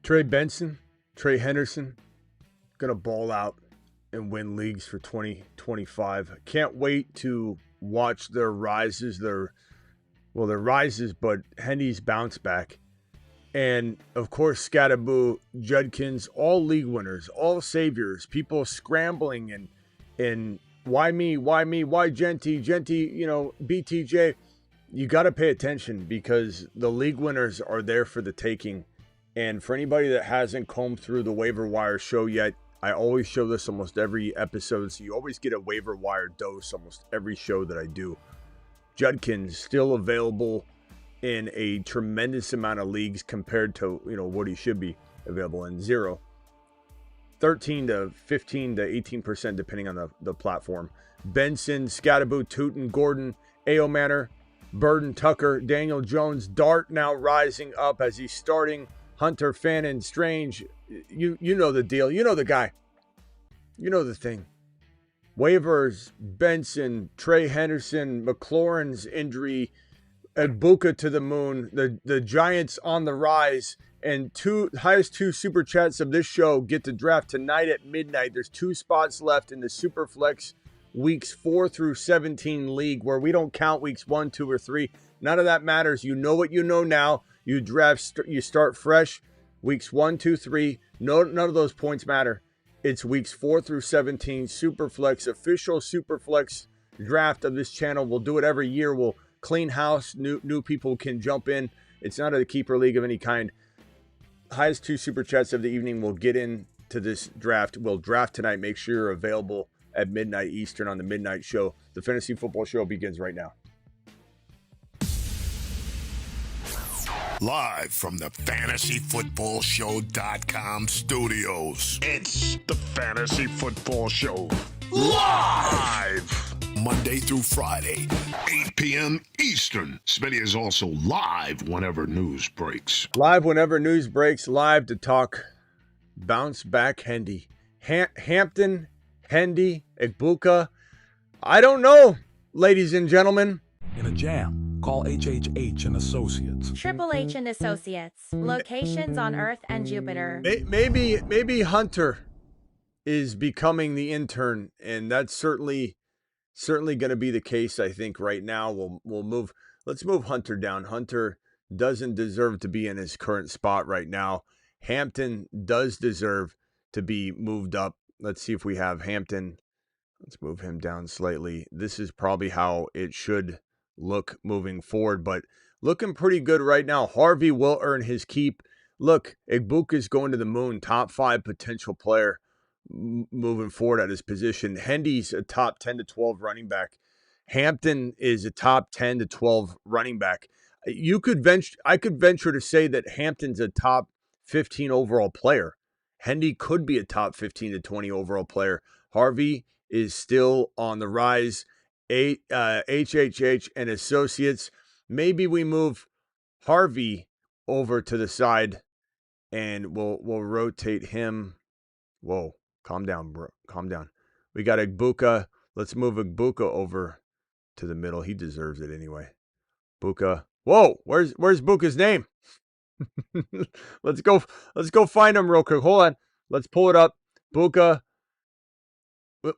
Trey Benson, Trey Henderson, gonna ball out and win leagues for 2025. Can't wait to watch their rises, their rises, but Hendy's bounce back. And of course, Scattaboo, Judkins, all league winners, all saviors, people scrambling and why me, why Genty, BTJ. You got to pay attention because the league winners are there for the taking. And for anybody that hasn't combed through the waiver wire show yet, I always show this almost every episode. So you always get a waiver wire dose almost every show that I do. Judkins still available in a tremendous amount of leagues compared to, what he should be available in. 13 to 15 to 18% depending on the platform. Benson, Scattaboo, Tootin, Gordon, Ao Manor, Burden, Tucker, Daniel Jones, Dart now rising up as he's starting. Hunter, Fannin, Strange, you know the deal. You know the guy. You know the thing. Waivers, Benson, Trey Henderson, McLaurin's injury, Ibuka to the moon, the Giants on the rise, and highest two super chats of this show get to draft tonight at midnight. There's 2 spots left in the Superflex weeks 4 through 17 league where we don't count weeks 1, 2, or 3. None of that matters. You know what you know now. You draft, you start fresh. Weeks 1, 2, 3. None of those points matter. It's weeks 4 through 17. Superflex, official Superflex draft of this channel. We'll do it every year. We'll clean house. New people can jump in. It's not a keeper league of any kind. Highest 2 super chats of the evening. We'll get into this draft. We'll draft tonight. Make sure you're available at midnight Eastern on the midnight show. The fantasy football show begins right now. Live from the FantasyFootballShow.com studios. It's the Fantasy Football Show. Live! Monday through Friday, 8 p.m. Eastern. Smitty is also live whenever news breaks. Live whenever news breaks. Live to talk bounce back Hendy. Hampton, Hendy, Ibuka. I don't know, ladies and gentlemen. In a jam. Call HHH and Associates. Triple H and Associates. Locations on Earth and Jupiter. Maybe Hunter is becoming the intern, and that's certainly going to be the case. I think right now we'll move. Let's move Hunter down. Hunter doesn't deserve to be in his current spot right now. Hampton does deserve to be moved up. Let's see if we have Hampton. Let's move him down slightly. This is probably how it should look moving forward, but looking pretty good right now. Harvey will earn his keep. Look, Ibuka's going to the moon. Top 5 potential player moving forward at his position. Hendy's a top 10 to 12 running back. Hampton is a top 10 to 12 running back. I could venture to say that Hampton's a top 15 overall player. Hendy could be a top 15 to 20 overall player. Harvey is still on the rise. HHH and Associates. Maybe we move Harvey over to the side and we'll rotate him. Whoa, calm down, bro. Calm down. We got Ibuka. Let's move Ibuka over to the middle. He deserves it anyway. Buka. Whoa, where's Buka's name? Let's go find him real quick. Hold on. Let's pull it up. Buka.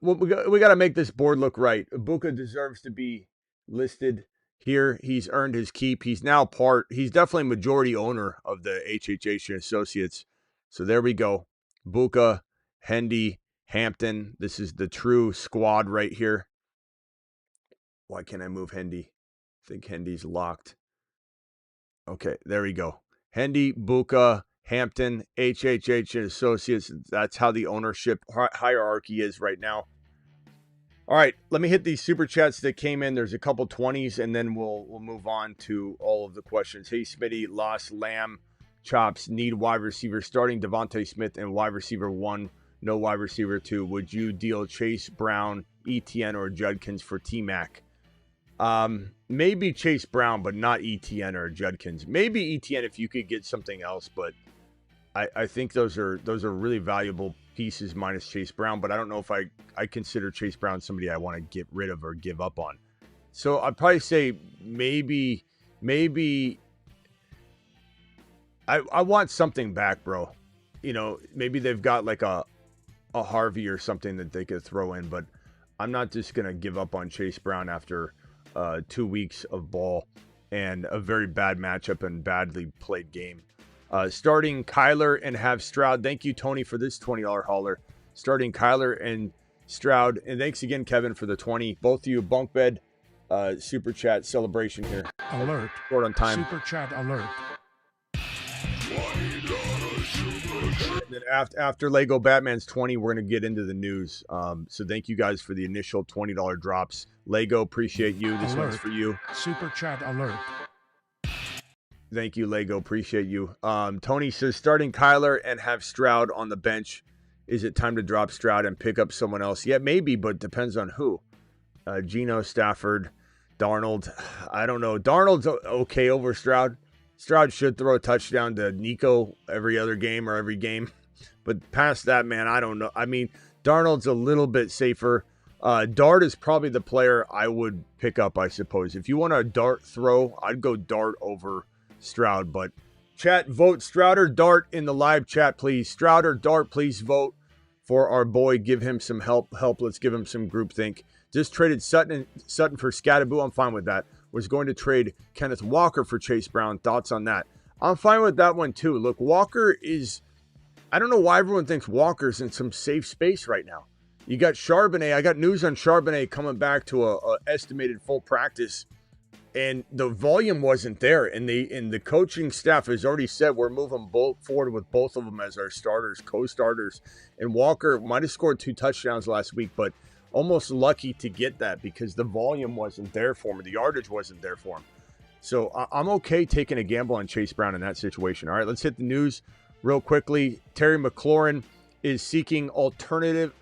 We got to make this board look right. Ibuka deserves to be listed here. He's earned his keep. He's definitely majority owner of the HHH Associates. So there we go. Ibuka, Hendy, Hampton. This is the true squad right here. Why can't I move Hendy? I think Hendy's locked. Okay, there we go. Hendy, Buka, Hampton, HHH and Associates. That's how the ownership hierarchy is right now. All right, let me hit these super chats that came in. There's a couple 20s, and then we'll move on to all of the questions. Hey, Smitty, lost Lamb, Chops, need wide receiver starting Devontae Smith and wide receiver 1, no wide receiver 2. Would you deal Chase Brown, ETN, or Judkins for T-Mac? Maybe Chase Brown, but not ETN or Judkins. Maybe ETN if you could get something else, but I think those are really valuable pieces minus Chase Brown, but I don't know if I consider Chase Brown somebody I want to get rid of or give up on. So I'd probably say maybe I want something back, bro. You know, maybe they've got like a Harvey or something that they could throw in, but I'm not just going to give up on Chase Brown after 2 weeks of ball and a very bad matchup and badly played game. Starting Kyler and have Stroud. Thank you, Tony, for this $20 hauler. Starting Kyler and Stroud. And thanks again, Kevin, for the 20. Both of you, bunk bed, super chat celebration here. Alert. Short on time. Super chat alert. And then after Lego Batman's 20, we're going to get into the news. So thank you guys for the initial $20 drops. Lego, appreciate you. This one's for you. Super chat alert. Thank you, Lego. Appreciate you. Tony says, starting Kyler and have Stroud on the bench. Is it time to drop Stroud and pick up someone else? Yeah, maybe, but depends on who. Geno, Stafford, Darnold. I don't know. Darnold's okay over Stroud. Stroud should throw a touchdown to Nico every other game or every game. But past that, man, I don't know. I mean, Darnold's a little bit safer. Dart is probably the player I would pick up, I suppose. If you want a Dart throw, I'd go Dart over Stroud. But chat, vote Stroud or Dart in the live chat, please. Stroud or Dart, please vote for our boy. Give him some help. Let's give him some groupthink. Just traded Sutton for Scattaboo. I'm fine with that. Was going to trade Kenneth Walker for Chase Brown. Thoughts on that? I'm fine with that one too. Look, Walker is, I don't know why everyone thinks Walker's in some safe space right now. You got Charbonnet. I got news on Charbonnet coming back to a estimated full practice, and the volume wasn't there. And the coaching staff has already said we're moving forward with both of them as our starters, co-starters. And Walker might have scored 2 touchdowns last week, but almost lucky to get that because the volume wasn't there for him. The yardage wasn't there for him. So I'm okay taking a gamble on Chase Brown in that situation. All right, let's hit the news real quickly. Terry McLaurin is seeking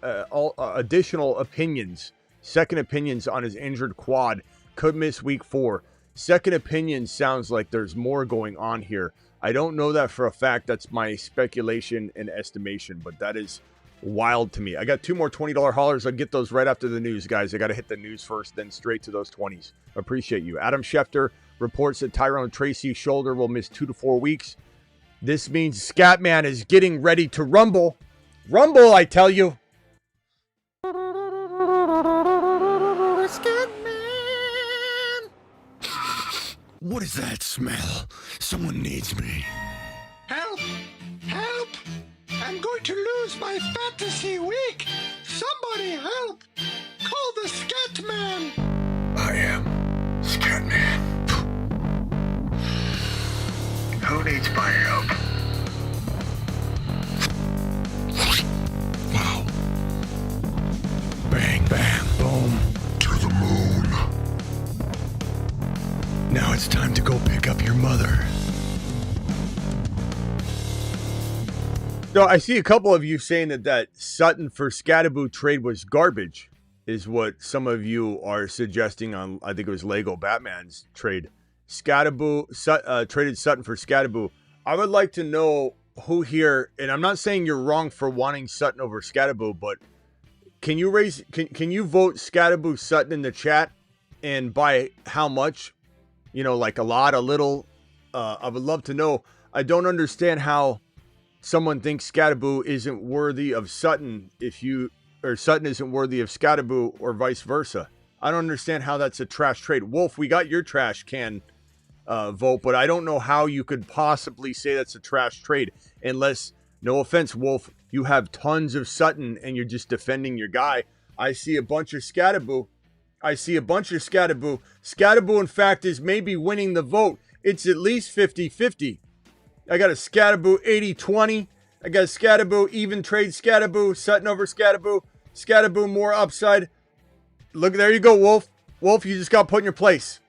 additional opinions, second opinions on his injured quad. Could miss week 4. Second opinion sounds like there's more going on here. I don't know that for a fact. That's my speculation and estimation, but that is wild to me. I got 2 more $20 haulers. I'll get those right after the news, guys. I got to hit the news first, then straight to those 20s. Appreciate you. Adam Schefter reports that Tyrone Tracy's shoulder will miss 2 to 4 weeks. This means Scatman is getting ready to rumble. Rumble, I tell you. Scatman! What is that smell? Someone needs me. Help! Help! I'm going to lose my fantasy week! Somebody help! Call the Scatman! I am Scatman. Who needs my help? Wow. Bang, bang, boom. To the moon. Now it's time to go pick up your mother. So I see a couple of you saying that Sutton for Scattaboo trade was garbage, is what some of you are suggesting on, I think it was Lego Batman's trade. Scattaboo traded Sutton for Scattaboo. I would like to know who here, and I'm not saying you're wrong for wanting Sutton over Scattaboo, but can you vote Scattaboo Sutton in the chat, and by how much? You know, like a lot, a little. I would love to know. I don't understand how someone thinks Scattaboo isn't worthy of Sutton or Sutton isn't worthy of Scattaboo or vice versa. I don't understand how that's a trash trade. Wolf, we got your trash can vote, but I don't know how you could possibly say that's a trash trade unless, no offense, Wolf, you have tons of Sutton and you're just defending your guy. I see a bunch of Scattaboo. Scattaboo, in fact, is maybe winning the vote. It's at least 50-50. I got a Scattaboo 80-20. I got a Scattaboo even trade Scattaboo. Sutton over Scattaboo. Scattaboo more upside. Look, there you go, Wolf. Wolf, you just got put in your place.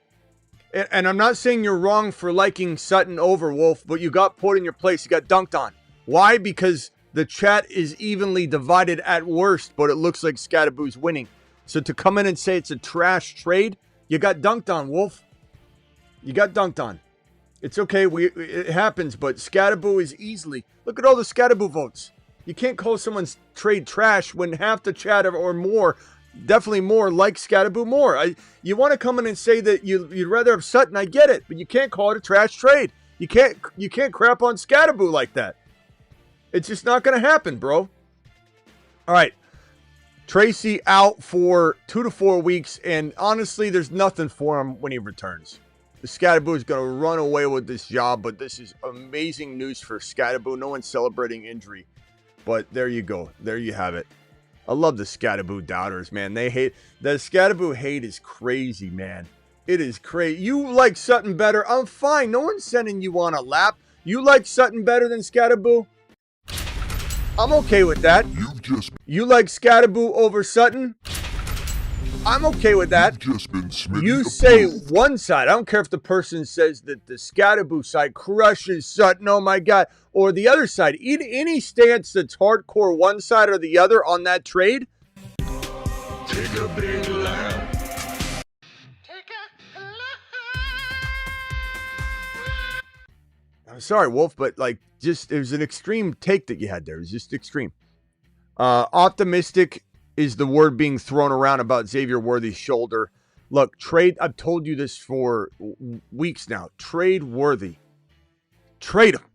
And I'm not saying you're wrong for liking Sutton over Wolf, but you got put in your place. You got dunked on. Why? Because the chat is evenly divided at worst, but it looks like Scattaboo's winning. So to come in and say it's a trash trade, you got dunked on, Wolf. You got dunked on. It's okay. It happens, but Scattaboo is easily. Look at all the Scattaboo votes. You can't call someone's trade trash when half the chat or more, definitely more, like Scattaboo more. You want to come in and say that you'd rather have Sutton, I get it, but you can't call it a trash trade. You can't crap on Scatterboo like that. It's just not going to happen, bro. All right. Tracy out for 2 to 4 weeks, and honestly, there's nothing for him when he returns. The Scatterboo is going to run away with this job, but this is amazing news for Scatterboo. No one's celebrating injury, but there you go. There you have it. I love the Scatterboo doubters, man. They hate the Scatterboo hate is crazy, man. It is crazy. You like Sutton better? I'm fine. No one's sending you on a lap. You like Sutton better than Scatterboo? I'm okay with that. You like Scatterboo over Sutton? I'm okay with that. You say one side. I don't care if the person says that the Scatterboo side crushes Sutton. Oh my God. Or the other side. Any stance that's hardcore one side or the other on that trade. Take a big lap. I'm sorry, Wolf, but like, just it was an extreme take that you had there. It was just extreme. Optimistic is the word being thrown around about Xavier Worthy's shoulder. Look, trade. I've told you this for weeks now. Trade Worthy. Trade him.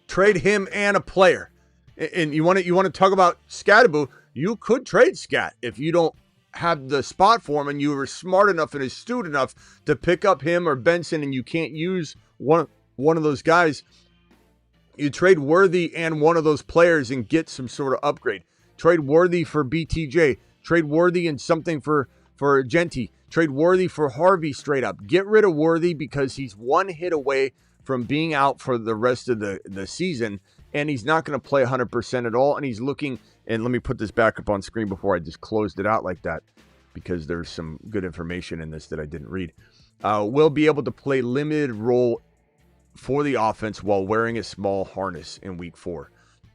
Trade him and a player. And you want to talk about Scatterboo? You could trade Scat if you don't have the spot for him and you were smart enough and astute enough to pick up him or Benson, and you can't use one of those guys. You trade Worthy and one of those players and get some sort of upgrade. Trade Worthy for BTJ. Trade Worthy and something for Genty. Trade Worthy for Harvey straight up. Get rid of Worthy because he's one hit away from being out for the rest of the season, and he's not going to play 100% at all. And he's looking, and let me put this back up on screen before I just closed it out like that, because there's some good information in this that I didn't read. Will be able to play limited role for the offense while wearing a small harness in week 4.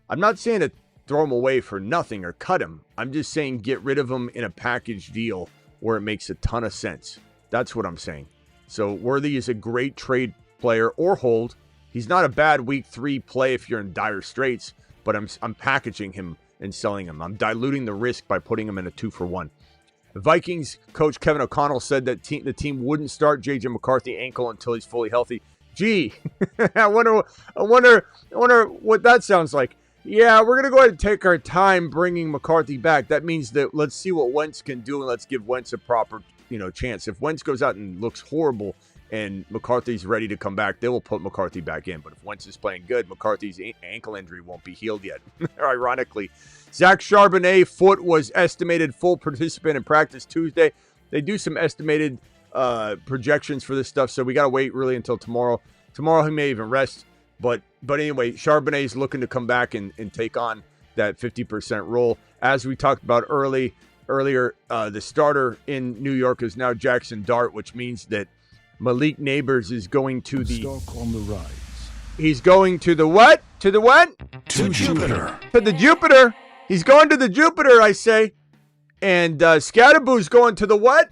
I'm not saying to throw him away for nothing or cut him. I'm just saying get rid of him in a package deal where it makes a ton of sense. That's what I'm saying. So Worthy is a great trade player or hold. He's not a bad week 3 play if you're in dire straits, but I'm packaging him and selling him. I'm diluting the risk by putting him in a 2-for-1. The Vikings coach Kevin O'Connell said that the team wouldn't start J.J. McCarthy ankle until he's fully healthy. Gee, I wonder what that sounds like. Yeah, we're going to go ahead and take our time bringing McCarthy back. That means that let's see what Wentz can do and let's give Wentz a proper, chance. If Wentz goes out and looks horrible and McCarthy's ready to come back, they will put McCarthy back in. But if Wentz is playing good, McCarthy's ankle injury won't be healed yet. Ironically, Zach Charbonnet foot was estimated full participant in practice Tuesday. They do some estimated projections for this stuff, so we got to wait really until tomorrow. Tomorrow he may even rest. But anyway, Charbonnet is looking to come back and take on that 50% role. As we talked about earlier, the starter in New York is now Jackson Dart, which means that Malik Neighbors is going to the Stock on the rise. He's going to the what? To the what? To Jupiter. To the Jupiter. He's going to the Jupiter, I say. And Scatterboo's going to the what?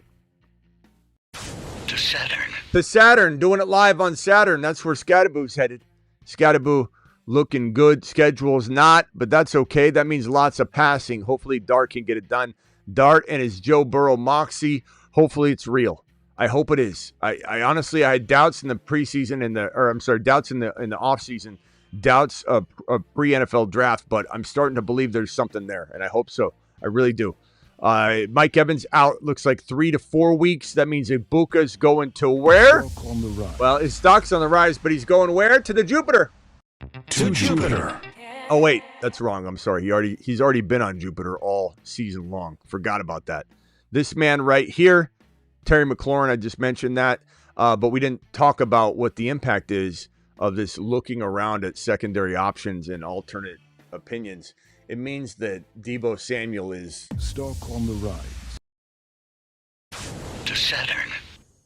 To Saturn. To Saturn. Doing it live on Saturn. That's where Scatterboo's headed. Scatterboo looking good. Schedule's not, but that's okay. That means lots of passing. Hopefully Dart can get it done. Dart and his Joe Burrow moxie. Hopefully it's real. I hope it is. I honestly, I had doubts in the preseason doubts in the offseason, doubts of pre-NFL draft, but I'm starting to believe there's something there, and I hope so. I really do. Mike Evans out, looks like 3 to 4 weeks. That means Ibuka's going to where? Stock on the rise. Well, his stock's on the rise, but he's going where? To the Jupiter. To Jupiter. Oh, wait, that's wrong. I'm sorry. He's already been on Jupiter all season long. Forgot about that. This man right here, Terry McLaurin, I just mentioned that, but we didn't talk about what the impact is of this looking around at secondary options and alternate opinions. It means that Deebo Samuel is Stock on the rise. To Saturn.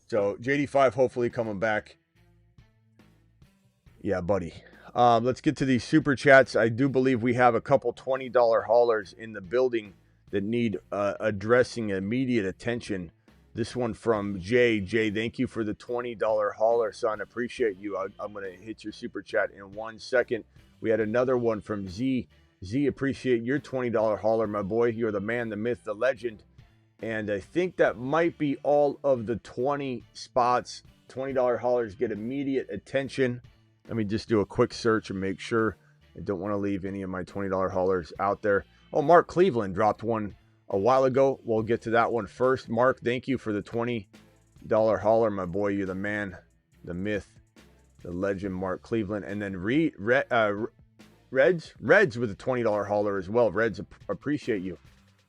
So JD5 hopefully coming back. Yeah, buddy. Let's get to these super chats. I do believe we have a couple $20 haulers in the building that need addressing immediate attention. This one from Jay. Jay, thank you for the $20 hauler, son. Appreciate you. I'm going to hit your super chat in 1 second. We had another one from Z. Z, appreciate your $20 hauler, my boy. You're the man, the myth, the legend. And I think that might be all of the 20 spots $20 haulers get immediate attention. Let me just do a quick search and make sure. I don't want to leave any of my $20 haulers out there. Oh, Mark Cleveland dropped one a while ago. We'll get to that one first. Mark, thank you for the $20 hauler, my boy. You're the man, the myth, the legend, Mark Cleveland. And then Reds with a $20 hauler as well. Reds, appreciate you.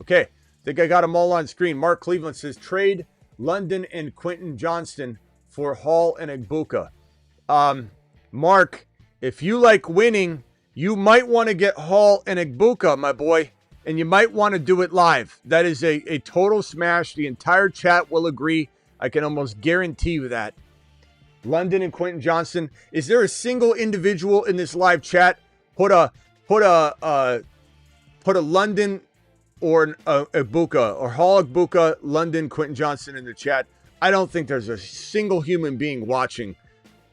Okay, I think I got them all on screen. Mark Cleveland says, trade London and Quentin Johnston for Hall and Egbuka. Mark, if you like winning, you might want to get Hall and Egbuka, my boy, and you might want to do it live. That is a total smash. The entire chat will agree. I can almost guarantee you that. London and Quentin Johnston. Is there a single individual in this live chat? Put a London or a Egbuka or Hall Egbuka, London, Quentin Johnston in the chat. I don't think there's a single human being watching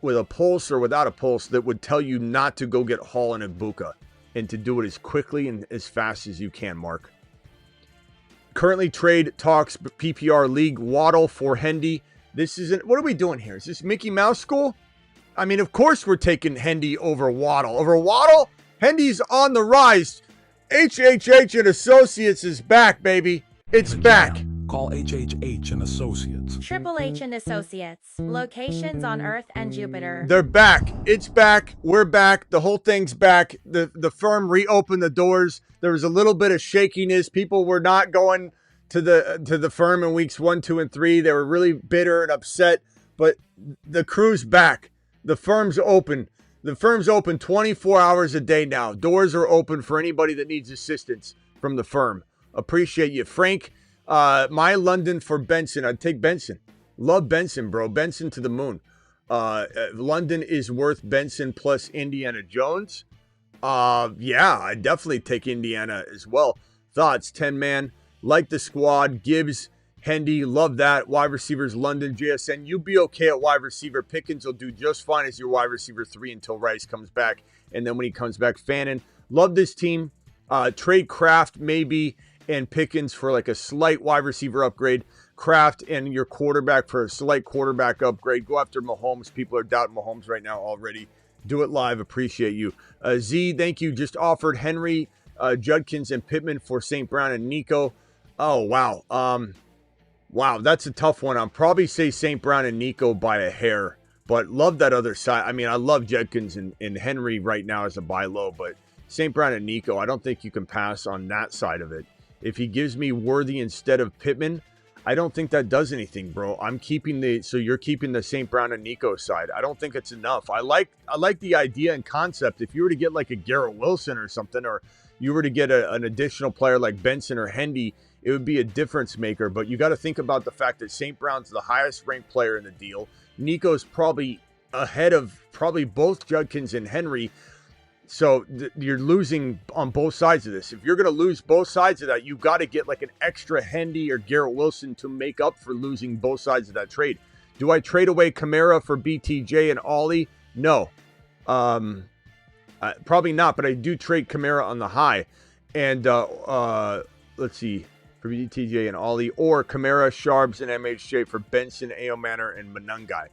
with a pulse or without a pulse that would tell you not to go get Hall and Egbuka and to do it as quickly and as fast as you can, Mark. Currently trade talks PPR league Waddle for Hendy. This isn't, what are we doing here? Is this Mickey Mouse school? I mean, of course we're taking Hendy over Waddle. Over Waddle? Hendy's on the rise. HHH and Associates is back, baby. It's back. Call HHH and Associates. Triple H and Associates. Locations on Earth and Jupiter. They're back. It's back. We're back. The whole thing's back. The firm reopened the doors. There was a little bit of shakiness. People were not going to the firm in weeks 1, 2, and 3. They were really bitter and upset. But the crew's back. The firm's open. The firm's open 24 hours a day now. Doors are open for anybody that needs assistance from the firm. Appreciate you, Frank. My London for Benson. I'd take Benson. Love Benson, bro. Benson to the moon. London is worth Benson plus Indiana Jones. Yeah, I'd definitely take Indiana as well. Thoughts, 10-man. Like the squad. Gibbs, Hendy, love that. Wide receivers, London, JSN. You'll be okay at wide receiver. Pickens will do just fine as your wide receiver 3 until Rice comes back. And then when he comes back, Fannin. Love this team. Trade Kraft maybe and Pickens for like a slight wide receiver upgrade. Kraft and your quarterback for a slight quarterback upgrade. Go after Mahomes. People are doubting Mahomes right now already. Do it live. Appreciate you. Z, thank you. Just offered Henry, Judkins, and Pittman for St. Brown and Nico. Oh, wow. Wow, that's a tough one. I'll probably say St. Brown and Nico by a hair. But love that other side. I mean, I love Judkins and Henry right now as a buy low. But St. Brown and Nico, I don't think you can pass on that side of it. If he gives me Worthy instead of Pittman, I don't think that does anything, bro. I'm keeping so you're keeping the St. Brown and Nico side. I don't think it's enough. I like the idea and concept. If you were to get like a Garrett Wilson or something, or you were to get an additional player like Benson or Hendy, it would be a difference maker. But you got to think about the fact that St. Brown's the highest ranked player in the deal. Nico's probably ahead of probably both Judkins and Henry. So you're losing on both sides of this. If you're going to lose both sides of that, you've got to get like an extra Hendy or Garrett Wilson to make up for losing both sides of that trade. Do I trade away Kamara for BTJ and Ollie? No. Probably not, but I do trade Kamara on the high. And let's see, for BTJ and Ollie, or Kamara, Sharps, and MHJ for Benson, Aomanor, and Manungai.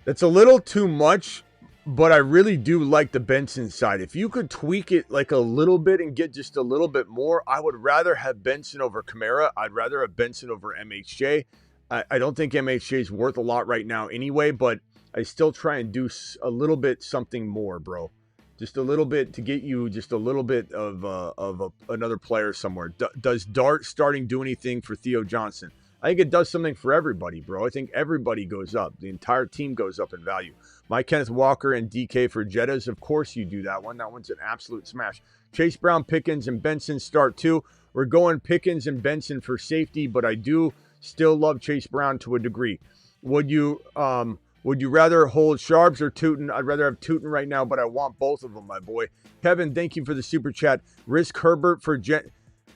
That's a little too much. But I really do like the Benson side. If you could tweak it like a little bit and get just a little bit more, I would rather have Benson over Kamara. I'd rather have Benson over MHJ. I don't think MHJ is worth a lot right now anyway, but I still try and do a little bit something more, bro. Just a little bit to get you just a little bit of another player somewhere. Does Dart starting do anything for Theo Johnson? I think it does something for everybody, bro. I think everybody goes up. The entire team goes up in value. My Kenneth Walker and DK for Jettas. Of course you do that one. That one's an absolute smash. Chase Brown, Pickens, and Benson start too. We're going Pickens and Benson for safety, but I do still love Chase Brown to a degree. Would you rather hold Sharps or Tootin? I'd rather have Tootin right now, but I want both of them, my boy. Kevin, thank you for the super chat. Risk Herbert for Genty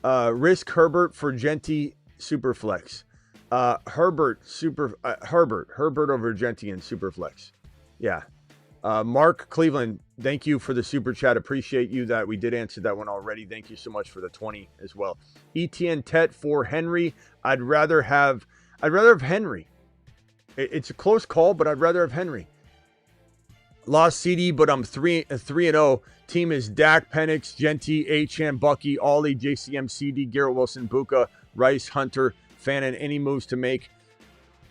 Superflex. Herbert over Genty and Superflex. Yeah. Mark Cleveland, thank you for the super chat. Appreciate you that we did answer that one already. Thank you so much for the 20 as well. ETN Tet for Henry. I'd rather have Henry. It's a close call, but I'd rather have Henry. Lost CD, but I'm 3-0. Team is Dak, Penix, Genty, Achane, Bucky, Ollie, JCM, CD, Garrett Wilson, Buka, Rice, Hunter, Fannin. Any moves to make?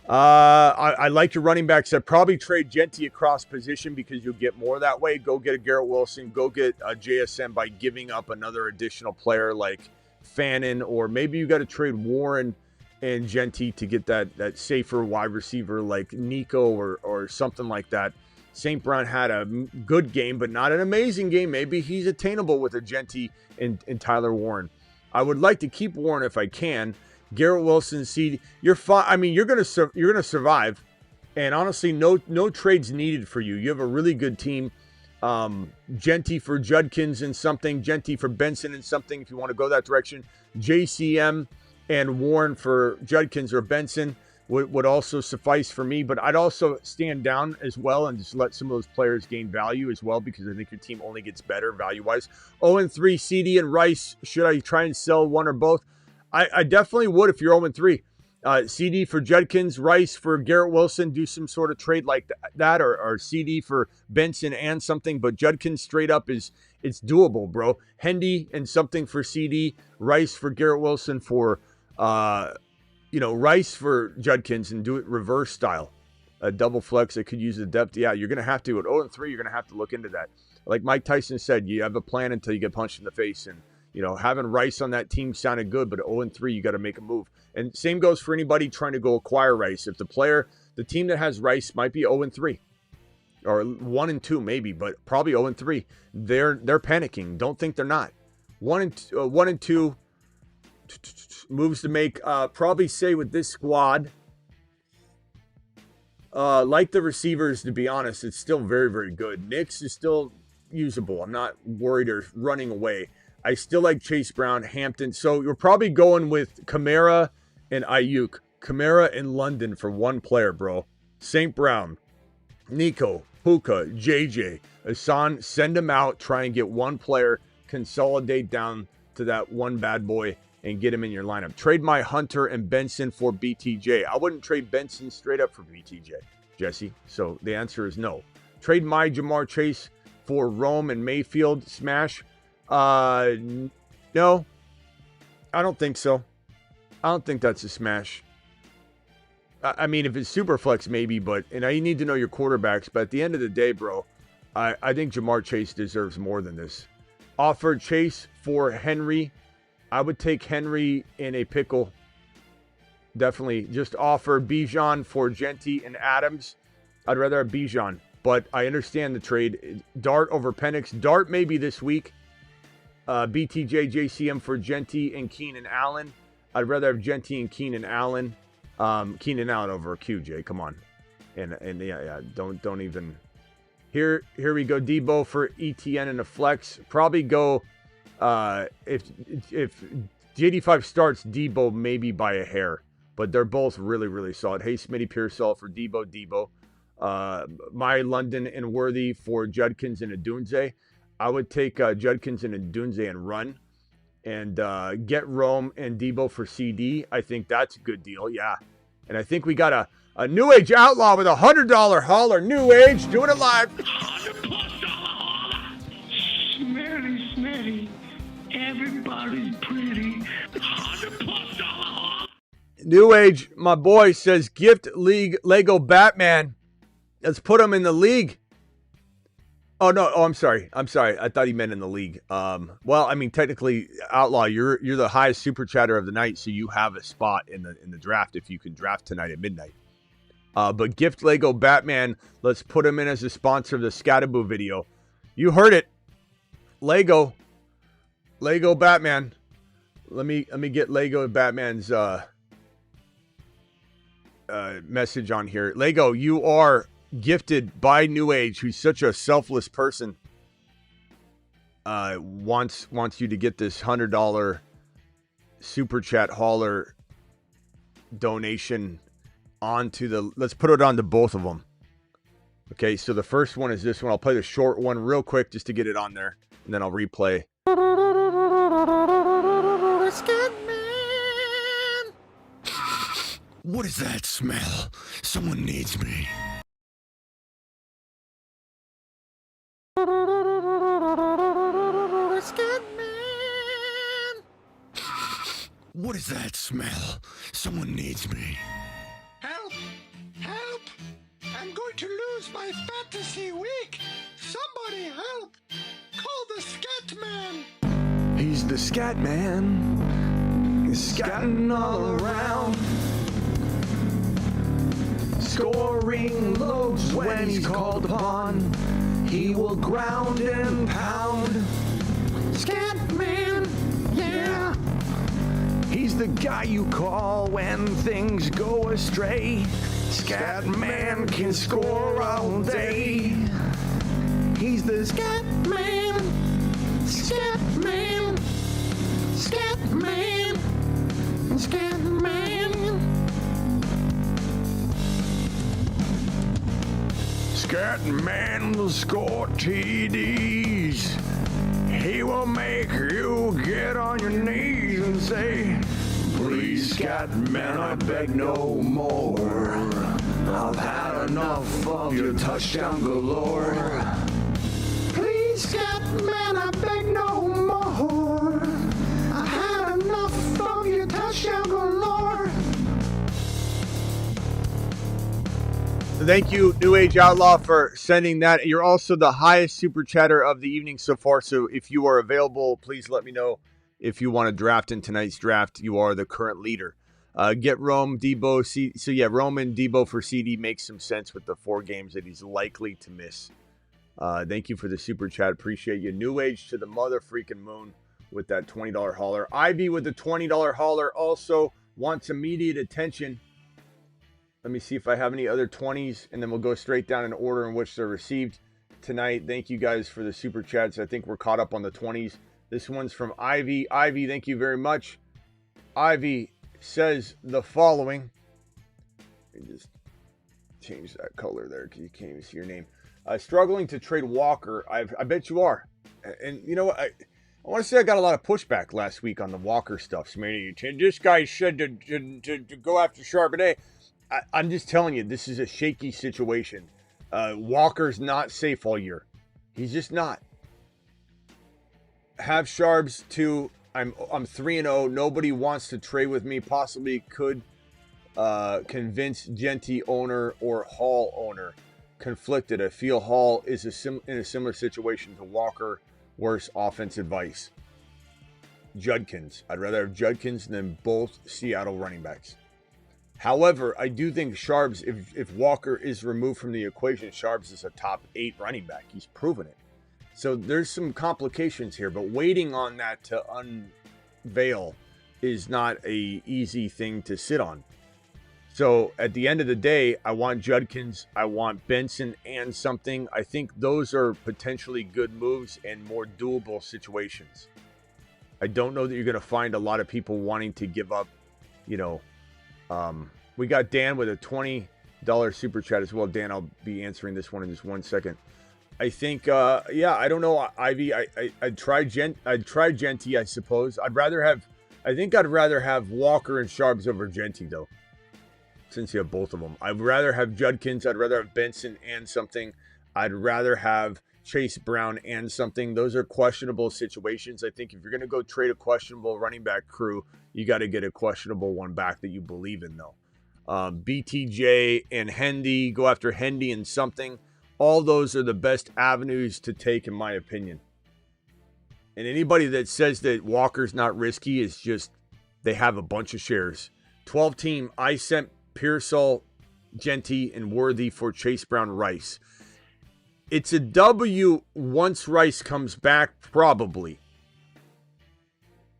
I like your running backs. I'd probably trade Genty across position because you'll get more that way. Go get a Garrett Wilson. Go get a JSM by giving up another additional player like Fannin, or maybe you got to trade Warren and Genty to get that safer wide receiver like Nico or something like that. St. Brown had a good game, but not an amazing game. Maybe he's attainable with a Genty and Tyler Warren. I would like to keep Warren if I can. Garrett Wilson, CD, you're fine. I mean, you're gonna survive, and honestly, no trades needed for you. You have a really good team. Genty for Judkins and something. Genty for Benson and something. If you want to go that direction, JCM and Warren for Judkins or Benson would also suffice for me. But I'd also stand down as well and just let some of those players gain value as well, because I think your team only gets better value-wise. 0-3, CD and Rice. Should I try and sell one or both? I definitely would if you're 0-3. CD for Judkins, Rice for Garrett Wilson. Do some sort of trade like that, or CD for Benson and something. But Judkins straight up it's doable, bro. Hendy and something for CD. Rice for Garrett Wilson for Rice for Judkins, and do it reverse style. A double flex that could use the depth. Yeah, you're going to have to. At 0-3, you're going to have to look into that. Like Mike Tyson said, you have a plan until you get punched in the face. And, having Rice on that team sounded good, but at 0-3, you got to make a move. And same goes for anybody trying to go acquire Rice. If the team that has Rice might be 0-3. Or 1-2 maybe, but probably 0-3. They're panicking. Don't think they're not. 1-2 moves to make. Probably say with this squad, like the receivers, to be honest, it's still very, very good. Nix is still usable. I'm not worried or running away. I still like Chase Brown, Hampton. So you're probably going with Kamara and Ayuk. Kamara in London for one player, bro. St. Brown, Nico, Puka, JJ, Hassan, send them out. Try and get one player, consolidate down to that one bad boy, and get him in your lineup. Trade my Hunter and Benson for BTJ. I wouldn't trade Benson straight up for BTJ, Jesse. So the answer is no. Trade my Jamar Chase for Rome and Mayfield. Smash. No, I don't think so. I don't think that's a smash. I mean, if it's super flex, maybe, but you need to know your quarterbacks. But at the end of the day, bro, I think Jamar Chase deserves more than this. Offer Chase for Henry. I would take Henry in a pickle. Definitely. Just offer Bijan for Genty and Adams. I'd rather have Bijan, but I understand the trade. Dart over Penix. Dart maybe this week. BTJ, JCM for Genty and Keenan Allen. I'd rather have Genty and Keenan Allen. Keenan Allen over QJ. Come on. And yeah. Don't even. Here we go. Debo for ETN and a flex. Probably go. If J85 starts, Debo maybe by a hair, but they're both really, really solid. Hey, Smitty Pearsall for Debo. My London and Worthy for Judkins and Adunze. I would take Judkins and Adunze and run, and get Rome and Debo for CD. I think that's a good deal. Yeah, and I think we got a New Age outlaw with $100 hauler. New Age doing it live. Smitty. Everybody's pretty. New Age, my boy, says gift league Lego Batman. Let's put him in the league. Oh, no. Oh, I'm sorry. I thought he meant in the league. Well, I mean, technically, Outlaw, you're the highest super chatter of the night, so you have a spot in the draft if you can draft tonight at midnight. But gift Lego Batman, let's put him in as a sponsor of the Scataboo video. You heard it. Lego Batman. Let me get Lego Batman's message on here. Lego, you are gifted by New Age, who's such a selfless person. Wants you to get this $100 super chat hauler donation onto the. Let's put it onto both of them. Okay, so the first one is this one. I'll play the short one real quick just to get it on there, and then I'll replay. What is that smell? Someone needs me. What is that smell? Someone needs me. Help! Help! I'm going to lose my fantasy week! Somebody help! Call the Scat Man! He's the Scat Man. He's scatting all around. Scoring loads when he's called upon. He will ground and pound. Scat Man, yeah. He's the guy you call when things go astray. Scat Man can score all day. He's the Scat Man. Scat Man. Scat Man. Scat Man. Scat Man will score TDs. He will make you get on your knees and say, please, Scat Man, I beg no more. I've had enough of your touchdown galore. Please, Scat Man, I beg no more. I've had enough of your touchdown galore. Thank you, New Age Outlaw, for sending that. You're also the highest super chatter of the evening so far. So if you are available, please let me know if you want to draft in tonight's draft. You are the current leader. Get Rome, Debo. So yeah, Rome and Debo for CD makes some sense with the 4 games that he's likely to miss. Thank you for the super chat. Appreciate you. New Age to the mother freaking moon with that $20 hauler. Ivy with the $20 hauler also wants immediate attention. Let me see if I have any other 20s, and then we'll go straight down in order in which they're received tonight. Thank you guys for the super chats. I think we're caught up on the 20s. This one's from Ivy. Ivy, thank you very much. Ivy says the following. Let me just change that color there because you can't even see your name. Struggling to trade Walker. I bet you are. And you know what? I want to say I got a lot of pushback last week on the Walker stuff. Smitty, this guy said to go after Charbonnet. I'm just telling you, this is a shaky situation. Walker's not safe all year. He's just not. Have Sharps too. I'm 3-0. Nobody wants to trade with me. Possibly could convince Genty owner or Hall owner. Conflicted. I feel Hall is in a similar situation to Walker. Worse offense advice. Judkins. I'd rather have Judkins than both Seattle running backs. However, I do think Sharps, if Walker is removed from the equation, Sharps is a top 8 running back. He's proven it. So there's some complications here, but waiting on that to unveil is not a easy thing to sit on. So at the end of the day, I want Judkins, I want Benson and something. I think those are potentially good moves and more doable situations. I don't know that you're going to find a lot of people wanting to give up, we got Dan with a $20 super chat as well. Dan, I'll be answering this one in just 1 second. I think, I don't know, Ivy. I'd try Genty, I suppose. I'd rather have Walker and Sharps over Genty, though, since you have both of them. I'd rather have Judkins. I'd rather have Benson and something. I'd rather have Chase Brown and something. Those are questionable situations. I think if you're going to go trade a questionable running back crew, you got to get a questionable one back that you believe in, though. BTJ and Hendy, go after Hendy and something. All those are the best avenues to take, in my opinion. And anybody that says that Walker's not risky is just, they have a bunch of shares. 12 team, I sent Pearsall, Genty, and Worthy for Chase Brown, Rice. It's a W once Rice comes back, probably.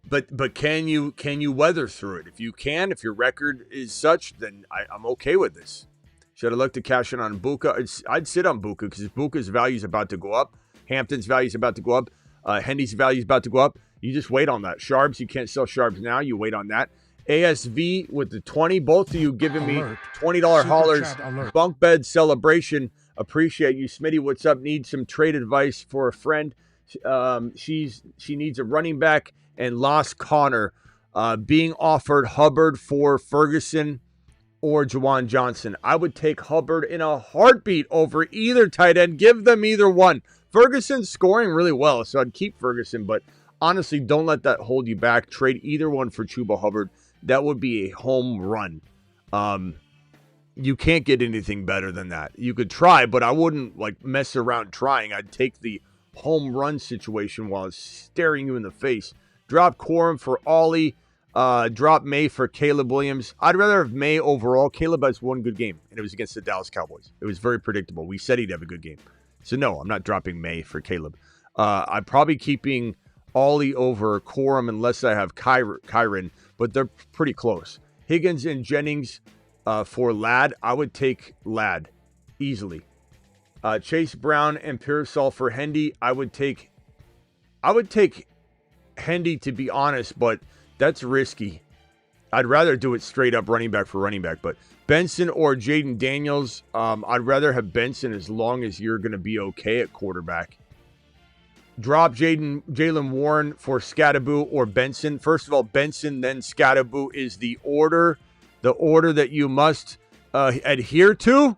But can you weather through it? If you can, if your record is such, then I'm okay with this. Should I look to cash in on Buka? I'd sit on Buka because Buka's value is about to go up. Hampton's value is about to go up. Hendy's value is about to go up. You just wait on that. Sharps, you can't sell Sharps now. You wait on that. ASV with the 20. Both of you giving me $20 haulers. Bunk bed celebration. Appreciate you. Smitty, what's up? Need some trade advice for a friend. She needs a running back and lost Connor. Being offered Hubbard for Ferguson or Juwan Johnson. I would take Hubbard in a heartbeat over either tight end. Give them either one. Ferguson's scoring really well, so I'd keep Ferguson, but honestly, don't let that hold you back. Trade either one for Chuba Hubbard. That would be a home run. You can't get anything better than that. You could try, but I wouldn't mess around trying. I'd take the home run situation while it's staring you in the face. Drop Corum for Ollie. Drop May for Caleb Williams. I'd rather have May overall. Caleb has one good game, and it was against the Dallas Cowboys. It was very predictable. We said he'd have a good game. So, no, I'm not dropping May for Caleb. I'm probably keeping Ollie over Corum unless I have Kyron, but they're pretty close. Higgins and Jennings for Ladd. I would take Ladd easily. Chase Brown and Pearsall for Hendy. I would take Hendy, to be honest, but that's risky. I'd rather do it straight up running back for running back. But Benson or Jaden Daniels, I'd rather have Benson as long as you're going to be okay at quarterback. Drop Jalen Warren for Scattaboo or Benson. First of all, Benson, then Scattaboo is the order that you must adhere to.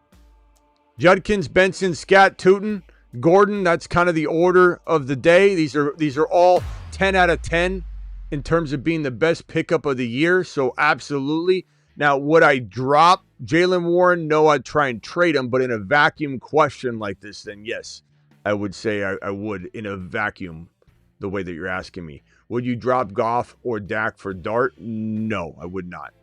Judkins, Benson, Scat, Tootin, Gordon, that's kind of the order of the day. These are all 10 out of 10 in terms of being the best pickup of the year, so absolutely. Now, would I drop Jalen Warren? No, I'd try and trade him, but in a vacuum question like this, then yes, I would say I would in a vacuum, the way that you're asking me. Would you drop Goff or Dak for Dart? No, I would not.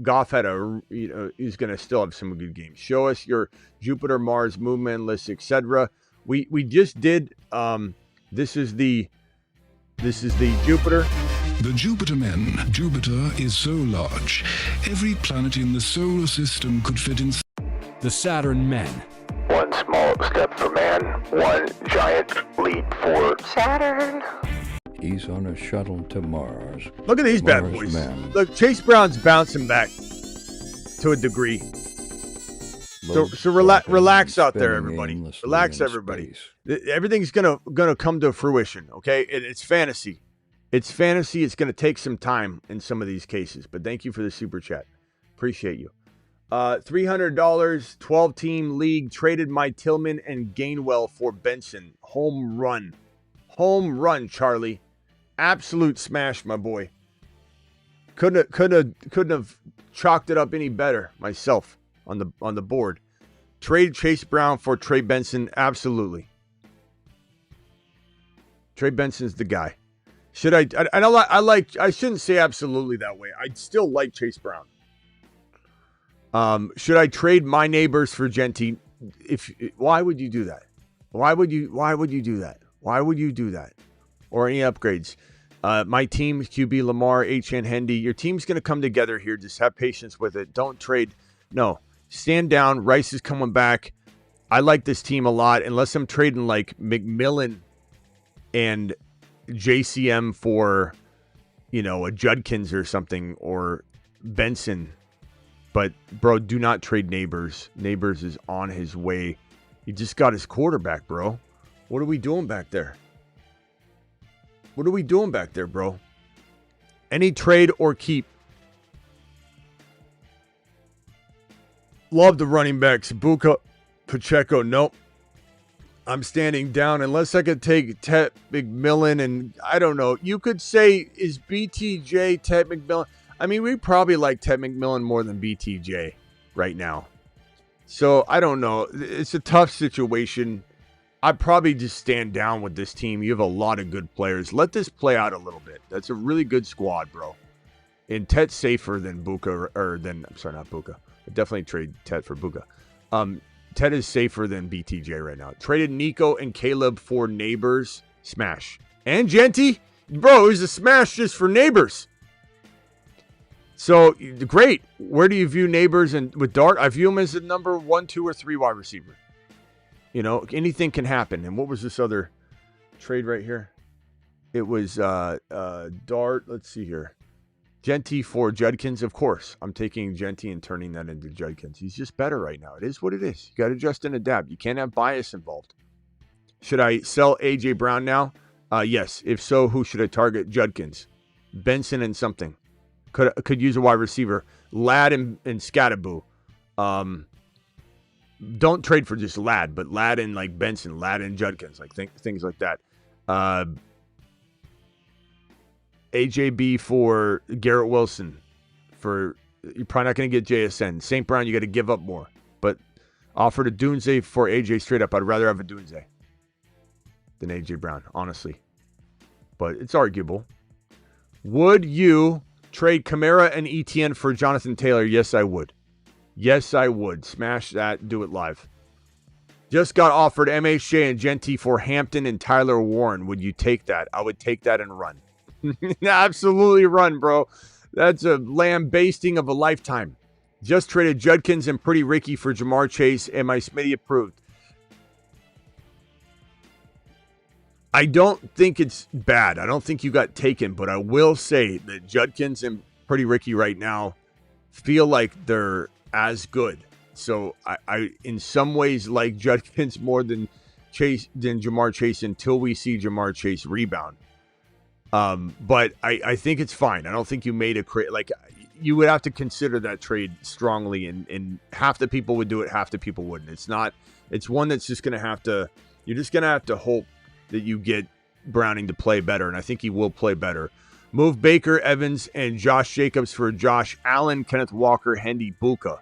Goff had he's going to still have some good games. Show us your Jupiter, Mars, movement list, etc. We just did. This is the Jupiter. The Jupiter men. Jupiter is so large, every planet in the solar system could fit in. The Saturn men. One small step for man, one giant leap for Saturn. He's on a shuttle to Mars. Look at these bad Mars boys. man. Look, Chase Brown's bouncing back to a degree. So relax out there, everybody. Relax, everybody. Everything's gonna come to fruition. Okay, it's fantasy. It's fantasy. It's gonna take some time in some of these cases. But thank you for the super chat. Appreciate you. $300, 12-team league. Traded my Tillman and Gainwell for Benson. Home run, Charlie. Absolute smash, my boy. Couldn't have chalked it up any better myself on the board. Trade Chase Brown for Trey Benson. Absolutely. Trey Benson's the guy. Should I shouldn't say absolutely that way. I'd still like Chase Brown. Should I trade my neighbors for Genty? Why would you do that? Why would you do that? Why would you do that? Or any upgrades? My team, QB Lamar, HN Hendy. Your team's going to come together here. Just have patience with it. Don't trade. No. Stand down. Rice is coming back. I like this team a lot. Unless I'm trading like McMillan and JCM for, a Judkins or something, or Benson. But, bro, do not trade Neighbors. Neighbors is on his way. He just got his quarterback, bro. What are we doing back there? What are we doing back there, bro? Any trade or keep? Love the running backs. Buka, Pacheco, nope. I'm standing down unless I could take Ted McMillan, and I don't know. You could say, is BTJ Ted McMillan? I mean, we probably like Ted McMillan more than BTJ right now. So, I don't know. It's a tough situation. I'd probably just stand down with this team. You have a lot of good players. Let this play out a little bit. That's a really good squad, bro. And Ted's safer than Buka, not Buka. I'd definitely trade Ted for Buka. Ted is safer than BTJ right now. Traded Nico and Caleb for Neighbors. Smash. And Genty. Bro, it was a smash just for Neighbors. So, great. Where do you view Neighbors and with Dart? I view him as a number 1, 2, or 3 wide receiver. Anything can happen. And what was this other trade right here? It was Dart. Let's see here. Genty for Judkins. Of course, I'm taking Genty and turning that into Judkins. He's just better right now. It is what it is. You got to adjust and adapt. You can't have bias involved. Should I sell A.J. Brown now? Yes. If so, who should I target? Judkins. Benson and something. Could use a wide receiver. Ladd and Scatterboo. Don't trade for just Ladd, but Ladd and like Benson, Ladd and Judkins, like things like that. AJB for Garrett Wilson. You're probably not going to get JSN. St. Brown, you got to give up more. But offered a Dunze for AJ straight up. I'd rather have a Dunze than AJ Brown, honestly. But it's arguable. Would you trade Kamara and ETN for Jonathan Taylor? Yes, I would. Yes, I would. Smash that. Do it live. Just got offered MHJ and Genty for Hampton and Tyler Warren. Would you take that? I would take that and run. Absolutely run, bro. That's a lambasting of a lifetime. Just traded Judkins and Pretty Ricky for Jamar Chase. Am I Smitty approved? I don't think it's bad. I don't think you got taken, but I will say that Judkins and Pretty Ricky right now feel like they're as good. So I in some ways like Judkins more than Jamar Chase until we see Jamar Chase rebound. But I think it's fine. I don't think you made you would have to consider that trade strongly, and half the people would do it, half the people wouldn't. It's one that's just going to have to, you're just going to have to hope that you get Browning to play better, and I think he will play better. Move Baker, Evans, and Josh Jacobs for Josh Allen, Kenneth Walker, Hendy, Buka.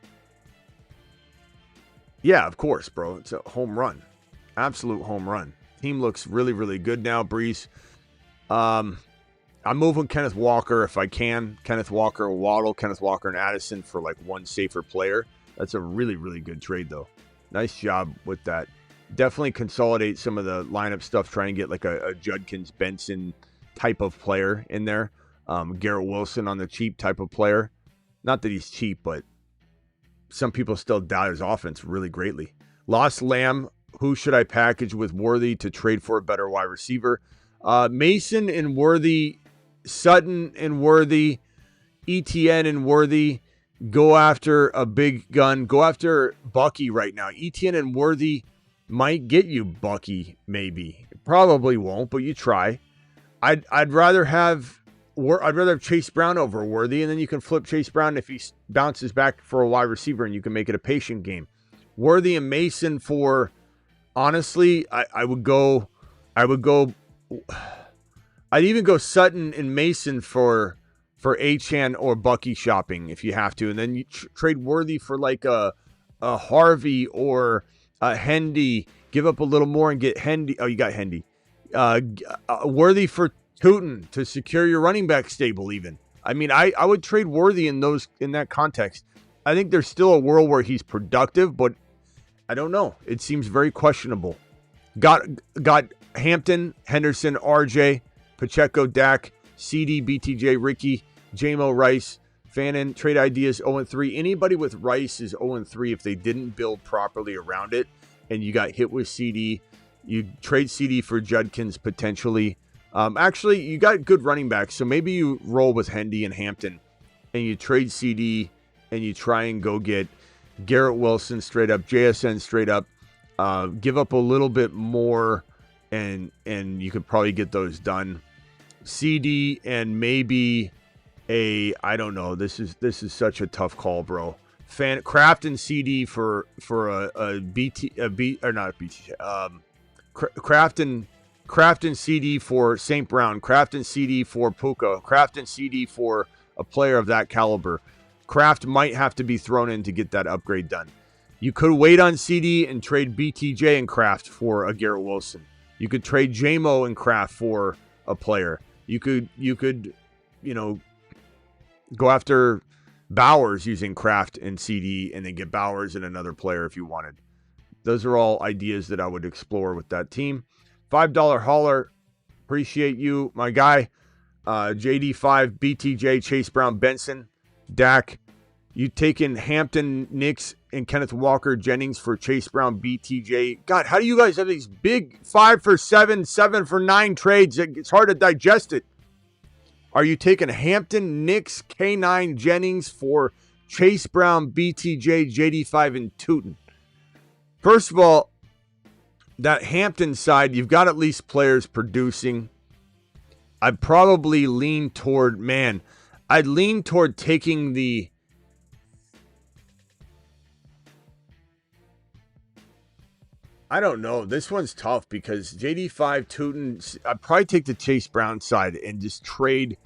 Yeah, of course, bro. It's a home run. Absolute home run. Team looks really, really good now, Breeze. I'm moving Kenneth Walker if I can. Kenneth Walker, Waddle, Kenneth Walker, and Addison for like one safer player. That's a really, really good trade, though. Nice job with that. Definitely consolidate some of the lineup stuff, trying to get like a Judkins, Benson type of player in there. Garrett Wilson on the cheap type of player. Not that he's cheap, but some people still doubt his offense really greatly. Lost Lamb. Who should I package with Worthy to trade for a better wide receiver? Mason and Worthy, Sutton and Worthy, ETN and Worthy. Go after a big gun. Go after Bucky right now. ETN and Worthy might get you Bucky, maybe. Probably won't, but you try. I'd rather have Chase Brown over Worthy, and then you can flip Chase Brown if he bounces back for a wide receiver, and you can make it a patient game. Worthy and Mason for, honestly, I'd even go Sutton and Mason for Achane or Bucky shopping if you have to, and then you trade Worthy for like a Harvey or a Hendy. Give up a little more and get Hendy. Oh, you got Hendy. Worthy for Tootin to secure your running back stable. Even, I mean, I would trade Worthy in that context. I think there's still a world where he's productive, but I don't know. It seems very questionable. Got Hampton, Henderson, RJ, Pacheco, Dak, CD, BTJ, Ricky, JMO, Rice, Fannin. Trade ideas 0-3. Anybody with Rice is 0-3 if they didn't build properly around it, and you got hit with CD. You trade CD for Judkins potentially. Actually, you got good running backs, so maybe you roll with Hendy and Hampton, and you trade CD, and you try and go get Garrett Wilson straight up, JSN straight up. Give up a little bit more, and you could probably get those done. CD and maybe I don't know. This is such a tough call, bro. Kraft and CD for a BT or not a BT. Kraft and CD for St. Brown. Kraft and CD for Puka. Kraft and CD for a player of that caliber. Kraft might have to be thrown in to get that upgrade done. You could wait on CD and trade BTJ and Kraft for a Garrett Wilson. You could trade JMO and Kraft for a player. You could, go after Bowers using Kraft and CD and then get Bowers and another player if you wanted. Those are all ideas that I would explore with that team. $5 hauler. Appreciate you, my guy. JD5, BTJ, Chase Brown, Benson, Dak. You taking Hampton, Nix, and Kenneth Walker, Jennings for Chase Brown, BTJ. God, how do you guys have these big 5 for 7, 7 for 9 trades? It's hard to digest it. Are you taking Hampton, Nix, K9, Jennings for Chase Brown, BTJ, JD5, and Tootin? First of all, that Hampton side, you've got at least players producing. I'd probably lean toward taking the I don't know. This one's tough because JD5, Tootin, I'd probably take the Chase Brown side and just trade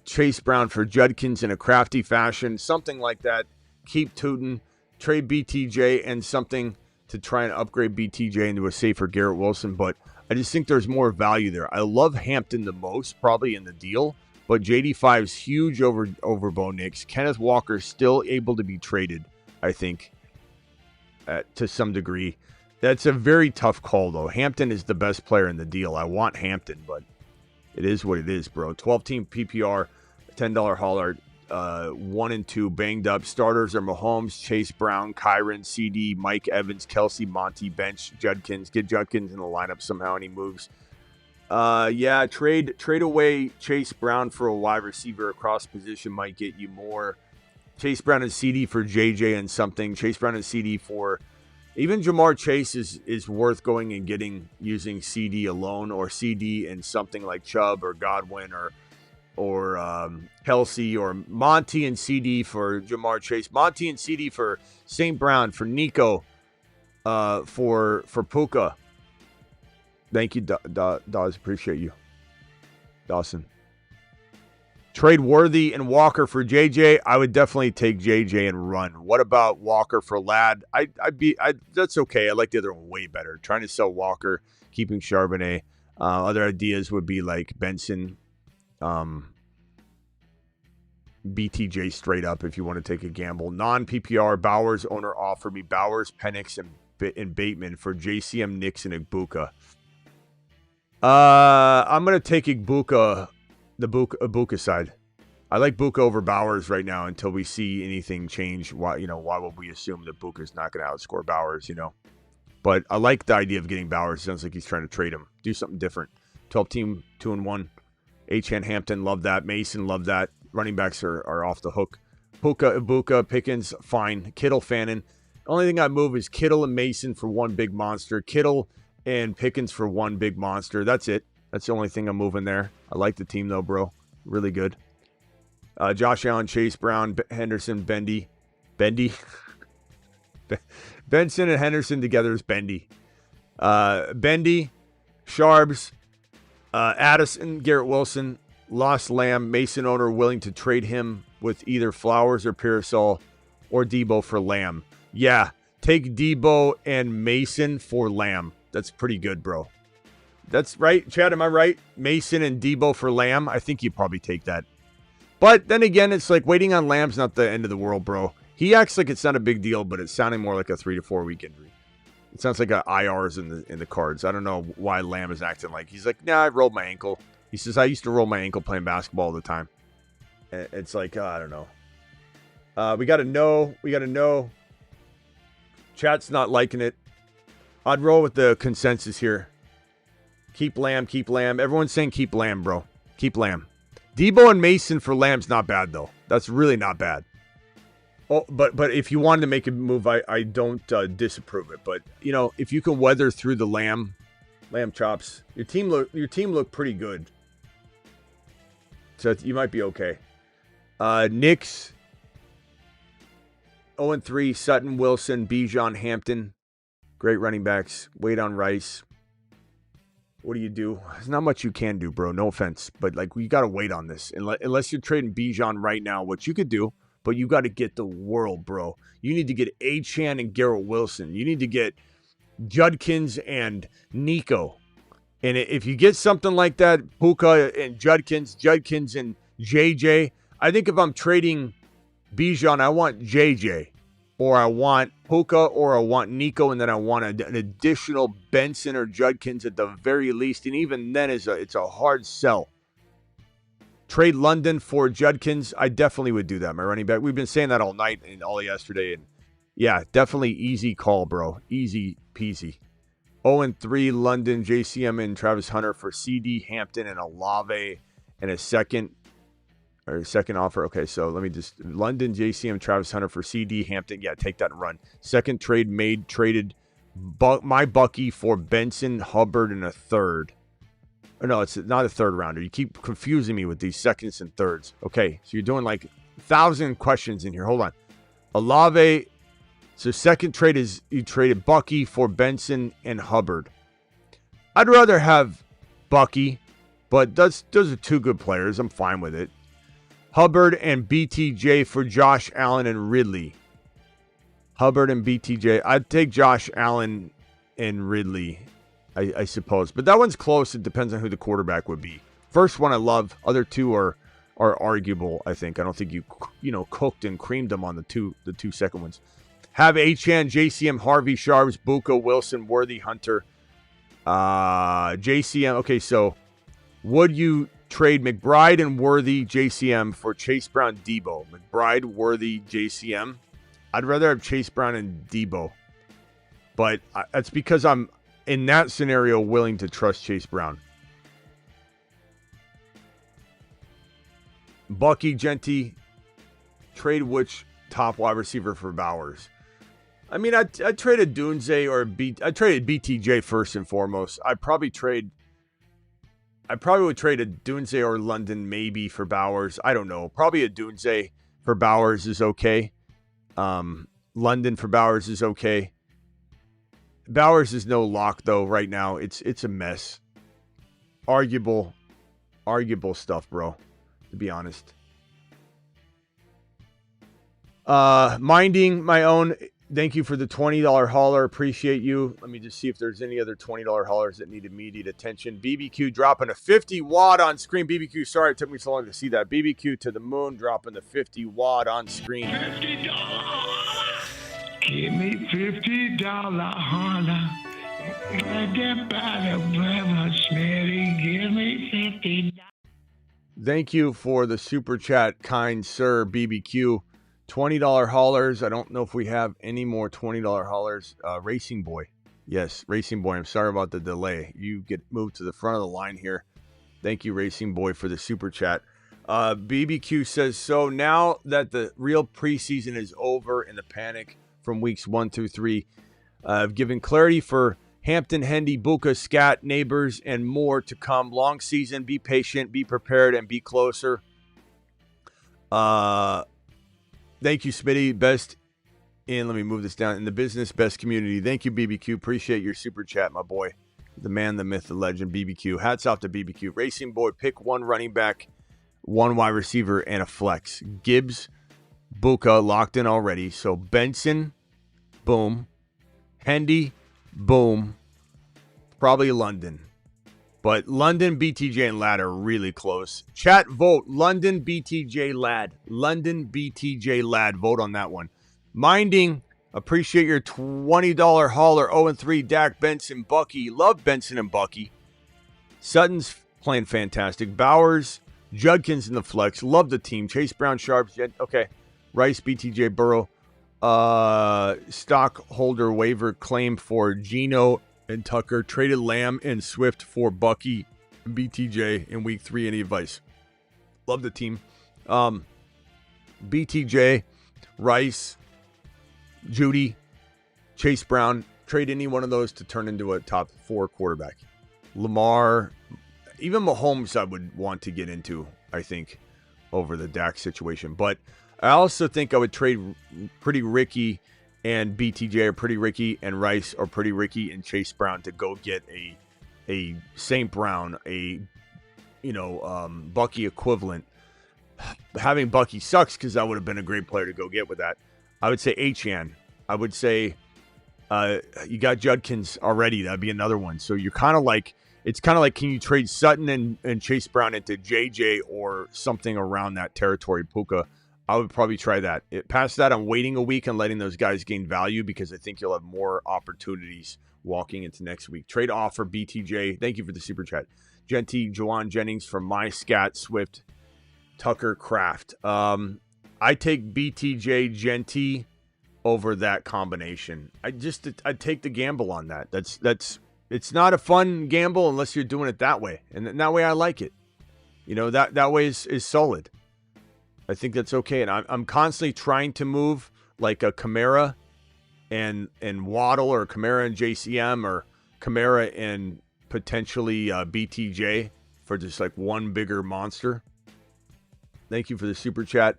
Chase Brown for Judkins in a crafty fashion, something like that. Keep Tootin, trade BTJ and something to try and upgrade BTJ into a safer Garrett Wilson. But I just think there's more value there. I love Hampton the most, probably in the deal, but JD5 is huge over Bo Nix. Kenneth Walker still able to be traded, I think, to some degree. That's a very tough call, though. Hampton is the best player in the deal. I want Hampton, but it is what it is, bro. 12-team PPR, $10 hauler, 1 and 2 banged up. Starters are Mahomes, Chase Brown, Kyron, CD, Mike Evans, Kelsey, Monty, bench, Judkins. Get Judkins in the lineup somehow, and he moves. Yeah, trade away Chase Brown for a wide receiver across position might get you more. Chase Brown and CD for JJ and something. Chase Brown and CD for... Even Jamar Chase is worth going and getting using CD alone, or CD and something like Chubb or Godwin or Kelsey, or Monty and CD for Jamar Chase. Monty and CD for St. Brown, for Nico, for Puka. Thank you, Dawes. Appreciate you. Dawson. Trade Worthy and Walker for JJ. I would definitely take JJ and run. What about Walker for Ladd? That's okay. I like the other one way better. Trying to sell Walker, keeping Charbonnet. Other ideas would be like Benson, BTJ straight up if you want to take a gamble. Non-PPR, Bowers owner offered me Bowers, Penix, and Bateman for JCM, Nix, and Igbuka. I'm going to take Igbuka. The Ibuka side. I like Buka over Bowers right now until we see anything change. Why would we assume that Buka's not going to outscore Bowers, But I like the idea of getting Bowers. Sounds like he's trying to trade him. Do something different. 12-team, 2-1. H.N. Hampton, love that. Mason, love that. Running backs are off the hook. Puka, Ibuka, Pickens, fine. Kittle, Fannin. Only thing I move is Kittle and Mason for one big monster. Kittle and Pickens for one big monster. That's it. That's the only thing I'm moving there. I like the team, though, bro. Really good. Josh Allen, Chase Brown, Henderson, Bendy. Benson and Henderson together is Bendy. Bendy, Sharbs, Addison, Garrett Wilson, lost Lamb, Mason owner willing to trade him with either Flowers or Pearsall or Debo for Lamb. Yeah, take Debo and Mason for Lamb. That's pretty good, bro. That's right. Chad, am I right? Mason and Debo for Lamb. I think you'd probably take that. But then again, it's like waiting on Lamb's not the end of the world, bro. He acts like it's not a big deal, but it's sounding more like a 3 to 4 week injury. It sounds like a IR's in the cards. I don't know why Lamb is acting like. He's like, nah, I rolled my ankle. He says, I used to roll my ankle playing basketball all the time. It's like, I don't know. We got to know. Chat's not liking it. I'd roll with the consensus here. Keep Lamb. Everyone's saying keep Lamb, bro. Keep Lamb. Debo and Mason for Lamb's not bad, though. That's really not bad. Oh, but if you wanted to make a move, I don't disapprove it. But, if you can weather through the lamb chops, your team look pretty good. So you might be okay. Knicks, 0-3, Sutton, Wilson, Bijan, Hampton. Great running backs. Wait on Rice. What do you do? There's not much you can do, bro. No offense. But, you got to wait on this. Unless you're trading Bijan right now, which you could do. But you got to get the world, bro. You need to get Achane and Garrett Wilson. You need to get Judkins and Nico. And if you get something like that, Puka and Judkins and JJ, I think if I'm trading Bijan, I want JJ. Or I want Puka, or I want Nico, and then I want an additional Benson or Judkins at the very least. And even then, it's a hard sell. Trade London for Judkins. I definitely would do that, my running back. We've been saying that all night and all yesterday. And yeah, definitely easy call, bro. Easy peasy. 0-3 London, JCM and Travis Hunter for CD, Hampton, and Olave, and a second offer. Okay, so let me just London, JCM, Travis Hunter for CD, Hampton. Yeah, take that and run. Second trade made, traded my Bucky for Benson, Hubbard, and a third. Or no, it's not a third rounder. You keep confusing me with these seconds and thirds. Okay, so you're doing 1,000 questions in here. Hold on. Olave, So second trade is you traded Bucky for Benson and Hubbard. I'd rather have Bucky, but those are two good players. I'm fine with it. Hubbard and BTJ for Josh Allen and Ridley. Hubbard and BTJ. I'd take Josh Allen and Ridley, I suppose. But that one's close. It depends on who the quarterback would be. First one I love. Other two are arguable, I think. I don't think you cooked and creamed them on the two second ones. Have Achane, JCM, Harvey, Sharps, Buka, Wilson, Worthy, Hunter, JCM. Okay, so would you trade McBride and Worthy, JCM for Chase Brown, Debo? McBride, Worthy, JCM. I'd rather have Chase Brown and Debo. But that's because I'm, in that scenario, willing to trust Chase Brown. Bucky, Genty, trade which top wide receiver for Bowers? I mean, I traded Dunze or I traded BTJ first and foremost. I probably would trade a Dunze or London maybe for Bowers. I don't know. Probably a Dunze for Bowers is okay. London for Bowers is okay. Bowers is no lock though right now. It's a mess. Arguable stuff, bro. To be honest. Minding my own. Thank you for the $20 hauler. Appreciate you. Let me just see if there's any other $20 haulers that need immediate attention. BBQ dropping a 50 watt on screen. BBQ, sorry it took me so long to see that. BBQ to the moon dropping the 50 watt on screen. $50. Give me $50 holler. Get that by the brother, Smitty. Give me $50. Thank you for the super chat, kind sir, BBQ. $20 haulers. I don't know if we have any more $20 haulers. Racing Boy. Yes, Racing Boy. I'm sorry about the delay. You get moved to the front of the line here. Thank you, Racing Boy, for the super chat. BBQ says, so now that the real preseason is over and the panic from weeks 1 through 3, I've given clarity for Hampton, Hendy, Buka, Scat, Neighbors, and more to come. Long season. Be patient, be prepared, and be closer. Thank you, Smitty. Best in, let me move this down, in the business, best community. Thank you, BBQ. Appreciate your super chat, my boy. The man, the myth, the legend, BBQ. Hats off to BBQ. Racing Boy, pick one running back, one wide receiver, and a flex. Gibbs, Buka, locked in already. So Benson, boom. Hendy, boom. Probably London. But London, BTJ, and Ladd are really close. Chat, vote. London, BTJ, Ladd. London, BTJ, Ladd. Vote on that one. Minding, appreciate your $20 hauler. 0-3, Dak, Benson, Bucky. Love Benson and Bucky. Sutton's playing fantastic. Bowers, Judkins in the flex. Love the team. Chase Brown, Sharps. Okay. Rice, BTJ, Burrow. Stockholder waiver claim for Geno and Tucker. Traded Lamb and Swift for Bucky and BTJ in week 3. Any advice? Love the team. BTJ, Rice, Judy, Chase Brown. Trade any one of those to turn into a top 4 quarterback. Lamar, even Mahomes I would want to get into, I think, over the Dak situation. But I also think I would trade Pretty Ricky and BTJ or Pretty Ricky and Rice or Pretty Ricky and Chase Brown to go get a St. Brown, Bucky equivalent. Having Bucky sucks because that would have been a great player to go get with that. I would say Achane. I would say you got Judkins already. That'd be another one. So you're kind of like, it's kind of like, can you trade Sutton and Chase Brown into JJ or something around that territory, Puka? I would probably try that. Past that, I'm waiting a week and letting those guys gain value because I think you'll have more opportunities walking into next week. Trade offer, BTJ. Thank you for the super chat. Genty, Juwan Jennings from My Scat, Swift, Tucker, Kraft. I take BTJ, Genty over that combination. I'd take the gamble on that. It's not a fun gamble unless you're doing it that way. And that way I like it. That way is solid. I think that's okay. And I'm constantly trying to move like a Kamara and Waddle or Kamara and JCM or Kamara and potentially BTJ for just like one bigger monster. Thank you for the super chat.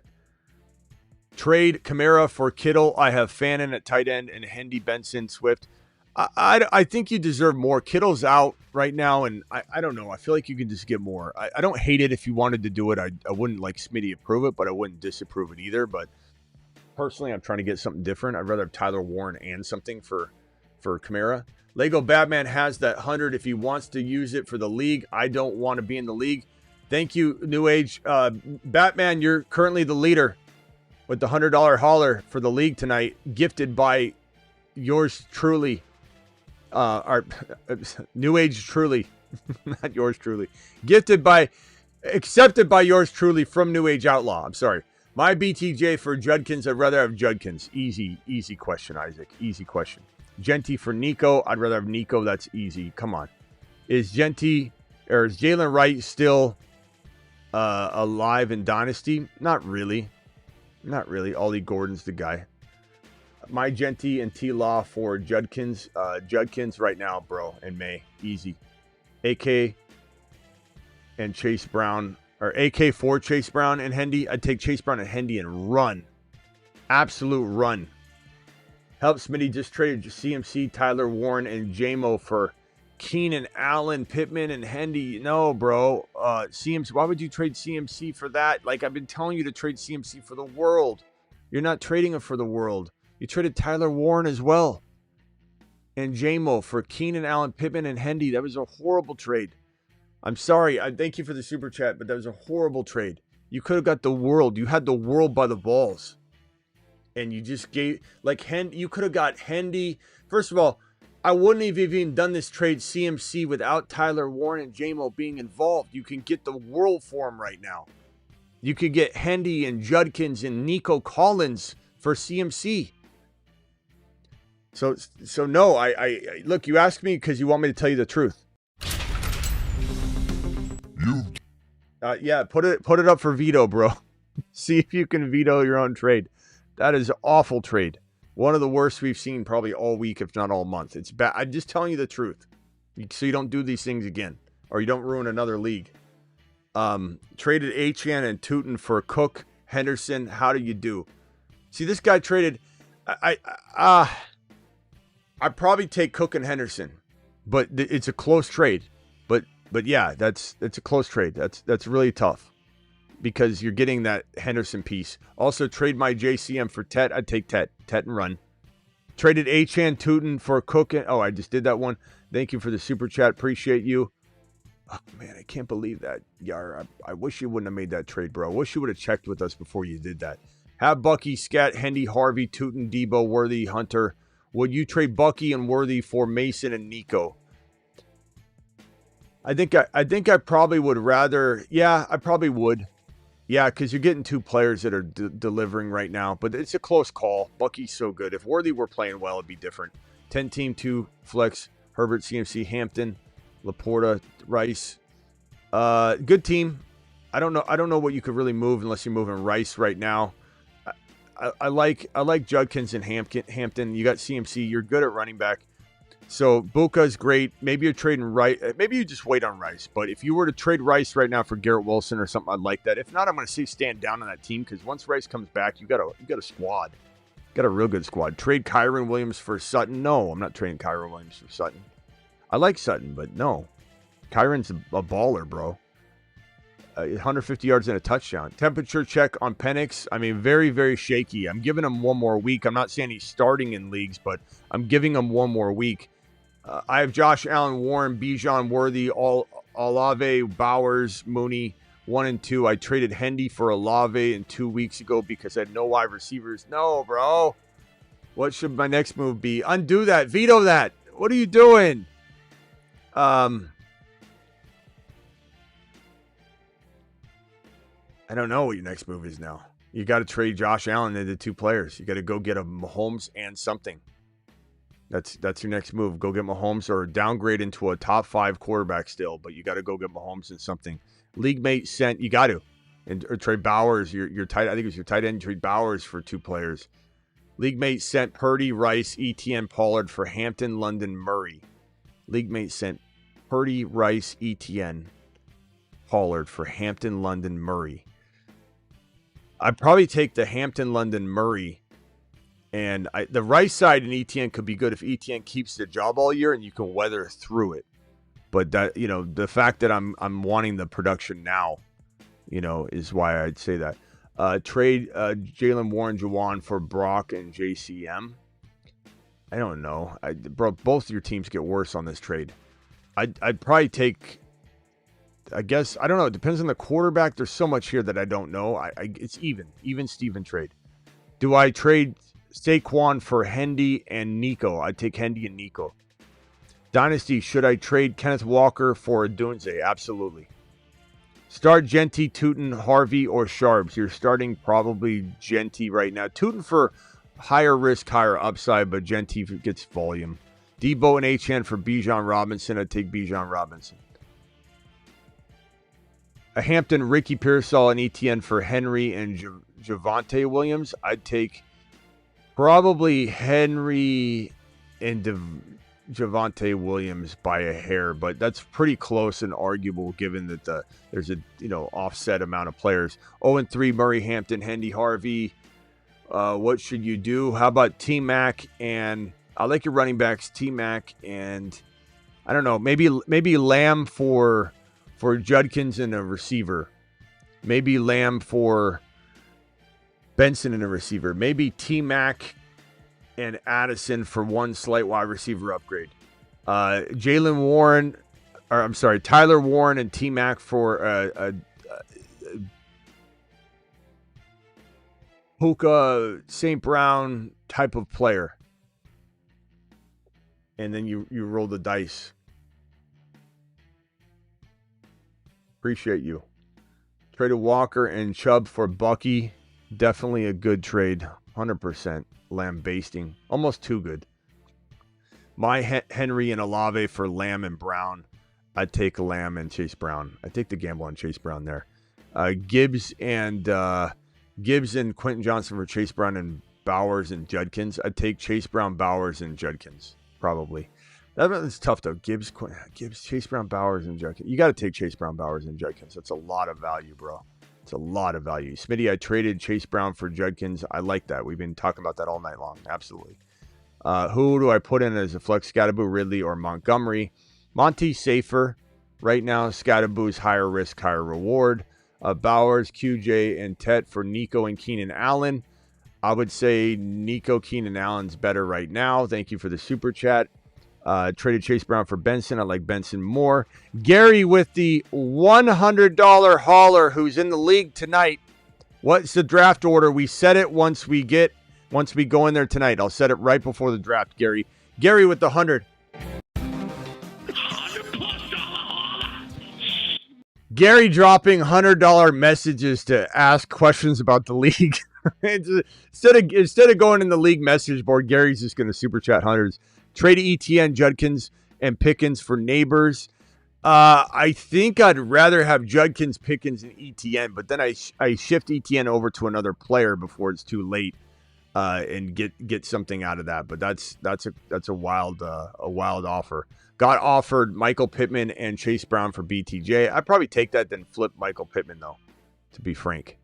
Trade Kamara for Kittle. I have Fannin at tight end and Hendy, Benson, Swift. I think you deserve more. Kittle's out right now, and I don't know. I feel like you can just get more. I don't hate it if you wanted to do it. I wouldn't like Smitty approve it, but I wouldn't disapprove it either. But personally, I'm trying to get something different. I'd rather have Tyler Warren and something for Kamara. Lego Batman has that 100 if he wants to use it for the league. I don't want to be in the league. Thank you, New Age. Batman, you're currently the leader with the $100 hauler for the league tonight, gifted by yours truly. Our New Age truly, not yours truly. Accepted by yours truly from New Age Outlaw. I'm sorry. My BTJ for Judkins. I'd rather have Judkins. Easy question, Isaac. Easy question. Genty for Nico. I'd rather have Nico. That's easy. Come on. Is Jalen Wright still alive in Dynasty? Not really. Ollie Gordon's the guy. My Genty and T-Law for Judkins. Judkins right now, bro, in May. Easy. AK and Chase Brown. Or AK for Chase Brown and Hendy. I'd take Chase Brown and Hendy and run. Absolute run. Help Smitty just traded CMC, Tyler Warren, and JMO for Keenan Allen, Pittman, and Hendy. No, bro. CMC. Why would you trade CMC for that? Like, I've been telling you to trade CMC for the world. You're not trading him for the world. You traded Tyler Warren as well. And JMO for Keenan Allen, Pittman, and Hendy. That was a horrible trade. I'm sorry. I thank you for the super chat, but that was a horrible trade. You could have got the world. You had the world by the balls. And you just gave, like, you could have got Hendy. First of all, I wouldn't have even done this trade CMC without Tyler Warren and JMO being involved. You can get the world for him right now. You could get Hendy and Judkins and Nico Collins for CMC. So no, I look, you asked me because you want me to tell you the truth. Yeah, put it up for veto, bro. See if you can veto your own trade. That is an awful trade. One of the worst we've seen probably all week, if not all month. It's bad. I'm just telling you the truth. So you don't do these things again. Or you don't ruin another league. Traded Achane and Tootin for Cook, Henderson. How do you do? See, this guy traded... I'd probably take Cook and Henderson. But it's a close trade. But yeah, that's a close trade. That's really tough. Because you're getting that Henderson piece. Also, trade my JCM for Tet. I'd take Tet and run. Traded Achane Tootin for Cook. I just did that one. Thank you for the super chat. Appreciate you. Oh, man, I can't believe that. Yar, I wish you wouldn't have made that trade, bro. I wish you would have checked with us before you did that. Have Bucky, Scat, Hendy, Harvey, Tootin, Debo, Worthy, Hunter. Would you trade Bucky and Worthy for Mason and Nico? I think I probably would rather. Yeah, I probably would. Yeah, because you're getting two players that are delivering right now. But it's a close call. Bucky's so good. If Worthy were playing well, it'd be different. 10-team, 2 flex. Herbert, CMC, Hampton, Laporta, Rice. Good team. I don't know what you could really move unless you're moving Rice right now. I like Judkins and Hampton. You got CMC. You're good at running back. So Buka's great. Maybe you're trading Rice. Maybe you just wait on Rice. But if you were to trade Rice right now for Garrett Wilson or something, I'd like that. If not, I'm going to say stand down on that team because once Rice comes back, you got a squad. Got a real good squad. Trade Kyron Williams for Sutton. No, I'm not trading Kyron Williams for Sutton. I like Sutton, but no. Kyron's a baller, bro. 150 yards and a touchdown. Temperature check on Penix. I mean, very, very shaky. I'm giving him one more week. I'm not saying he's starting in leagues, but I'm giving him one more week. I have Josh Allen, Warren, Bijan, Worthy, Olave, Bowers, Mooney, 1 and 2. I traded Hendy for Olave 2 weeks ago because I had no wide receivers. No, bro. What should my next move be? Undo that. Veto that. What are you doing? I don't know what your next move is now. You got to trade Josh Allen into 2 players. You got to go get a Mahomes and something. That's your next move. Go get Mahomes or downgrade into a top 5 quarterback still, but you got to go get Mahomes and something. League mate sent. You got to. Or trade Bowers. Your tight. I think it was your tight end. Trade Bowers for 2 players. League mate sent Purdy, Rice, ETN, Pollard for Hampton, London, Murray. League mate sent Purdy, Rice, ETN, Pollard for Hampton, London, Murray. I'd probably take the Hampton, London, Murray. And the right side in ETN could be good if ETN keeps the job all year and you can weather through it. But that, you know, the fact that I'm wanting the production now, you know, is why I'd say that. Trade Jalen Warren Juwan for Brock and JCM. I don't know. Bro, both of your teams get worse on this trade. I'd probably take, I guess, I don't know. It depends on the quarterback. There's so much here that I don't know. It's even Steven trade. Do I trade Saquon for Hendy and Nico? I'd take Hendy and Nico. Dynasty, should I trade Kenneth Walker for Dunze? Absolutely. Start Genty, Tootin, Harvey, or Sharps. You're starting probably Genty right now. Tootin for higher risk, higher upside, but Genty gets volume. Debo and HN for Bijan Robinson. I'd take Bijan Robinson. A Hampton, Ricky Pearsall and ETN for Henry and Javonte Williams. I'd take probably Henry and Javonte Williams by a hair, but that's pretty close and arguable given that there's a offset amount of players. 0-3 Murray, Hampton, Hendy, Harvey. What should you do? How about T-Mac and I like your running backs, T-Mac and I don't know, maybe Lamb for Judkins and a receiver. Maybe Lamb for Benson and a receiver. Maybe T-Mac and Addison for one slight wide receiver upgrade. Tyler Warren and T-Mac for Puka, St. Brown type of player. And then you roll the dice. Appreciate you. Traded Walker and Chubb for Bucky. Definitely a good trade. 100%. Lambasting. Almost too good. My Henry and Olave for Lamb and Brown. I'd take Lamb and Chase Brown. I'd take the gamble on Chase Brown there. Gibbs and Quentin Johnson for Chase Brown and Bowers and Judkins. I'd take Chase Brown, Bowers, and Judkins. Probably. That's tough, though. Gibbs, Chase Brown, Bowers, and Judkins. You got to take Chase Brown, Bowers, and Judkins. That's a lot of value, bro. It's a lot of value. Smitty, I traded Chase Brown for Judkins. I like that. We've been talking about that all night long. Absolutely. Who do I put in as a flex? Scatterboo, Ridley, or Montgomery? Monty's safer. Right now, Scatterboo's higher risk, higher reward. Bowers, QJ, and Tet for Nico and Keenan Allen. I would say Nico, Keenan Allen's better right now. Thank you for the super chat. Traded Chase Brown for Benson. I like Benson more. Gary with the $100 hauler who's in the league tonight. What's the draft order? We set it once we go in there tonight. I'll set it right before the draft, Gary. Gary with the 100. Gary dropping $100 messages to ask questions about the league. Instead of going in the league message board, Gary's just going to super chat hundreds. Trade ETN, Judkins, and Pickens for Neighbors. I think I'd rather have Judkins, Pickens, and ETN, but then I shift ETN over to another player before it's too late and get something out of that. But that's a wild offer. Got offered Michael Pittman and Chase Brown for BTJ. I'd probably take that, then flip Michael Pittman though, to be frank.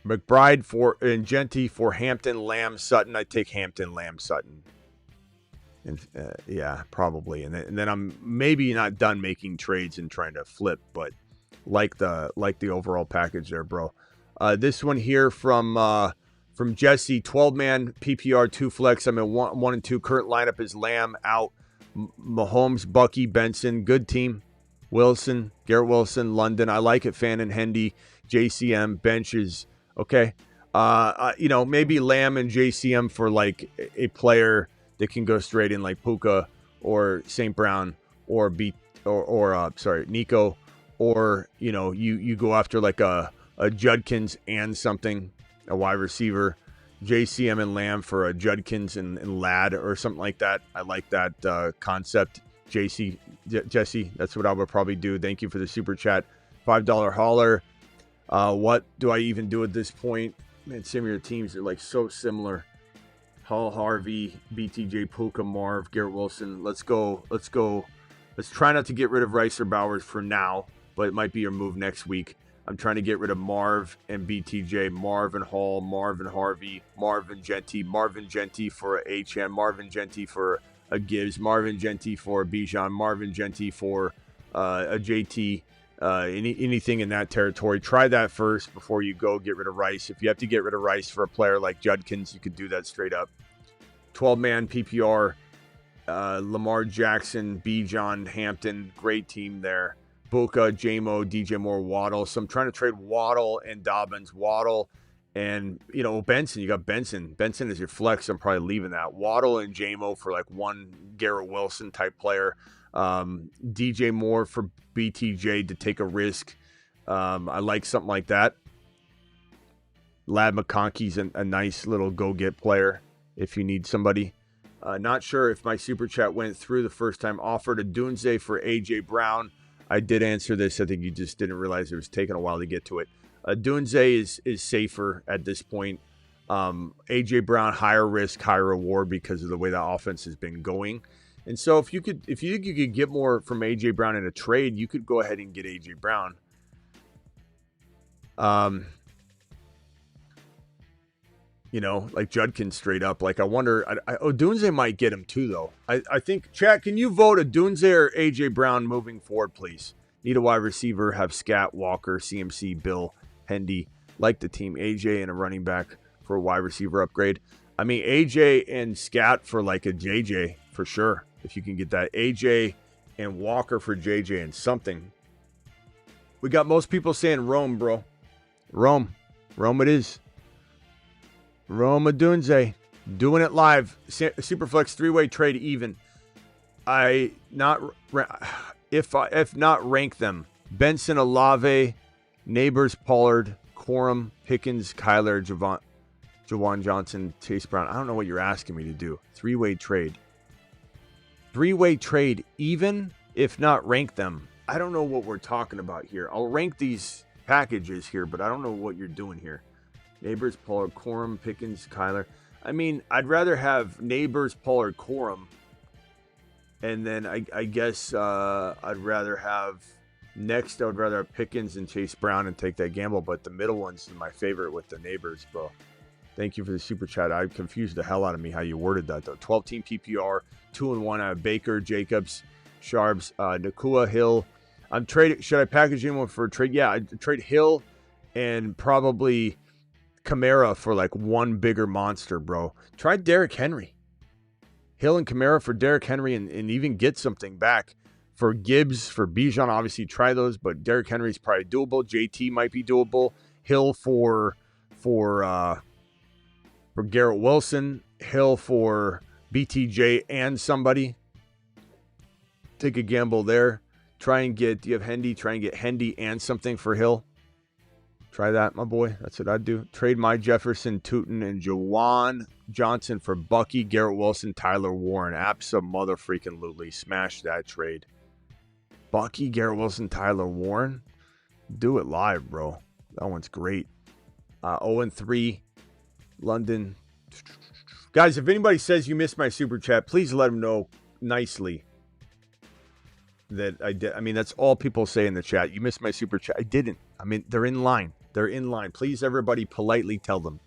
McBride and Genty for Hampton, Lamb, Sutton. I take Hampton, Lamb, Sutton. And yeah, probably. And then I'm maybe not done making trades and trying to flip, but like the overall package there, bro. This one here from Jesse, 12-man PPR 2 flex. I'm in 1 and 2. Current lineup is Lamb out, Mahomes, Bucky, Benson. Good team. Wilson, Garrett Wilson, London. I like it. Fannin, Hendy, JCM, benches. Okay. Maybe Lamb and JCM for like a player that can go straight in like Puka or St. Brown or Nico, or, you go after like a Judkins and something, a wide receiver, JCM and Lamb for a Judkins and Ladd or something like that. I like that concept. Jesse, that's what I would probably do. Thank you for the super chat. $5 hauler. What do I even do at this point? Man, some of your teams are like so similar. Hall, Harvey, BTJ, Puka, Marv, Garrett Wilson. Let's go. Let's try not to get rid of Rice or Bowers for now, but it might be your move next week. I'm trying to get rid of Marv and BTJ, Marvin Hall, Marvin Harvey, Marvin Genty for a HM, Marvin Genty for a Gibbs, Marvin Genty for a Bijan, Marvin Genty for a JT, anything in that territory. Try that first before you go get rid of Rice. If you have to get rid of Rice for a player like Judkins, you could do that straight up. 12-man PPR, Lamar Jackson, Bijan, Hampton, great team there. Boca, J-Mo, DJ Moore, Waddle. So I'm trying to trade Waddle and Dobbins. Waddle and, Benson. You got Benson. Benson is your flex. I'm probably leaving that. Waddle and J-Mo for like one Garrett Wilson type player. DJ Moore for BTJ to take a risk. I like something like that. Lad McConkey's a nice little go-get player if you need somebody. Not sure if my super chat went through the first time. Offered a Dunze for A.J. Brown. I did answer this. I think you just didn't realize it was taking a while to get to it. Dunze is safer at this point. A.J. Brown, higher risk, higher reward because of the way the offense has been going. And so if you think you could get more from A.J. Brown in a trade, you could go ahead and get A.J. Brown. Like Judkins straight up. Like I wonder, Dunze might get him too, though. I think, chat, can you vote a Dunze or A.J. Brown moving forward, please? Need a wide receiver, have Scat, Walker, CMC, Bill, Hendy. Like the team, A.J. and a running back for a wide receiver upgrade. I mean, A.J. and Scat for like a J.J. for sure. If you can get that. A.J. and Walker for J.J. and something. We got most people saying Rome, bro. Rome it is. Roma Dunze, doing it live. Superflex 3-way trade even. If not rank them. Benson, Olave, Neighbors, Pollard, Corum, Pickens, Kyler, Jawan Johnson, Chase Brown. I don't know what you're asking me to do. 3-way trade. 3-way trade even, if not rank them. I don't know what we're talking about here. I'll rank these packages here, but I don't know what you're doing here. Neighbors, Pollard, Corum, Pickens, Kyler. I mean, I'd rather have Neighbors, Pollard, Corum. And then I guess I'd rather have Pickens and Chase Brown and take that gamble. But the middle one's my favorite with the Neighbors, bro. Thank you for the super chat. I confused the hell out of me how you worded that, though. 12-team PPR, 2-1. I have Baker, Jacobs, Sharps, Nakua, Hill. I'm trading. Should I package anyone for a trade? Yeah, I'd trade Hill and probably Kamara for like one bigger monster, bro. Try Derrick Henry. Hill and Kamara for Derrick Henry and even get something back. For Gibbs, for Bijan, obviously try those, but Derrick Henry's probably doable. JT might be doable. Hill for Garrett Wilson. Hill for BTJ and somebody. Take a gamble there. Do you have Hendy? Try and get Hendy and something for Hill. Try that, my boy. That's what I'd do. Trade my Jefferson, Tootin, and Jawan Johnson for Bucky, Garrett Wilson, Tyler Warren. Abso-mother-freaking-lutely. Smash that trade. Bucky, Garrett Wilson, Tyler Warren. Do it live, bro. That one's great. 0-3. London. Guys, if anybody says you missed my super chat, please let them know nicely that I did. I mean, that's all people say in the chat. You missed my super chat. I didn't. I mean, they're in line. They're in line. Please, everybody, politely tell them.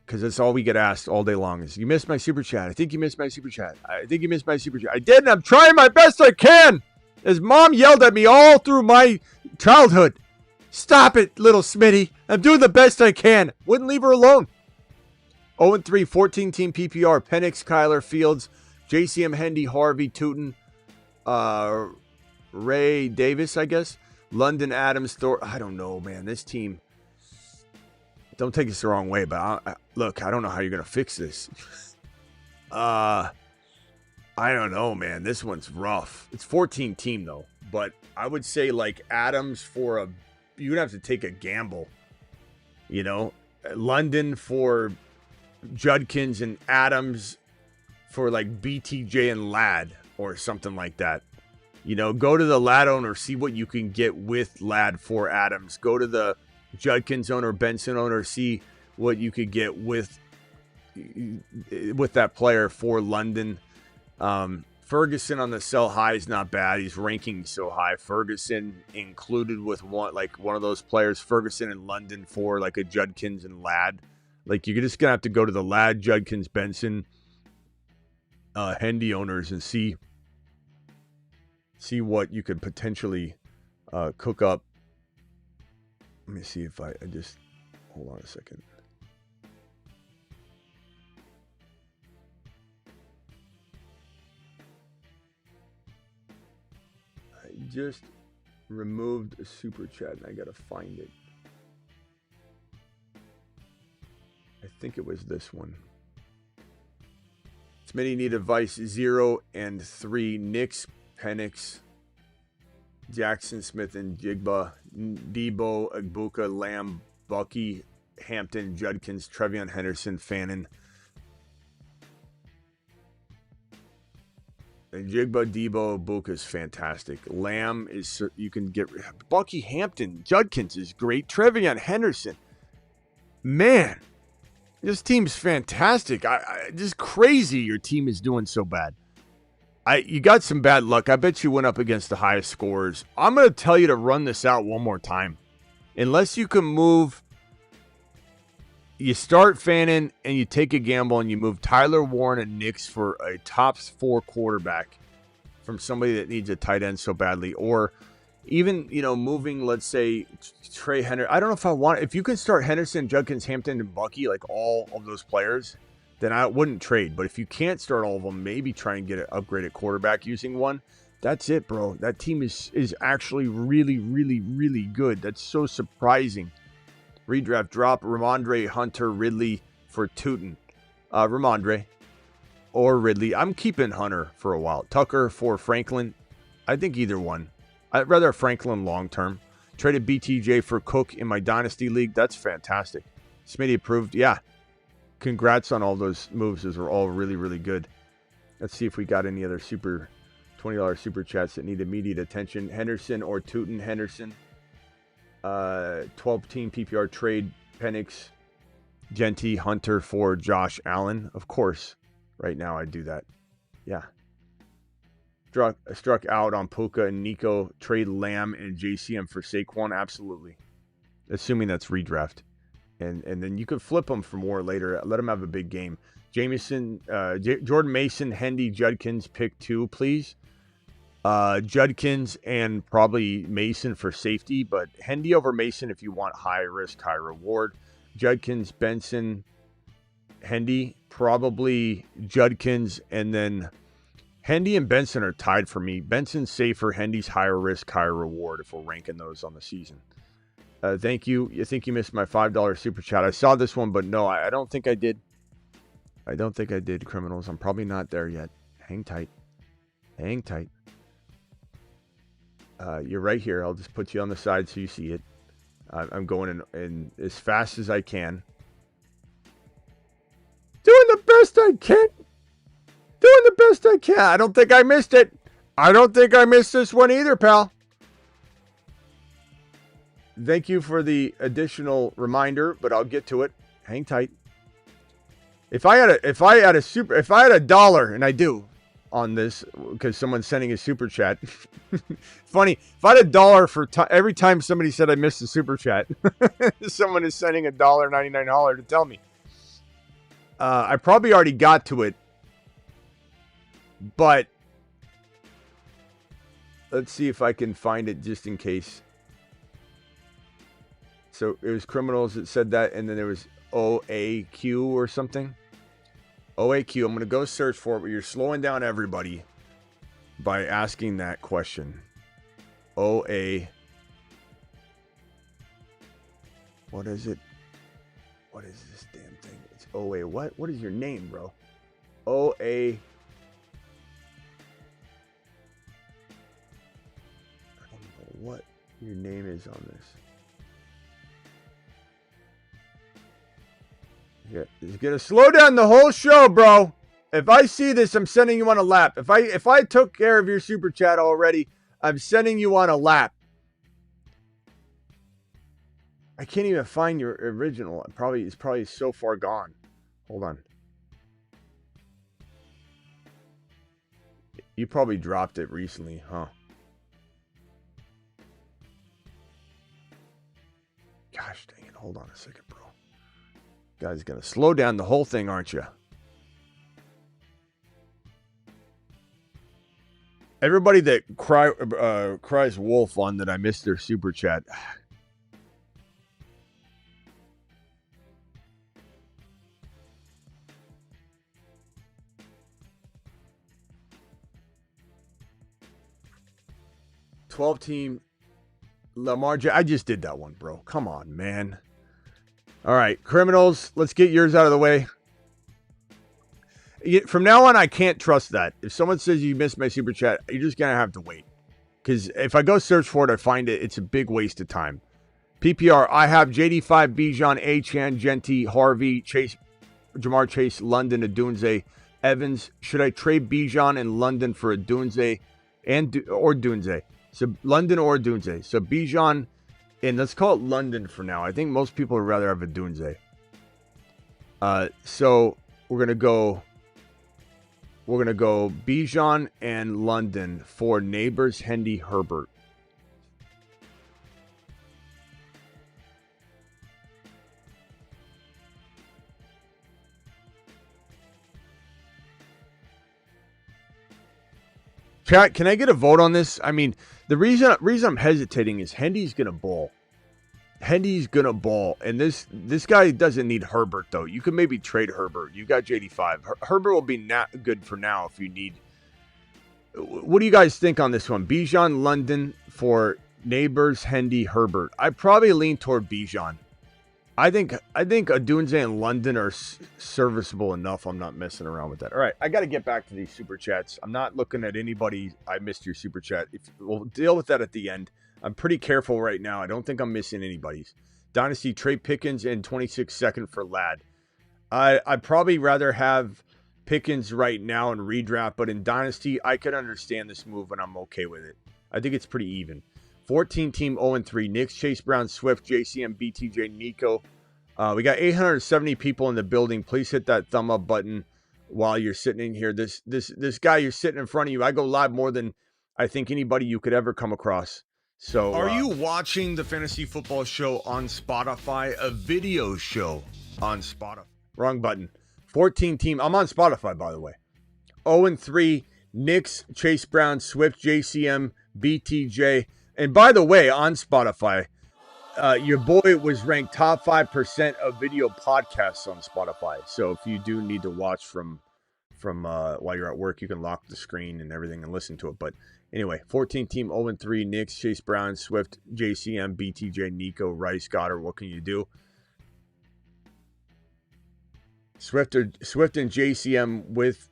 Because that's all we get asked all day long is, you missed my super chat. I think you missed my super chat. I think you missed my super chat. I didn't. I'm trying my best I can. His mom yelled at me all through my childhood. Stop it, little Smitty. I'm doing the best I can. Wouldn't leave her alone. 0-3, 14-team PPR. Penix, Kyler, Fields, JCM, Hendy, Harvey, Tootin, Ray Davis, I guess. London, Adams, Thor. I don't know, man. This team. Don't take this the wrong way, but look, I don't know how you're going to fix this. I don't know, man. This one's rough. It's 14-team, though. But I would say, like, Adams for you'd have to take a gamble. London for Judkins and Adams for, like, BTJ and Ladd or something like that. Go to the Ladd owner, see what you can get with Ladd for Adams. Go to the Judkins owner, Benson owner, see what you could get with that player for London. Ferguson on the sell high is not bad. He's ranking so high. Ferguson included with one of those players. Ferguson in London for like a Judkins and Ladd. Like you're just gonna have to go to the Ladd, Judkins, Benson, Hendy owners and see what you could potentially cook up. Let me see if I just hold on a second. Just removed a super chat and I gotta find it. I think it was this one. Smitty need advice 0 and 3. Knicks, Penix, Jackson Smith and Jigba, Debo, Agbuka, Lamb, Bucky, Hampton, Judkins, Trevion Henderson, Fannin. And Jigba, Debo, Agbuka is fantastic. Lamb is, you can get, Bucky, Hampton, Judkins is great. Trevion Henderson. Man, this team's fantastic. Just crazy your team is doing so bad. You got some bad luck. I bet you went up against the highest scorers. I'm going to tell you to run this out one more time. Unless you can move, you start Fannin and you take a gamble and you move Tyler Warren and Knicks for a top 4 quarterback from somebody that needs a tight end so badly. Or even, moving, let's say, Trey Henderson. I don't know if I want, if you can start Henderson, Judkins, Hampton, and Bucky, like all of those players, then I wouldn't trade. But if you can't start all of them, maybe try and get an upgraded quarterback using one. That's it, bro. That team is actually really, really, really good. That's so surprising. Redraft drop Ramondre, Hunter, Ridley for Tootin. Ramondre or Ridley. I'm keeping Hunter for a while. Tucker for Franklin. I think either one. I'd rather Franklin long term. Traded BTJ for Cook in my Dynasty League. That's fantastic. Smitty approved. Yeah. Congrats on all those moves. Those were all really, really good. Let's see if we got any other super $20 super chats that need immediate attention. Henderson or Tootin. Henderson. 12-team PPR trade. Penix, Genty, Hunter for Josh Allen. Of course. Right now I'd do that. Yeah. Struck out on Puka and Nico. Trade Lamb and JCM for Saquon. Absolutely. Assuming that's redraft. And then you could flip them for more later. Let them have a big game. Jameson, Jordan Mason, Hendy, Judkins, pick 2, please. Judkins and probably Mason for safety, but Hendy over Mason if you want high risk, high reward. Judkins, Benson, Hendy, probably Judkins, and then Hendy and Benson are tied for me. Benson's safer, Hendy's higher risk, higher reward if we're ranking those on the season. Thank you. You think you missed my $5 super chat. I saw this one, but no, I don't think I did. I don't think I did, criminals. I'm probably not there yet. Hang tight. Hang tight. You're right here. I'll just put you on the side so you see it. I'm going in as fast as I can. Doing the best I can. Doing the best I can. I don't think I missed it. I don't think I missed this one either, pal. Thank you for the additional reminder, but I'll get to it. Hang tight. If I had a dollar, and I do on this because someone's sending a super chat. Funny, if I had a dollar for every time somebody said I missed a super chat, someone is sending $1.99 to tell me. I probably already got to it, but let's see if I can find it just in case. So it was criminals that said that, and then there was OAQ or something. OAQ, I'm going to go search for it, but you're slowing down everybody by asking that question. OA. What is it? What is this damn thing? It's OA. What? What is your name, bro? OA. I don't know what your name is on this. Yeah, just gonna slow down the whole show, bro. If I see this, I'm sending you on a lap. If I took care of your super chat already, I'm sending you on a lap. I can't even find your original. It's probably so far gone. Hold on. You probably dropped it recently, huh? Gosh dang it. Hold on a second, bro. Guys, gonna slow down the whole thing, aren't you? Everybody that cries wolf on that I missed their super chat. Team Lamar. I just did that one, bro. Come on, man. All right, criminals. Let's get yours out of the way. From now on, I can't trust that. If someone says you missed my super chat, you're just going to have to wait. Because if I go search for it, I find it. It's a big waste of time. PPR, I have JD5, Bijan, Achan, Genty, Harvey, Chase, Jamar Chase, London, Adunze, Evans. Should I trade Bijan and London for Adunze or Dunze? So London or Adunze. So Bijan, and let's call it London for now. I think most people would rather have Adunze. So we're going to go... Bijan and London for Neighbors, Hendy, Herbert. Chat, can I get a vote on this? I mean, the reason I'm hesitating is Hendy's going to ball. Hendy's going to ball. And this guy doesn't need Herbert, though. You could maybe trade Herbert. You got JD5. Herbert will be good for now if you need. What do you guys think on this one? Bijan, London for Neighbors, Hendy, Herbert. I probably lean toward Bijan. I think Adunze and London are serviceable enough. I'm not messing around with that. All right, I got to get back to these super chats. I'm not looking at anybody. I missed your super chat. We'll deal with that at the end. I'm pretty careful right now. I don't think I'm missing anybody's. Dynasty, Trey Pickens and 26 second for Ladd. I'd probably rather have Pickens right now in redraft, but in Dynasty, I could understand this move and I'm okay with it. I think it's pretty even. 14 team 0-3. Knicks, Chase Brown, Swift, JCM, BTJ, Nico. We got 870 people in the building. Please hit that thumb up button while you're sitting in here. This guy you're sitting in front of you, I go live more than I think anybody you could ever come across. So, are you watching the Fantasy Football Show on Spotify? A video show on Spotify. Wrong button. 14 team. I'm on Spotify, by the way. 0-3. Knicks, Chase Brown, Swift, JCM, BTJ. And by the way, on Spotify, your boy was ranked top 5% of video podcasts on Spotify. So if you do need to watch from while you're at work, you can lock the screen and everything and listen to it. But anyway, 14 team 0-3, Knicks, Chase Brown, Swift, JCM, BTJ, Nico, Rice, Goddard. What can you do? Swift and JCM with,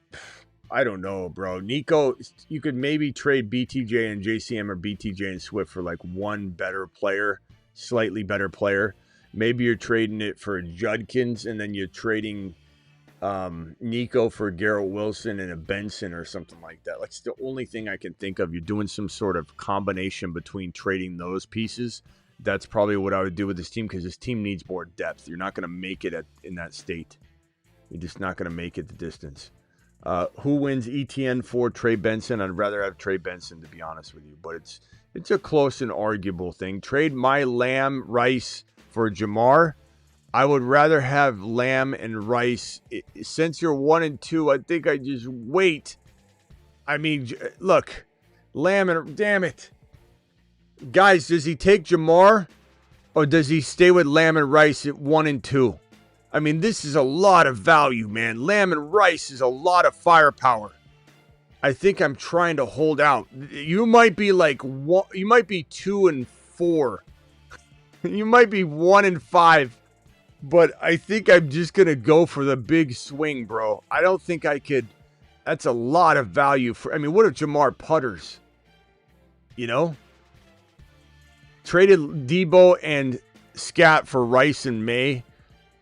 I don't know, bro. Nico, you could maybe trade BTJ and JCM or BTJ and Swift for like one better player, slightly better player. Maybe you're trading it for Judkins and then you're trading Nico for Garrett Wilson and a Benson or something like that. That's the only thing I can think of. You're doing some sort of combination between trading those pieces. That's probably what I would do with this team because this team needs more depth. You're not going to make it in that state. You're just not going to make it the distance. Who wins ETN for Trey Benson? I'd rather have Trey Benson, to be honest with you. But it's a close and arguable thing. Trade my Lamb, Rice for Jamar. I would rather have Lamb and Rice. Since you're 1-2, I think I just wait. I mean, look. Lamb and... Damn it. Guys, does he take Jamar? Or does he stay with Lamb and Rice at 1-2? I mean, this is a lot of value, man. Lamb and Rice is a lot of firepower. I think I'm trying to hold out. You might be like you might be 2-4. You might be 1-5. But I think I'm just gonna go for the big swing, bro. I don't think I could. That's a lot of value for. I mean, what if Jamar putters? You know, traded Debo and Scat for Rice and May.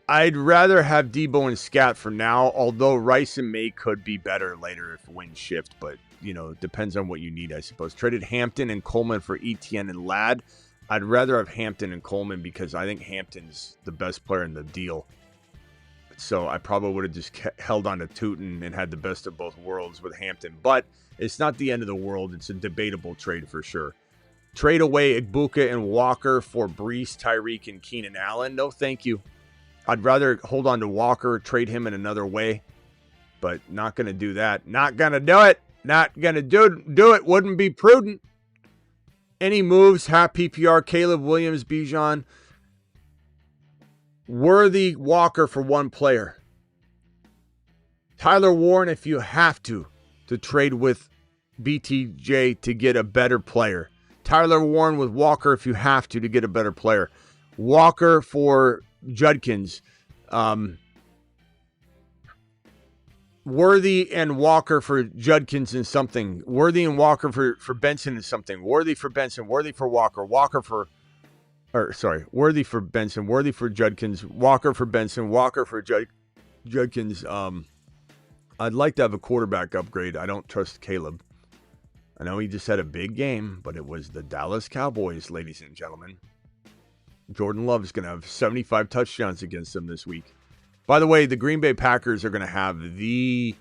I'd rather have Debo and Scat for now, although Rice and May could be better later if winds shift. But, you know, it depends on what you need, I suppose. Traded Hampton and Coleman for ETN and Ladd. I'd rather have Hampton and Coleman because I think Hampton's the best player in the deal. So I probably would have just held on to Tootin and had the best of both worlds with Hampton. But it's not the end of the world. It's a debatable trade for sure. Trade away Igbokwe and Walker for Breece, Tyreek, and Keenan Allen. No, thank you. I'd rather hold on to Walker, trade him in another way. But not going to do that. Not going to do it. Not going to do it. Wouldn't be prudent. Any moves? Half PPR, Caleb Williams, Bijan. Worthy, Walker for one player. Tyler Warren, if you have to trade with BTJ to get a better player. Tyler Warren with Walker if you have to get a better player. Walker for Judkins. Worthy and Walker for Judkins and something. Worthy and Walker for Benson is something. Worthy for Benson. Worthy for Walker. Worthy for Benson. Worthy for Judkins. Walker for Benson. Walker for Judkins. I'd like to have a quarterback upgrade. I don't trust Caleb. I know he just had a big game, but it was the Dallas Cowboys, ladies and gentlemen. Jordan Love is going to have 75 touchdowns against them this week. By the way, the Green Bay Packers are going to have the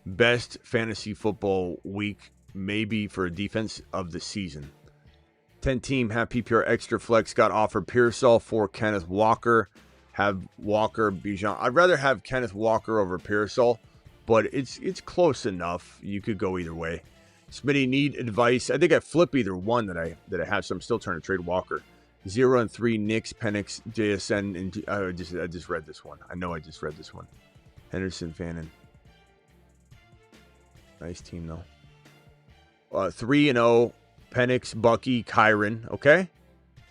best fantasy football week, maybe for a defense of the season. 10-team, have PPR extra flex, got offered Pearsall for Kenneth Walker. Have Walker, Bijan. I'd rather have Kenneth Walker over Pearsall, but it's close enough. You could go either way. Smitty, need advice. I think I flip either one that I have, so I'm still trying to trade Walker. 0 and 3, Knicks, Penix, JSN, and I just read this one. I know I just read this one. Henderson, Fannin. Nice team, though. 3 and 0, Penix, Bucky, Kyron. Okay.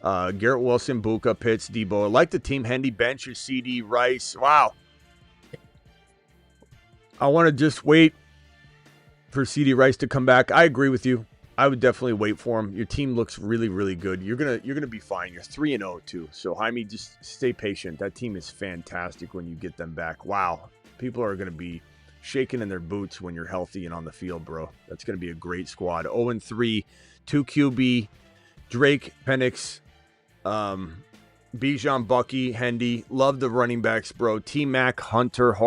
Garrett Wilson, Buka, Pitts, Debo. I like the team. Hendy, Bench, CD, Rice. Wow. I want to just wait for CD Rice to come back. I agree with you. I would definitely wait for him. Your team looks really, really good. You're gonna be fine. You're 3 and 0 too. So Jaime, just stay patient. That team is fantastic when you get them back. Wow, people are gonna be shaking in their boots when you're healthy and on the field, bro. That's gonna be a great squad. 0 and 3, 2 QB, Drake, Penix, Bijan, Bucky, Hendy. Love the running backs, bro. T-Mac, Hunter,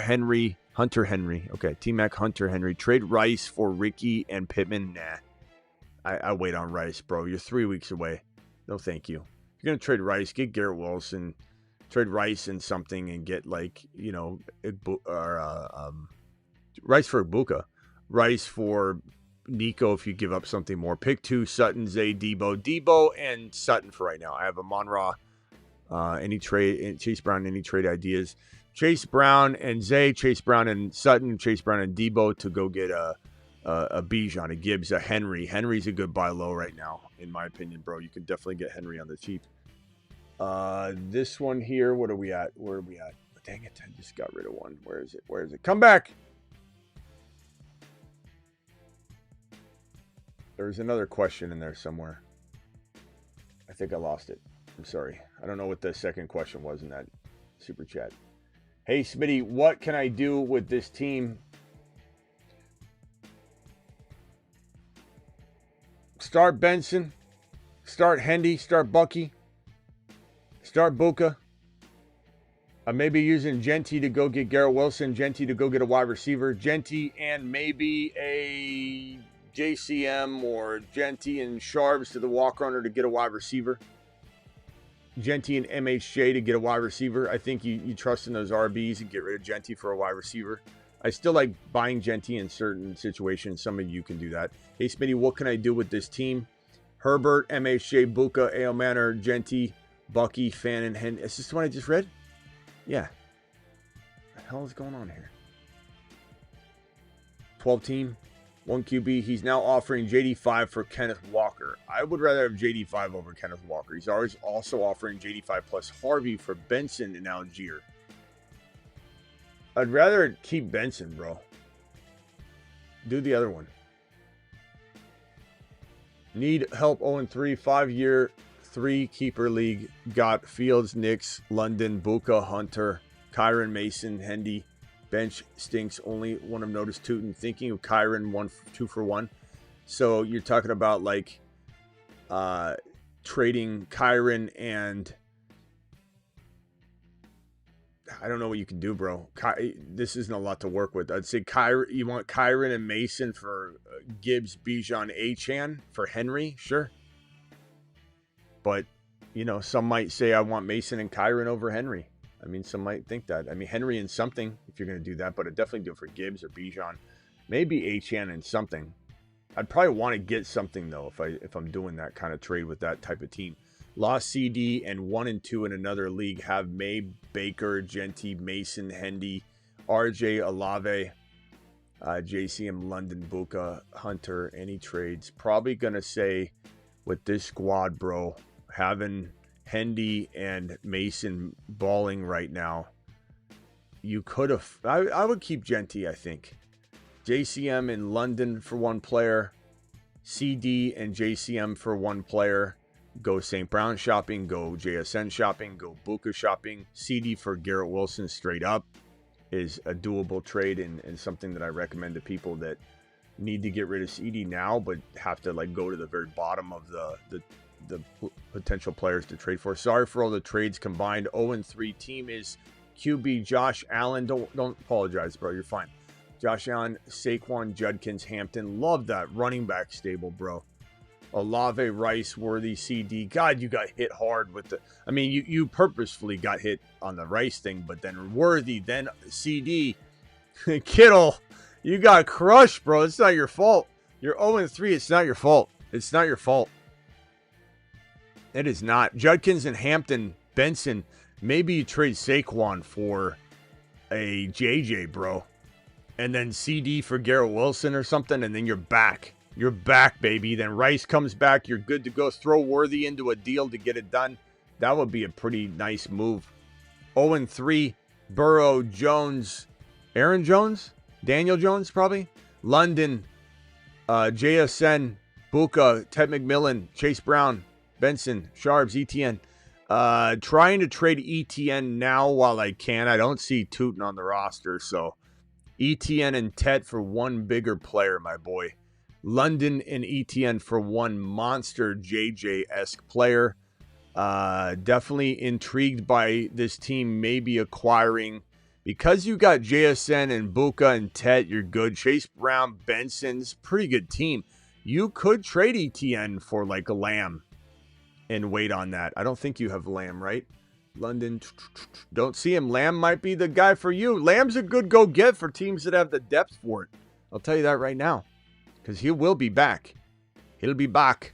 Henry. Hunter Henry. Okay. T-Mac, Hunter Henry. Trade Rice for Ricky and Pittman. Nah. I wait on Rice, bro. You're 3 weeks away. No, thank you. If you're going to trade Rice, get Garrett Wilson. Trade Rice and something and get, like, you know, Rice for Igbokwe. Rice for Nico if you give up something more. Pick 2, Sutton, Zay, Debo and Sutton for right now. I have Amon-Ra. Any trade, Chase Brown, any trade ideas? Chase Brown and Zay, Chase Brown and Sutton, Chase Brown and Debo to go get a Bijan, a Gibbs, a Henry. Henry's a good buy low right now, in my opinion, bro. You can definitely get Henry on the cheap. This one here, what are we at? Where are we at? Dang it, I just got rid of one. Where is it? Come back! There's another question in there somewhere. I think I lost it. I'm sorry. I don't know what the second question was in that super chat. Hey, Smitty, what can I do with this team? Start Benson. Start Hendy. Start Bucky. Start Buka. I may be using Genty to go get Garrett Wilson. Genty to go get a wide receiver. Genty and maybe a JCM or Genty and Sharps to the walk runner to get a wide receiver. Genty and MHJ to get a wide receiver. I think you trust in those RBs and get rid of Genty for a wide receiver. I still like buying Genty in certain situations. Some of you can do that. Hey, Smitty, what can I do with this team? Herbert, MHJ, Buka, Ale Manor, Genty, Bucky, Fannin, Hen. Is this the one I just read? Yeah. What the hell is going on here? 12 team. 1 QB. He's now offering JD5 for Kenneth Walker. I would rather have JD5 over Kenneth Walker. He's always also offering JD5 plus Harvey for Benson and Algier. I'd rather keep Benson, bro. Do the other one. Need help 0-3, 5-year, 3-keeper league. Got Fields, Knicks, London, Buka, Hunter, Kyron, Mason, Hendy. Bench stinks. Only one I've noticed. Tootin. Thinking of Kyron 2 for 1. So you're talking about like trading Kyron and I don't know what you can do, bro. This isn't a lot to work with. I'd say you want Kyron and Mason for Gibbs, Bijan, Achane for Henry, sure. But, some might say I want Mason and Kyron over Henry. I mean, some might think that. I mean, Henry and something, if you're going to do that, but I'd definitely do it for Gibbs or Bijan. Maybe Achane and something. I'd probably want to get something, though, if I'm doing that kind of trade with that type of team. Lost CD and 1 and 2 in another league have May, Baker, Genty, Mason, Hendy, RJ, Olave, JCM, London, Buka, Hunter. Any trades? Probably going to say with this squad, bro, having Hendy and Mason balling right now, you could have. I would keep Genty, I think. JCM in London for one player. CD and JCM for one player. Go St. Brown shopping, go JSN shopping, go Buka shopping. CD for Garrett Wilson straight up is a doable trade and something that I recommend to people that need to get rid of CD now, but have to go to the very bottom of the potential players to trade for. Sorry for all the trades combined. 0-3 team is QB Josh Allen. Don't apologize, bro. You're fine. Josh Allen, Saquon, Judkins, Hampton. Love that running back stable, bro. Olave, Rice, Worthy, CD. God, you got hit hard with the... I mean, you purposefully got hit on the Rice thing, but then Worthy, then CD. Kittle, you got crushed, bro. It's not your fault. You're 0-3. It's not your fault. It's not your fault. It is not. Judkins and Hampton, Benson. Maybe you trade Saquon for a JJ, bro. And then CD for Garrett Wilson or something, and then you're back. You're back, baby. Then Rice comes back. You're good to go. Throw Worthy into a deal to get it done. That would be a pretty nice move. 0-3, Burrow, Jones, Aaron Jones, Daniel Jones probably. London, JSN, Buka, Ted McMillan, Chase Brown, Benson, Sharps, ETN. Trying to trade ETN now while I can. I don't see Tootin on the roster, so ETN and Tet for one bigger player, my boy. London and ETN for one monster JJ-esque player. Definitely intrigued by this team maybe acquiring. Because you got JSN and Buka and Tet, you're good. Chase Brown, Benson's pretty good team. You could trade ETN for a Lamb and wait on that. I don't think you have Lamb, right? London, don't see him. Lamb might be the guy for you. Lamb's a good go-get for teams that have the depth for it. I'll tell you that right now. Because he will be back. He'll be back.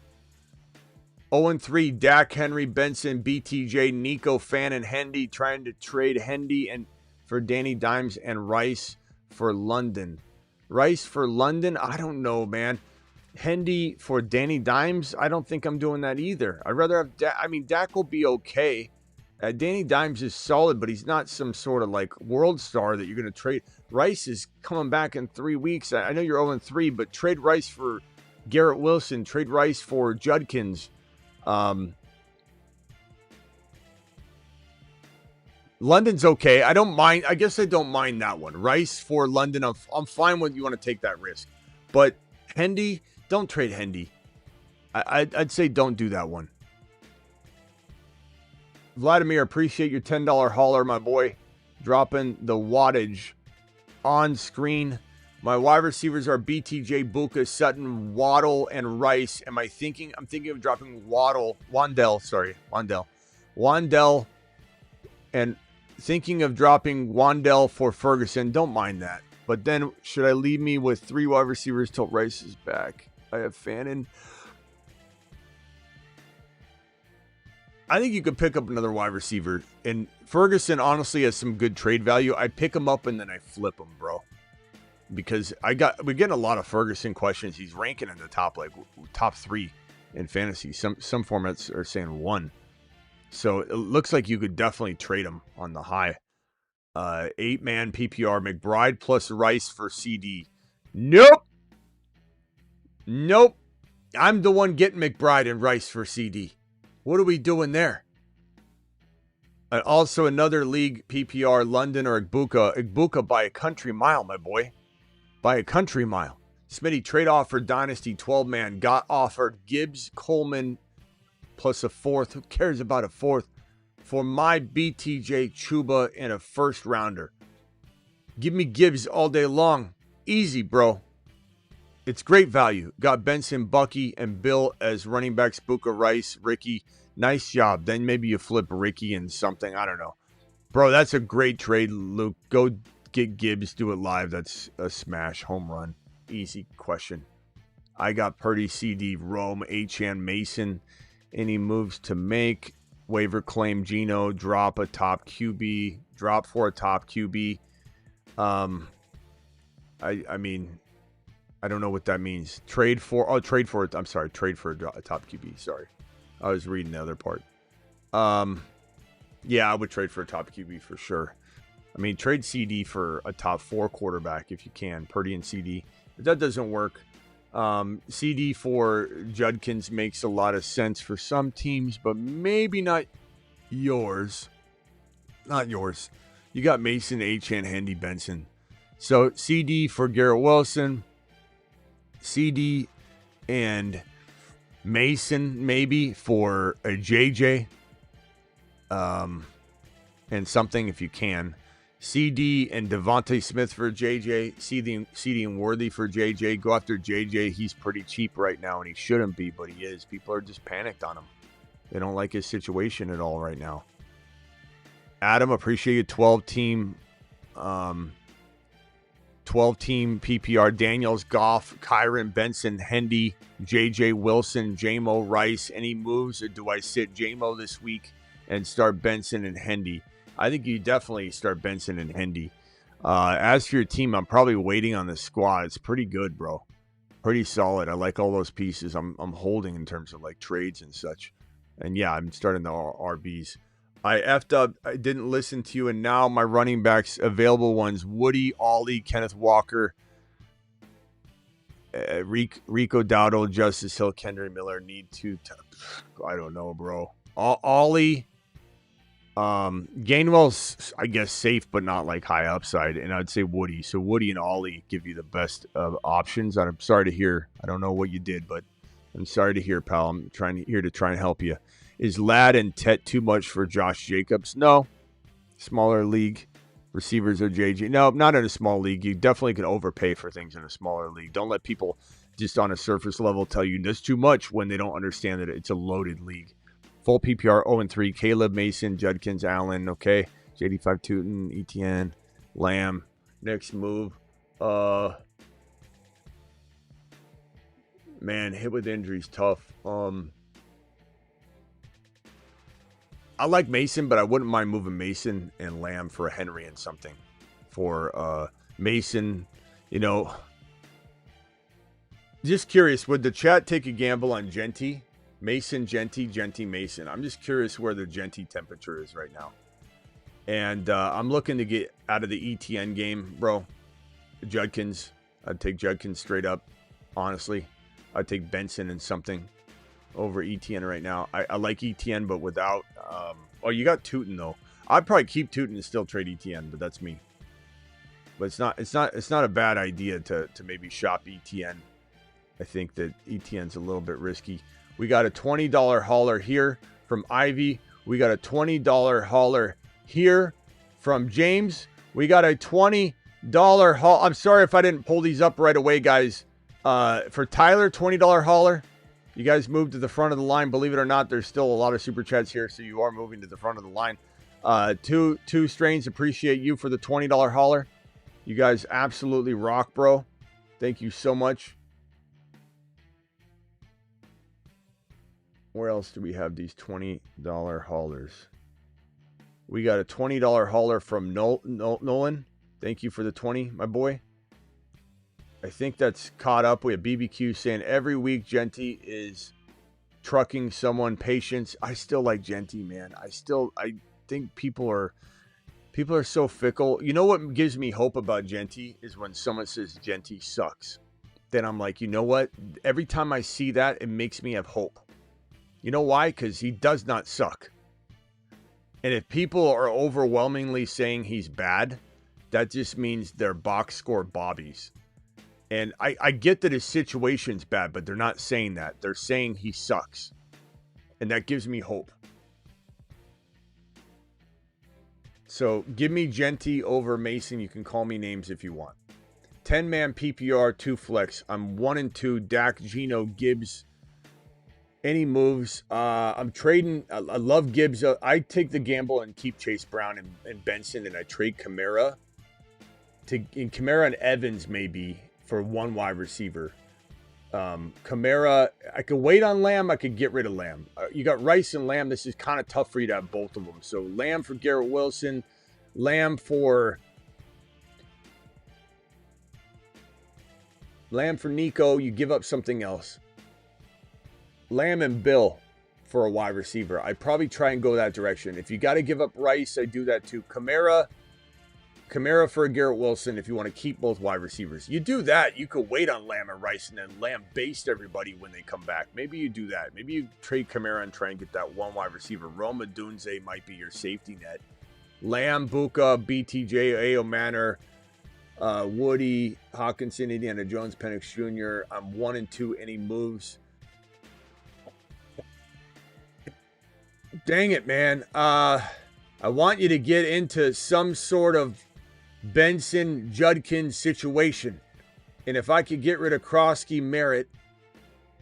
0-3, Dak, Henry, Benson, BTJ, Nico, Fan, and Hendy. Trying to trade Hendy and for Danny Dimes and Rice for London. Rice for London? I don't know, man. Hendy for Danny Dimes? I don't think I'm doing that either. I'd rather have Dak. I mean, Dak will be okay. Danny Dimes is solid, but he's not some sort of world star that you're going to trade. Rice is coming back in 3 weeks. I know you're 0-3, but trade Rice for Garrett Wilson. Trade Rice for Judkins. London's okay. I don't mind. I guess I don't mind that one. Rice for London. I'm fine with you want to take that risk. But Hendy, don't trade Hendy. I'd say don't do that one. Vladimir, appreciate your $10 hauler, my boy. Dropping the wattage on screen. My wide receivers are BTJ, Buka, Sutton, Waddle, and Rice. I'm thinking of dropping Wandell, and thinking of dropping Wandell for Ferguson. Don't mind that. But then, should I leave me with 3 wide receivers till Rice is back? I have Fannin. I think you could pick up another wide receiver. And Ferguson honestly has some good trade value. I pick him up and then I flip him, bro. Because we're getting a lot of Ferguson questions. He's ranking in the top 3 in fantasy. Some formats are saying 1. So it looks like you could definitely trade him on the high. 8-man PPR, McBride plus Rice for CD. Nope. I'm the one getting McBride and Rice for CD. What are we doing there? And also another league, PPR, London or Igbuka. Igbuka by a country mile, my boy. By a country mile. Smitty trade offer Dynasty 12-man. Got offered Gibbs, Coleman, plus a 4th. Who cares about a 4th? for my BTJ Chuba and a first rounder. Give me Gibbs all day long. Easy, bro. It's great value. Got Benson, Bucky, and Bill as running backs. Buka, Rice, Ricky. Nice job. Then maybe you flip Ricky and something. I don't know. Bro, that's a great trade, Luke. Go get Gibbs. Do it live. That's a smash. Home run. Easy question. I got Purdy, CD, Rome, Achane, Mason. Any moves to make? Waiver claim Geno. Drop a top QB. Drop for a top QB. I mean, I don't know what that means. Trade for a top QB. Sorry. I was reading the other part. Yeah, I would trade for a top QB for sure. I mean, trade CD for a top 4 quarterback if you can. Purdy and CD. If that doesn't work, CD for Judkins makes a lot of sense for some teams, but maybe not yours. Not yours. You got Mason, Achane, Hendy, Benson. So CD for Garrett Wilson. CD and Mason maybe for a JJ. And something if you can. CD and Devontae Smith for JJ. CD and Worthy for JJ. Go after JJ. He's pretty cheap right now, and he shouldn't be, but he is. People are just panicked on him. They don't like his situation at all right now. Adam, appreciate you. 12-team PPR. Daniels, Goff, Kyron, Benson, Hendy, JJ Wilson, JMO, Rice. Any moves, or do I sit JMO this week and start Benson and Hendy? I think you definitely start Benson and Hendy. As for your team, I'm probably waiting on the squad. It's pretty good, bro. Pretty solid. I like all those pieces I'm holding in terms of like trades and such. And yeah, I'm starting the RBs. I effed up. I didn't listen to you, and now my running backs, available ones: Woody, Ollie, Kenneth Walker, Rico Dowdle, Justice Hill, Kendry Miller. I don't know, bro. Ollie. Gainwell's, I guess, safe, but not like high upside. And I'd say Woody. So Woody and Ollie give you the best options. I'm sorry to hear. I don't know what you did, but I'm sorry to hear, pal. I'm here to try and help you. Is Ladd and Tet too much for Josh Jacobs? No. Smaller league. Receivers are JJ. No, not in a small league. You definitely can overpay for things in a smaller league. Don't let people just on a surface level tell you that's too much when they don't understand that it's a loaded league. Full PPR 0-3. Caleb, Mason, Judkins, Allen. Okay. JD5 Tootin, ETN, Lamb. Next move. Man, hit with injuries, tough. I like Mason, but I wouldn't mind moving Mason and Lamb for a Henry and something. For Mason, just curious, would the chat take a gamble on Genty? Mason, Genty, Mason. I'm just curious where the Genty temperature is right now. And I'm looking to get out of the ETN game, bro. Judkins. I'd take Judkins straight up, honestly. I'd take Benson and something over ETN right now. I like ETN, but without... you got Tootin, though. I'd probably keep Tootin and still trade ETN, but that's me. But it's not a bad idea to maybe shop ETN. I think that ETN's a little bit risky. We got a $20 hauler here from Ivy. We got a $20 hauler here from James. We got a $20 haul. I'm sorry if I didn't pull these up right away, guys. For Tyler, $20 hauler. You guys moved to the front of the line. Believe it or not, there's still a lot of super chats here, so you are moving to the front of the line. Two strains, appreciate you for the $20 hauler. You guys absolutely rock, bro. Thank you so much. Where else do we have these $20 haulers? We got a $20 hauler from Nolan. Thank you for the 20, my boy. I think that's caught up. We have BBQ saying every week Genty is trucking someone patience. I still like Genty, man. I think people are so fickle. You know what gives me hope about Genty is when someone says Genty sucks. Then I'm like, you know what? Every time I see that, it makes me have hope. You know why? Because he does not suck. And if people are overwhelmingly saying he's bad, that just means they're box score bobbies. And I get that his situation's bad, but they're not saying that. They're saying he sucks. And that gives me hope. So give me Genty over Mason. You can call me names if you want. 10-man PPR, 2 flex. I'm 1 and 2. Dak, Geno, Gibbs. Any moves? I'm trading. I love Gibbs. I take the gamble and keep Chase Brown and Benson, and I trade Kamara. Kamara and Evans maybe for 1 wide receiver. Kamara, I could wait on Lamb. I could get rid of Lamb. You got Rice and Lamb. This is kind of tough for you to have both of them. So Lamb for Garrett Wilson, Lamb for Nico. You give up something else. Lamb and Bill for a wide receiver. I'd probably try and go that direction. If you got to give up Rice, I do that too. Kamara for Garrett Wilson if you want to keep both wide receivers. You do that, you could wait on Lamb and Rice and then Lamb baste everybody when they come back. Maybe you do that. Maybe you trade Kamara and try and get that 1 wide receiver. Roma Dunze might be your safety net. Lamb, Buka, BTJ, A.O. Manor, Woody, Hawkinson, Indiana Jones, Penix Jr. I'm 1 and 2. Any moves? Dang it, man. I want you to get into some sort of Benson Judkins situation. And if I could get rid of Krosky, Merritt,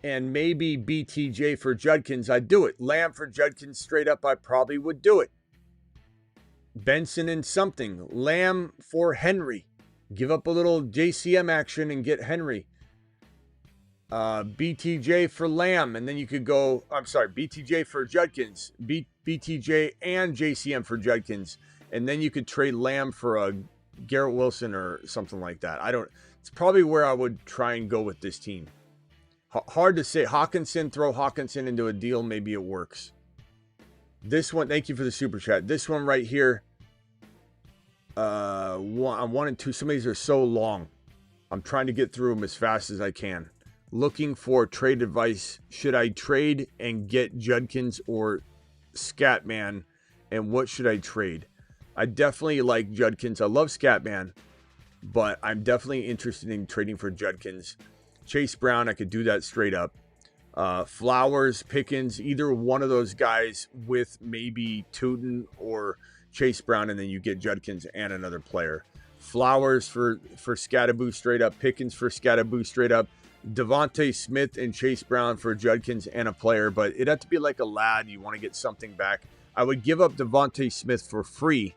and maybe BTJ for Judkins, I'd do it. Lamb for Judkins straight up, I probably would do it. Benson and something. Lamb for Henry. Give up a little JCM action and get Henry. BTJ for Lamb, and then you could go, BTJ for Judkins, BTJ and JCM for Judkins, and then you could trade Lamb for a Garrett Wilson or something like that. It's probably where I would try and go with this team. Hard to say. Throw Hawkinson into a deal, maybe it works. This one, thank you for the super chat. This one right here, I'm 1 and 2. Some of these are so long. I'm trying to get through them as fast as I can. Looking for trade advice. Should I trade and get Judkins or Scatman? And what should I trade? I definitely like Judkins. I love Scatman, but I'm definitely interested in trading for Judkins. Chase Brown, I could do that straight up. Flowers, Pickens, either one of those guys with maybe Tootin or Chase Brown, and then you get Judkins and another player. Flowers for Scattaboo straight up. Pickens for Scattaboo straight up. Devontae Smith and Chase Brown for Judkins and a player, but it'd have to be like a lad. You want to get something back. I would give up Devontae Smith for free.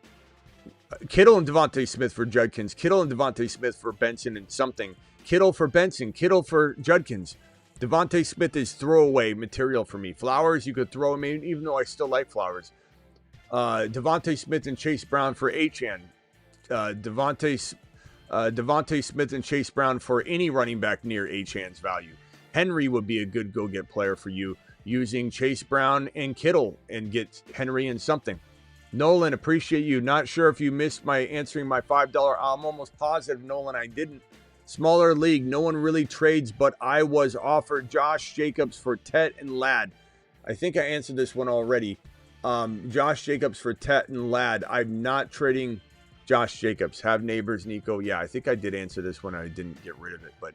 Kittle and Devontae Smith for Judkins. Kittle and Devontae Smith for Benson and something. Kittle for Benson. Kittle for Judkins. Devontae Smith is throwaway material for me. Flowers, you could throw him in, even though I still like Flowers. Devontae Smith and Chase Brown for Achane. Devontae Smith and Chase Brown for any running back near Achane's value. Henry would be a good go-get player for you, using Chase Brown and Kittle and get Henry and something. Nolan, appreciate you. Not sure if you missed my answering my $5. I'm almost positive, Nolan, I didn't. Smaller league, no one really trades, but I was offered Josh Jacobs for Tet and Ladd. I think I answered this one already. Josh Jacobs for Tet and Ladd. I'm not trading Josh Jacobs. Have neighbors, Nico. Yeah, I think I did answer this one. I didn't get rid of it, but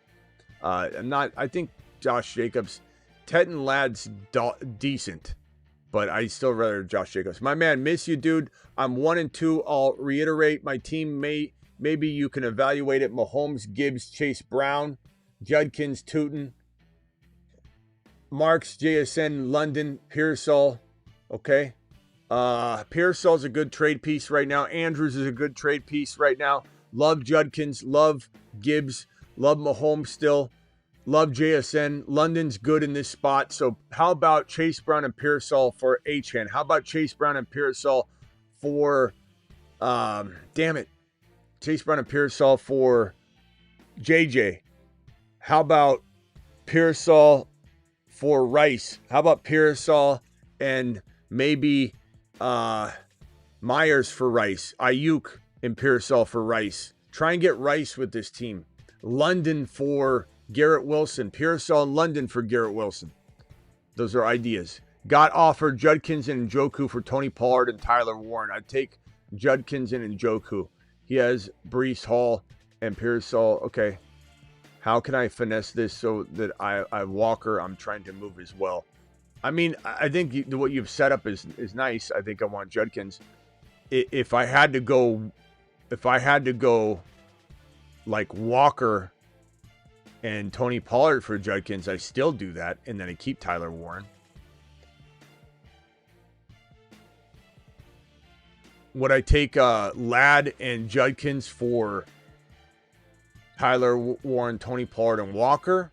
I'm not. I think Josh Jacobs, Tet and Ladd's decent, but I still rather Josh Jacobs. My man, miss you, dude. I'm 1 and 2. I'll reiterate my team. Maybe you can evaluate it. Mahomes, Gibbs, Chase Brown, Judkins, Tootin, Marks, JSN, London, Pearsall. Okay. Pearsall's a good trade piece right now. Andrews is a good trade piece right now. Love Judkins. Love Gibbs. Love Mahomes still. Love JSN. London's good in this spot. So how about Chase Brown and Pearsall for Achane? How about Chase Brown and Pearsall for Chase Brown and Pearsall for JJ. How about Pearsall for Rice? How about Pearsall and maybe Myers for Rice? Ayuk and Pearsall for Rice. Try and get Rice with this team. London for Garrett Wilson. Pearsall and London for Garrett Wilson. Those are ideas. Got offered Judkins and Njoku for Tony Pollard and Tyler Warren. I'd take Judkins and Njoku. He has Breece Hall and Pearsall. Okay. How can I finesse this so that I Walker, I'm trying to move as well? I mean, I think what you've set up is nice. I think I want Judkins. if I had to go like Walker and Tony Pollard for Judkins, I still do that, and then I keep Tyler Warren. Would I take Ladd and Judkins for Tyler Warren, Tony Pollard, and Walker?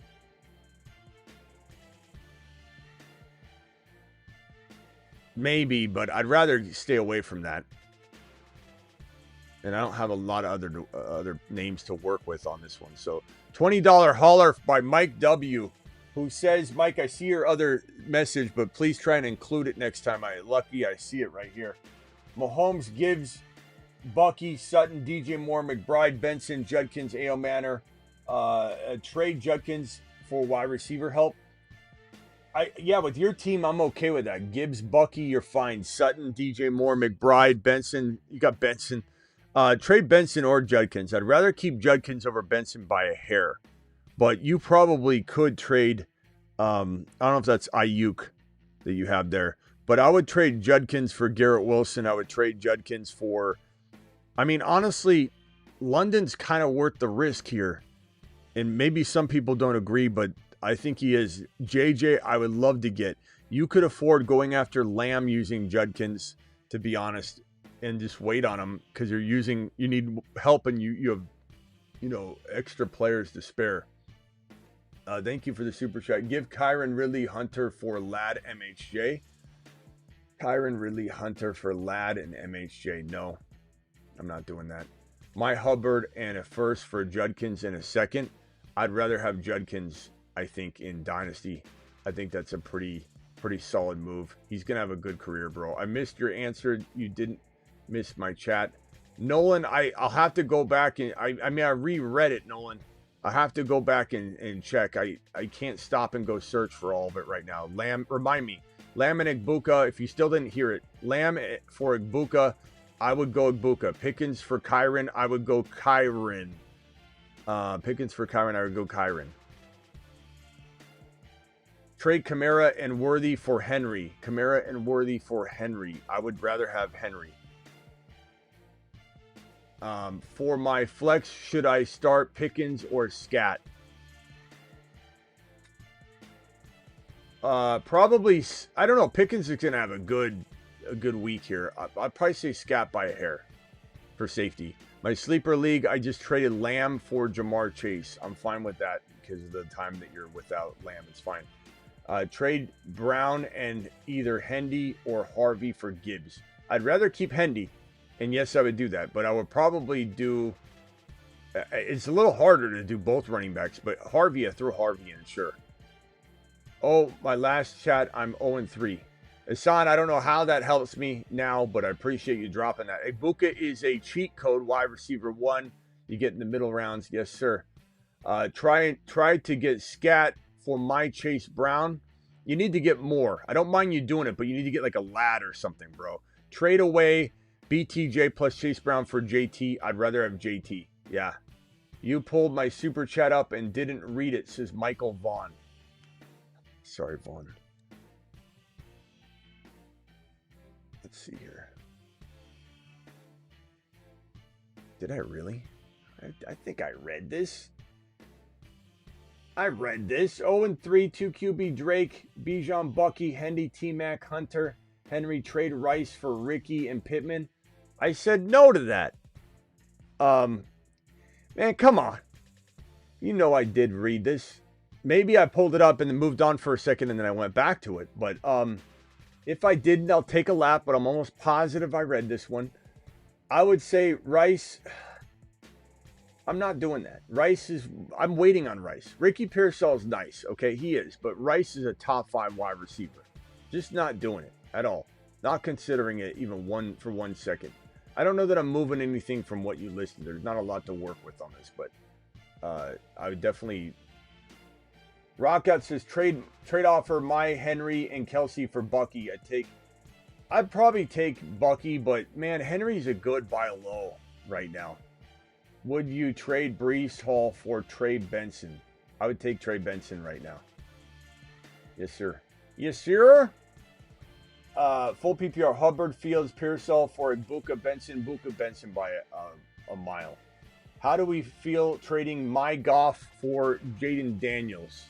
Maybe, but I'd rather stay away from that. And I don't have a lot of other names to work with on this one. So $20 holler by Mike W., who says, Mike, I see your other message, but please try and include it next time. I see it right here. Mahomes, Gibbs, Bucky, Sutton, DJ Moore, McBride, Benson, Judkins, A.O. Manor. Trade Judkins for wide receiver help. Yeah, with your team, I'm okay with that. Gibbs, Bucky, you're fine. Sutton, DJ Moore, McBride, Benson. You got Benson. Trade Benson or Judkins. I'd rather keep Judkins over Benson by a hair. But you probably could trade, I don't know if that's Ayuk that you have there. But I would trade Judkins for Garrett Wilson. I would trade Judkins for, I mean, honestly, London's kind of worth the risk here. And maybe some people don't agree, but I think he is. JJ, I would love to get. You could afford going after Lamb using Judkins, to be honest, and just wait on him because you need help and you have, extra players to spare. Thank you for the super chat. Give Kyron Ridley Hunter for Ladd MHJ. Kyron Ridley Hunter for Ladd and MHJ. No, I'm not doing that. My Hubbard and a first for Judkins and a second. I'd rather have Judkins, I think, in Dynasty. I think that's a pretty solid move. He's going to have a good career, bro. I missed your answer. You didn't miss my chat. Nolan, I'll have to go back and I reread it, Nolan. I have to go back and check. I can't stop and go search for all of it right now. Remind me. Lamb and Igbuka, if you still didn't hear it. Lamb for Igbuka, I would go Igbuka. Pickens for Kyron, I would go Kyron. Pickens for Kyron, I would go Kyron. Trade Kamara and Worthy for Henry. Kamara and Worthy for Henry. I would rather have Henry. For my flex, should I start Pickens or Scat? Probably, I don't know. Pickens is going to have a good week here. I'd probably say Scat by a hair for safety. My sleeper league, I just traded Lamb for Jamar Chase. I'm fine with that because of the time that you're without Lamb. It's fine. Trade Brown and either Hendy or Harvey for Gibbs. I'd rather keep Hendy. And yes, I would do that. But I would probably do... It's a little harder to do both running backs. But Harvey, I throw Harvey in, sure. Oh, my last chat, I'm 0-3. Hassan, I don't know how that helps me now, but I appreciate you dropping that. Igbuka is a cheat code wide receiver 1. You get in the middle rounds. Yes, sir. Try to get Scat for my Chase Brown. You need to get more. I don't mind you doing it, but you need to get like a Ladd or something, bro. Trade away BTJ plus Chase Brown for JT. I'd rather have JT. Yeah. You pulled my super chat up and didn't read it, says Michael Vaughn. Sorry, Vaughn. Let's see here. Did I really? I think I read this. I read this. 0-3, 2 QB Drake, Bijan, Bucky, Hendy, T-Mac, Hunter, Henry, trade Rice for Ricky and Pittman. I said no to that. Man, come on. You know I did read this. Maybe I pulled it up and then moved on for a second and then I went back to it. But if I didn't, I'll take a lap, but I'm almost positive I read this one. I would say Rice. I'm not doing that. I'm waiting on Rice. Ricky Pearsall's nice, okay? He is. But Rice is a top 5 wide receiver. Just not doing it at all. Not considering it even for 1 second. I don't know that I'm moving anything from what you listed. There's not a lot to work with on this, but I would definitely... Rockout says trade offer my Henry and Kelsey for Bucky. I'd probably take Bucky, but man, Henry's a good buy low right now. Would you trade Breece Hall for Trey Benson? I would take Trey Benson right now. Yes, sir. Yes, sir. Full PPR, Hubbard, Fields, Pearsall for Buka Benson by a mile. How do we feel trading my Goff for Jaden Daniels?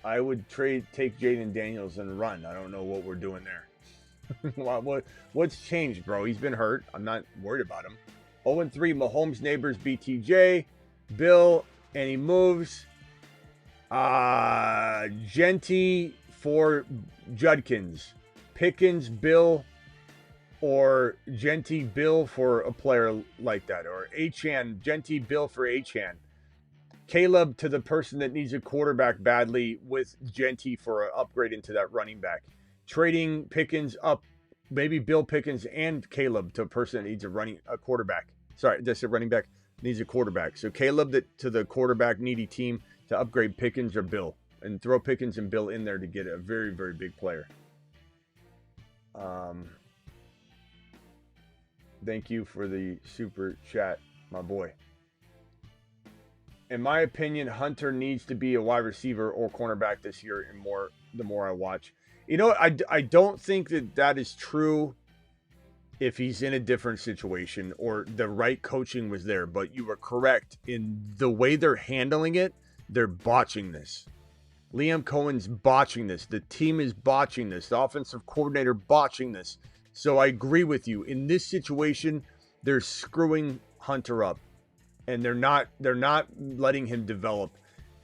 I would take Jaden Daniels and run. I don't know what we're doing there. What's changed, bro? He's been hurt. I'm not worried about him. 0-3, Mahomes neighbors, BTJ, Bill, and he moves. Genty for Judkins. Pickens, Bill, or Genty, Bill for a player like that. Or Achan, Genty, Bill for Achan. Caleb to the person that needs a quarterback badly with Genty for an upgrade into that running back. Trading Pickens up, maybe Bill Pickens and Caleb to a person that needs a quarterback. Sorry, just a running back needs a quarterback. So Caleb to the quarterback needy team to upgrade Pickens or Bill. And throw Pickens and Bill in there to get a very, very big player. Thank you for the super chat, my boy. In my opinion, Hunter needs to be a wide receiver or cornerback this year, and the more I watch. You know, I don't think that is true if he's in a different situation or the right coaching was there. But you were correct in the way they're handling it. They're botching this. Liam Cohen's botching this. The team is botching this. The offensive coordinator botching this. So I agree with you. In this situation, they're screwing Hunter up. And they're not letting him develop.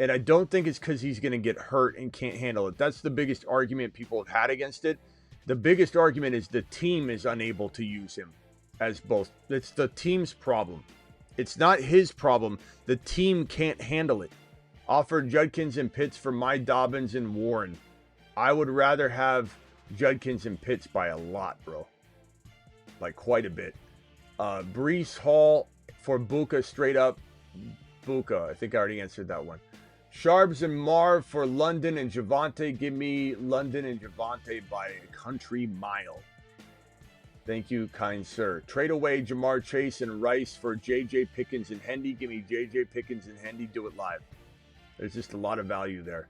And I don't think it's because he's going to get hurt and can't handle it. That's the biggest argument people have had against it. The biggest argument is the team is unable to use him as both. It's the team's problem. It's not his problem. The team can't handle it. Offered Judkins and Pitts for my Dobbins and Warren. I would rather have Judkins and Pitts by a lot, bro. Like quite a bit. Breece Hall for Buka, straight up. Buka, I think I already answered that one. Sharps and Marv for London and Javante. Give me London and Javante by a country mile. Thank you, kind sir. Trade away Jamar Chase and Rice for J.J. Pickens and Hendy. Give me J.J. Pickens and Hendy. Do it live. There's just a lot of value there.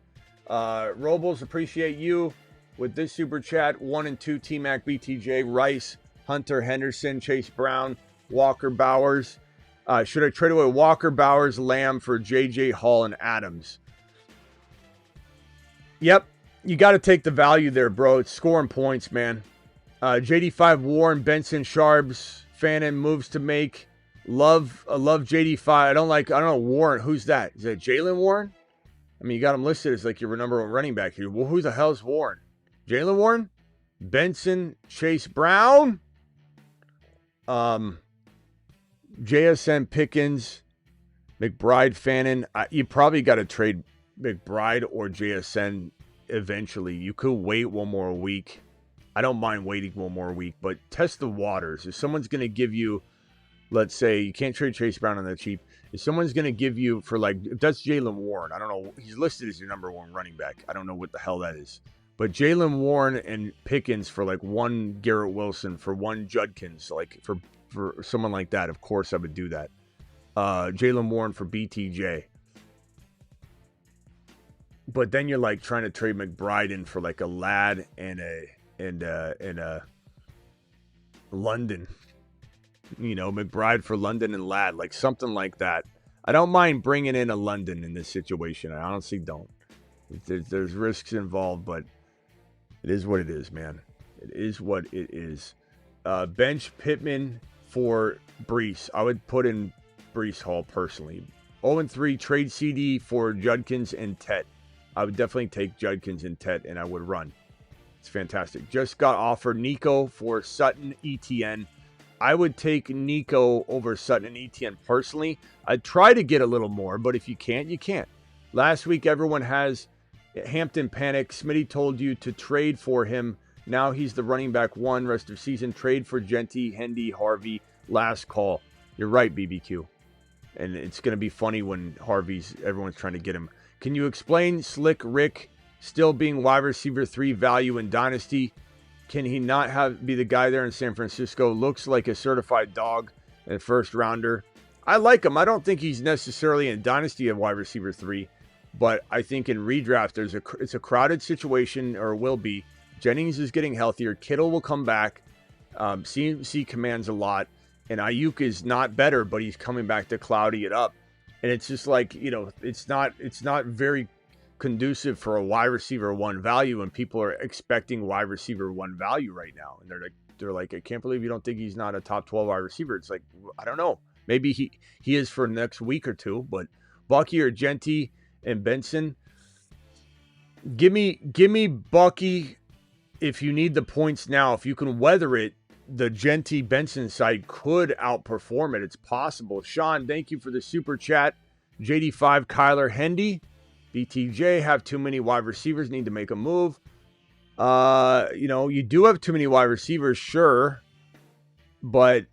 Robles, appreciate you with this super chat. 1 and 2, T-Mac, BTJ, Rice, Hunter, Henderson, Chase Brown, Walker, Bowers. Should I trade away Walker, Bowers, Lamb for J.J. Hall and Adams? Yep. You got to take the value there, bro. It's scoring points, man. JD5, Warren, Benson, Sharps, Fannin moves to make. Love JD5. I don't know Warren. Who's that? Is that Jalen Warren? I mean, you got him listed as like your number one running back here. Well, who the hell's Warren? Jalen Warren? Benson, Chase Brown? JSN Pickens, McBride, Fannin. You probably got to trade McBride or JSN eventually. You could wait one more week. I don't mind waiting one more week, but test the waters. If someone's going to give you, let's say, you can't trade Chase Brown on that cheap. If someone's going to give you for if that's Jalen Warren, I don't know. He's listed as your number one running back. I don't know what the hell that is. But Jalen Warren and Pickens for one Garrett Wilson, for one Judkins, for someone like that, of course I would do that. Jalen Warren for BTJ. But then you're trying to trade McBride in for a Ladd and a London. McBride for London and Ladd, something like that. I don't mind bringing in a London in this situation. I honestly don't. There's risks involved, but it is what it is, man. It is what it is. Bench Pittman for Breece. I would put in Breece Hall personally. 0-3, trade CD for Judkins and Tet. I would definitely take Judkins and Tet, and I would run. It's fantastic. Just got offered Nico for Sutton, ETN. I would take Nico over Sutton and ETN personally. I'd try to get a little more, but if you can't, you can't. Last week, everyone has Hampton panic. Smitty told you to trade for him. Now he's the running back one rest of season. Trade for Genty, Hendy, Harvey. Last call. You're right, BBQ. And it's going to be funny when everyone's trying to get him. Can you explain Slick Rick still being wide receiver 3 value in Dynasty? Can he not be the guy there in San Francisco? Looks like a certified dog and first rounder. I like him. I don't think he's necessarily in Dynasty a wide receiver 3, but I think in redraft it's a crowded situation, or will be. Jennings is getting healthier. Kittle will come back. CMC commands a lot. And Ayuk is not better, but he's coming back to cloudy it up. And it's just like, it's not very conducive for a wide receiver 1 value when people are expecting wide receiver 1 value right now. And they're like, I can't believe you don't think he's not a top 12 wide receiver. It's like, I don't know. Maybe he is for the next week or two, but Bucky or Genty and Benson, give me Bucky if you need the points now. If you can weather it, the Genty Benson side could outperform it. It's possible. Sean, thank you for the super chat. JD5, Kyler Hendy, BTJ have too many wide receivers, need to make a move. You do have too many wide receivers, sure. But,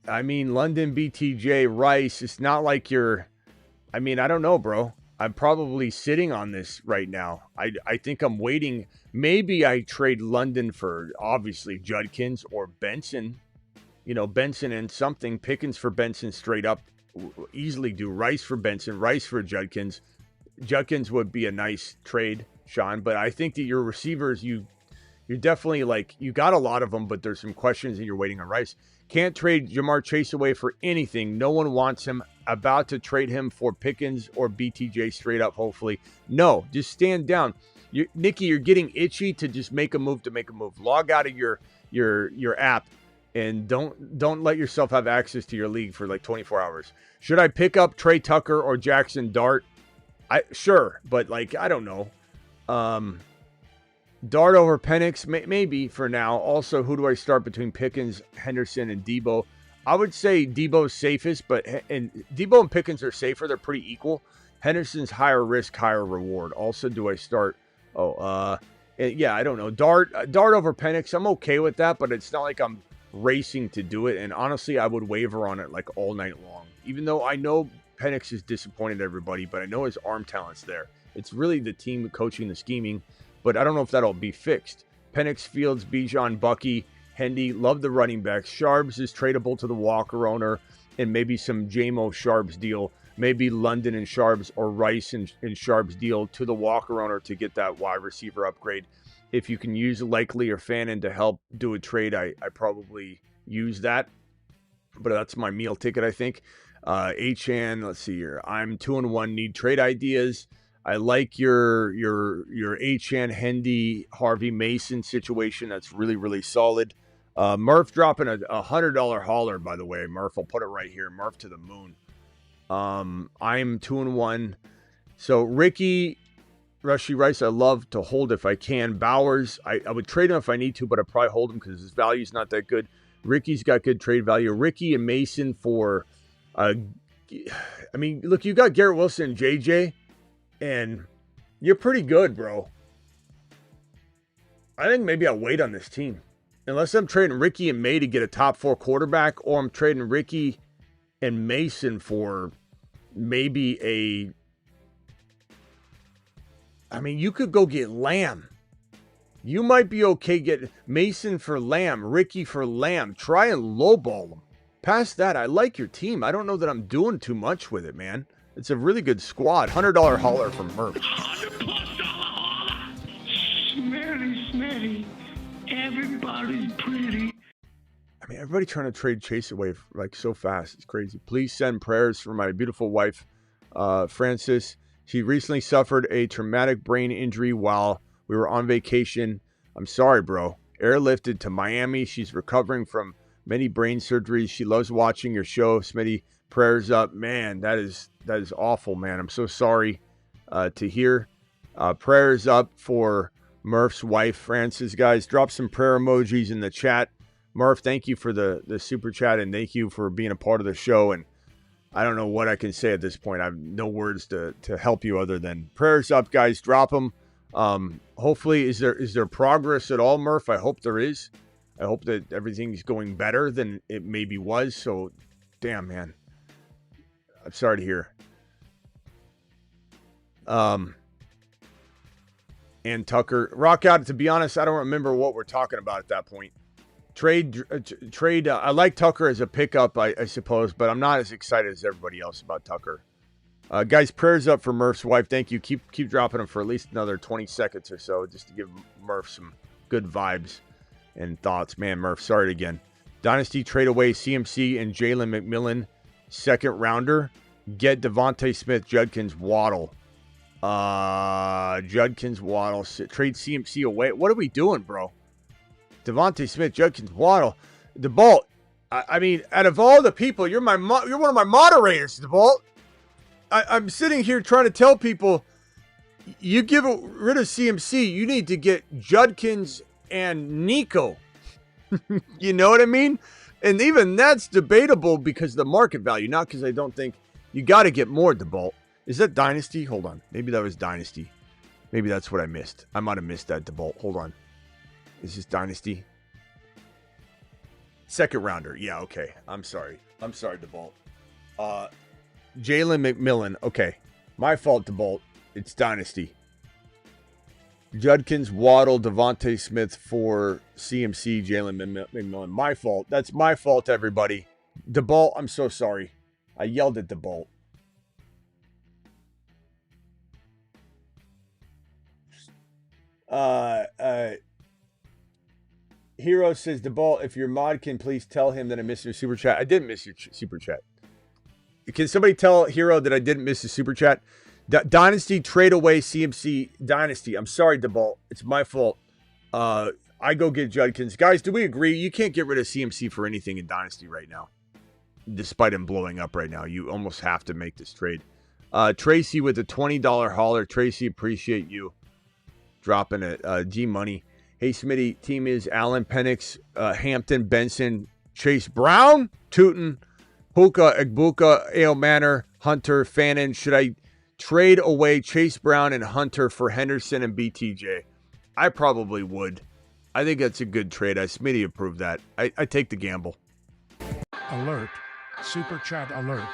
I mean, London, BTJ, Rice, it's not like I don't know, bro. I'm probably sitting on this right now. I think I'm waiting. Maybe I trade London for, obviously, Judkins or Benson. Benson and something. Pickens for Benson straight up. Easily do Rice for Benson, Rice for Judkins. Judkins would be a nice trade, Sean. But I think that your receivers, you're definitely you got a lot of them, but there's some questions and you're waiting on Rice. Can't trade Jamar Chase away for anything. No one wants him. About to trade him for Pickens or BTJ straight up, hopefully. No, just stand down. Nikki, you're getting itchy to just make a move. Log out of your app and don't let yourself have access to your league for 24 hours. Should I pick up Trey Tucker or Jackson Dart? Sure, but I don't know. Dart over Penix, maybe for now. Also, who do I start between Pickens, Henderson, and Debo? I would say Debo's safest, and Debo and Pickens are safer. They're pretty equal. Henderson's higher risk, higher reward. Also, do I start? I don't know. Dart over Penix, I'm okay with that, but it's not like I'm racing to do it. And honestly, I would waver on it all night long. Even though I know Penix has disappointed everybody, but I know his arm talent's there. It's really the team coaching the scheming, but I don't know if that'll be fixed. Penix, Fields, Bijan, Bucky, Hendy, love the running backs. Sharps is tradable to the Walker owner, and maybe some JMO Sharps deal. Maybe London and Sharps or Rice and Sharps deal to the Walker owner to get that wide receiver upgrade. If you can use Likely or Fannin to help do a trade, I probably use that. But that's my meal ticket, I think. Achan, let's see here. I'm 2-1, need trade ideas. I like your Achan, Hendy, Harvey Mason situation. That's really, really solid. Murph dropping a $100 hauler, by the way. Murph, I'll put it right here. Murph to the moon. I'm 2-1. So Ricky, Rushy Rice, I love to hold if I can. Bowers, I would trade him if I need to, but I'd probably hold him because his value is not that good. Ricky's got good trade value. Ricky and Mason for, look, you got Garrett Wilson and JJ, and you're pretty good, bro. I think maybe I'll wait on this team. Unless I'm trading Ricky and May to get a top 4 quarterback, or I'm trading Ricky and Mason for maybe you could go get Lamb. You might be okay getting Mason for Lamb, Ricky for Lamb. Try and lowball them. Past that, I like your team. I don't know that I'm doing too much with it, man. It's a really good squad. $100 hauler from Murph. Smitty. Everybody's pretty. Everybody trying to trade Chase away so fast. It's crazy. Please send prayers for my beautiful wife, Frances. She recently suffered a traumatic brain injury while we were on vacation. I'm sorry, bro. Airlifted to Miami. She's recovering from many brain surgeries. She loves watching your show, Smitty. Prayers up. Man, that is awful, man. I'm so sorry to hear. Prayers up for Murph's wife, Frances. Guys, drop some prayer emojis in the chat. Murph, thank you for the super chat, and thank you for being a part of the show. And I don't know what I can say at this point. I have no words to help you other than prayers up, guys. Drop them. Hopefully, is there progress at all, Murph? I hope there is. I hope that everything's going better than it maybe was. So, damn, man. I'm sorry to hear. And Tucker. Rock out. To be honest, I don't remember what we're talking about at that point. Trade. I like Tucker as a pickup, I suppose, but I'm not as excited as everybody else about Tucker. Guys, prayers up for Murph's wife. Thank you. Keep dropping them for at least another 20 seconds or so, just to give Murph some good vibes and thoughts. Man, Murph, sorry again. Dynasty trade away CMC and Jalen McMillan, second rounder. Get Devontae Smith, Judkins, Waddle. Judkins, Waddle. Trade CMC away. What are we doing, bro? Devontae Smith, Judkins, Waddle. DeBolt. I mean, out of all the people, you're one of my moderators, DeBolt. I'm sitting here trying to tell people, you give rid of CMC, you need to get Judkins and Nico. You know what I mean? And even that's debatable because of the market value, not because I don't think you got to get more, DeBolt. Is that Dynasty? Hold on. Maybe that was Dynasty. Maybe that's what I missed. I might have missed that, DeBolt. Hold on. Is this Dynasty? Second rounder. Yeah, okay. I'm sorry, DeBolt. Jalen McMillan. Okay. My fault, DeBolt. It's Dynasty. Judkins, Waddle, Devontae Smith for CMC, Jalen McMillan. My fault. That's my fault, everybody. DeBolt, I'm so sorry. I yelled at DeBolt. Hero says, DeBolt, if your mod can please tell him that I missed your super chat. I didn't miss your super chat. Can somebody tell Hero that I didn't miss his super chat? Dynasty trade away CMC Dynasty. I'm sorry, DeBolt. It's my fault. I go get Judkins. Guys, do we agree? You can't get rid of CMC for anything in Dynasty right now. Despite him blowing up right now. You almost have to make this trade. Tracy with a $20 hauler. Tracy, appreciate you dropping it. G-Money. Hey, Smitty, team is Allen, Penix, Hampton, Benson, Chase Brown, Tootin, Hookah, Egbuka, Ale Manor, Hunter, Fannin. Should I trade away Chase Brown and Hunter for Henderson and BTJ? I probably would. I think that's a good trade. Smitty approved that. I take the gamble. Alert. Super chat alert.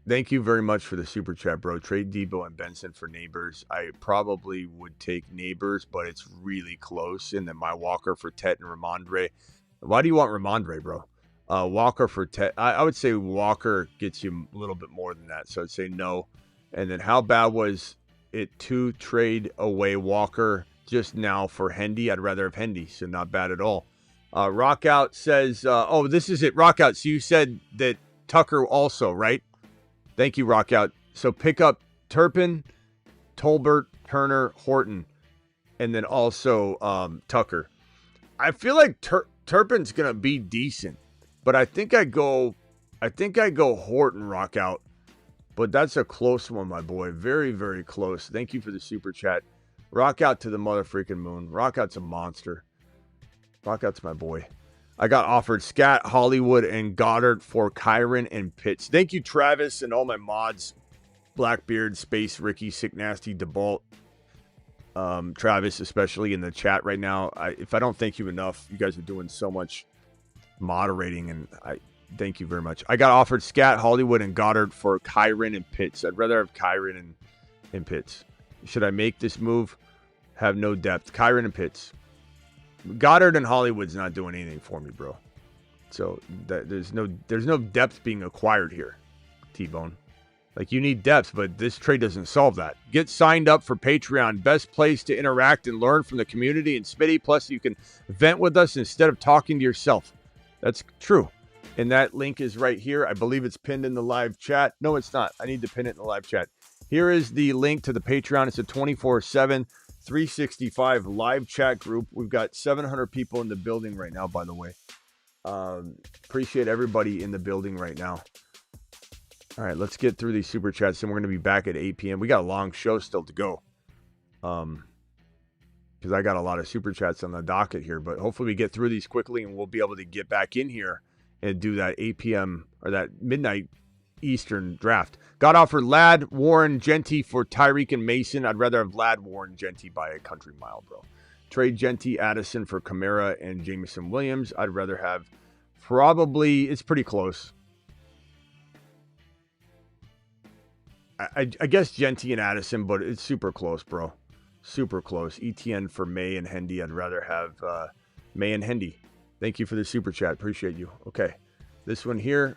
Thank you very much for the super chat, bro. Trade Debo and Benson for Neighbors. I probably would take Neighbors, but it's really close. And then my Walker for Tet and Ramondre. Why do you want Ramondre, bro? Walker for Tet. I would say Walker gets you a little bit more than that. So I'd say no. And then how bad was it to trade away Walker just now for Hendy? I'd rather have Hendy, so not bad at all. Rockout says, oh, this is it, Rockout. So you said that Tucker also, right? Thank you, Rockout. So pick up Turpin, Tolbert, Turner, Horton, and then also Tucker. I feel like Turpin's gonna be decent, but I think I go Horton, Rockout. But that's a close one, my boy. Very, very close. Thank you for the super chat. Rockout to the mother freaking moon. Rockout's a monster. Rockout's my boy. I got offered Scat, Hollywood, and Goddard for Kyron and Pitts. Thank you, Travis, and all my mods. Blackbeard, Space, Ricky, Sick Nasty, DeBolt. Travis, especially in the chat right now. If I don't thank you enough, you guys are doing so much moderating, and I thank you very much. I got offered Scat, Hollywood, and Goddard for Kyron and Pitts. I'd rather have Kyron and Pitts. Should I make this move? Have no depth. Kyron and Pitts. Goddard and Hollywood's not doing anything for me, bro. So there's no depth being acquired here, T-Bone. Like, you need depth, but this trade doesn't solve that. Get signed up for Patreon. Best place to interact and learn from the community and Smitty. Plus, you can vent with us instead of talking to yourself. That's true. And that link is right here. I believe it's pinned in the live chat. No, it's not. I need to pin it in the live chat. Here is the link to the Patreon. It's a 24/7, 365 live chat group. We've got 700 people in the building right now, by the way. Appreciate everybody in the building right now. All right, let's get through these super chats, and we're going to be back at 8 p.m. We got a long show still to go. Because I got a lot of super chats on the docket here, but hopefully we get through these quickly, and we'll be able to get back in here and do that 8 p.m. or that midnight Eastern draft. Got offered Ladd, Warren, Genty for Tyreek and Mason. I'd rather have Ladd, Warren, Genty by a country mile, bro. Trade Genty, Addison for Kamara and Jameson Williams. I'd rather have it's pretty close. I guess Genty and Addison, but it's super close, bro. Super close. ETN for May and Hendy. I'd rather have May and Hendy. Thank you for the super chat. Appreciate you. Okay. This one here.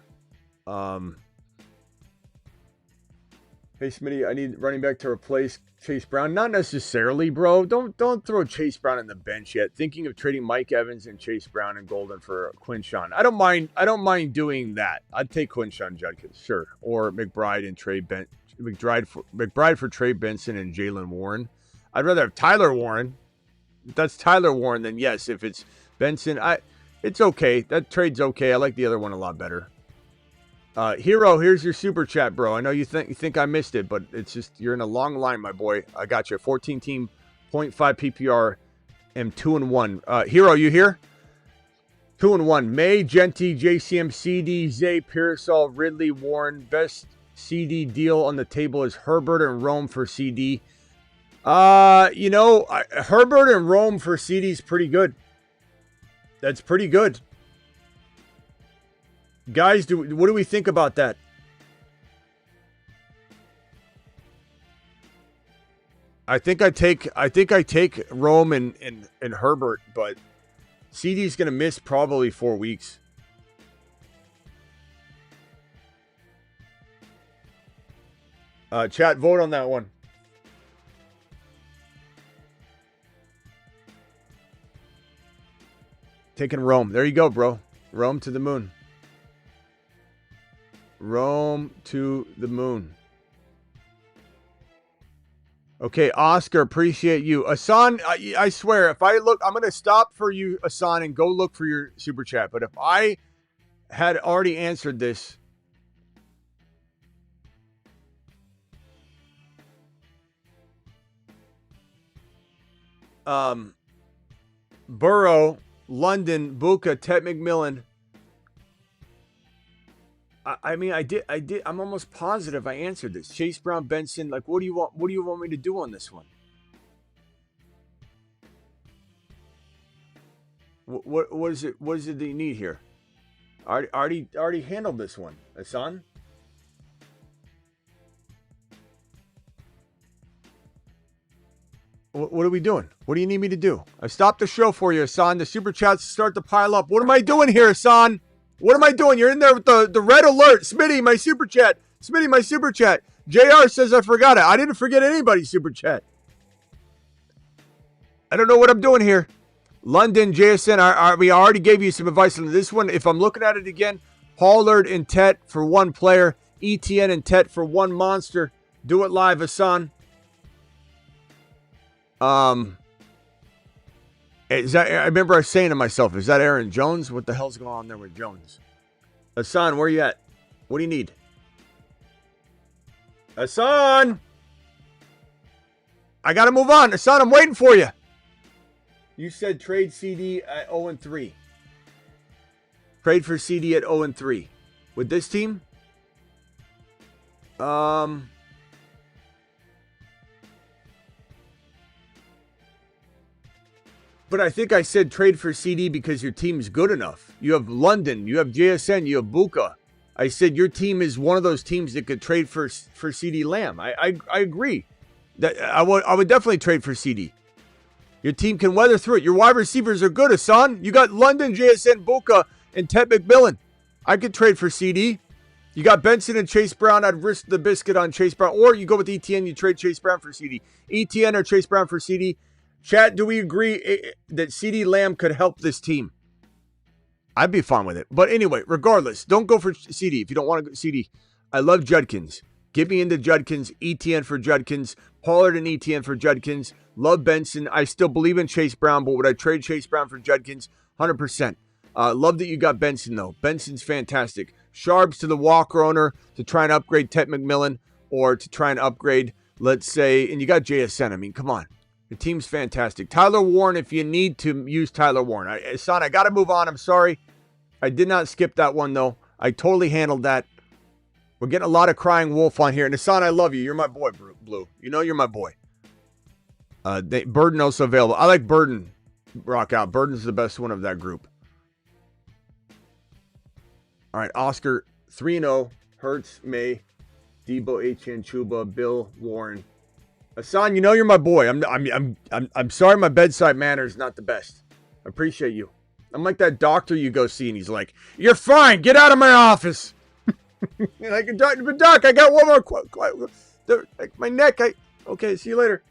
Hey, Hey, Smitty, I need running back to replace Chase Brown. Not necessarily, bro. Don't throw Chase Brown on the bench yet. Thinking of trading Mike Evans and Chase Brown and Golden for Quinshawn. I don't mind doing that. I'd take Quinshawn Judkins, sure. Or McBride for Trey Benson and Jalen Warren. I'd rather have Tyler Warren. If that's Tyler Warren, then yes. If it's Benson, it's okay. That trade's okay. I like the other one a lot better. Hero, here's your super chat, bro. I know you think I missed it, but it's just you're in a long line, my boy. I got you. 14 team, 0.5 PPR, and 2-1. Hero, you here? 2-1. May, Genty, JCM, CD, Zay, Pearsall, Ridley, Warren. Best CD deal on the table is Herbert and Rome for CD. Herbert and Rome for CD is pretty good. That's pretty good. Guys, what do we think about that? I think I take Rome and Herbert, but CD's going to miss probably 4 weeks. Chat, vote on that one. Taking Rome. There you go, bro. Rome to the moon. Rome to the moon. Okay, Oscar, appreciate you. Asan, I swear, if I look, I'm going to stop for you, Asan, and go look for your super chat. But if I had already answered this, Burrow, London, Buka, Ted McMillan. I mean, I did. I'm almost positive I answered this. Chase Brown, Benson. Like, what do you want? What do you want me to do on this one? What is it? What is it that you need here? I already handled this one, Hassan. What are we doing? What do you need me to do? I stopped the show for you, Hassan. The super chats start to pile up. What am I doing here, Hassan? What am I doing? You're in there with the red alert. Smitty, my super chat. Smitty, my super chat. JR says I forgot it. I didn't forget anybody's super chat. I don't know what I'm doing here. London, JSN, we already gave you some advice on this one. If I'm looking at it again, Pollard and Tet for one player. ETN and Tet for one monster. Do it live, Hassan. Is that, I remember I was saying to myself, is that Aaron Jones? What the hell's going on there with Jones? Hassan, where you at? What do you need? Hassan! I got to move on. Hassan, I'm waiting for you. You said trade CD at 0-3. Trade for CD at 0-3. With this team? But I think I said trade for CD because your team's good enough. You have London, you have JSN, you have Buka. I said your team is one of those teams that could trade for CD Lamb. I agree. That I would definitely trade for CD. Your team can weather through it. Your wide receivers are good, Hassan. You got London, JSN, Buka, and Ted McMillan. I could trade for CD. You got Benson and Chase Brown. I'd risk the biscuit on Chase Brown. Or you go with ETN, you trade Chase Brown for CD. ETN or Chase Brown for CD. Chat, do we agree that CD Lamb could help this team? I'd be fine with it. But anyway, regardless, don't go for CD if you don't want to go CD. I love Judkins. Get me into Judkins. ETN for Judkins. Pollard and ETN for Judkins. Love Benson. I still believe in Chase Brown, but would I trade Chase Brown for Judkins? 100%. Love that you got Benson, though. Benson's fantastic. Sharps to the Walker owner to try and upgrade Ted McMillan or to try and upgrade, let's say, and you got JSN. I mean, come on. The team's fantastic. Tyler Warren, if you need to use Tyler Warren. Son, I got to move on. I'm sorry. I did not skip that one, though. I totally handled that. We're getting a lot of crying wolf on here. And Hassan, I love you. You're my boy, Blue. You know you're my boy. Burden also available. I like Burden. Rock out. Burden's the best one of that group. All right, Oscar, 3-0. Hertz, May, Debo, H.N. Chuba, Bill, Warren. Hassan, you know you're my boy. I'm sorry my bedside manner is not the best. I appreciate you. I'm like that doctor you go see and he's like, "You're fine. Get out of my office." You're like, but doc, I got one more My neck. Okay, see you later.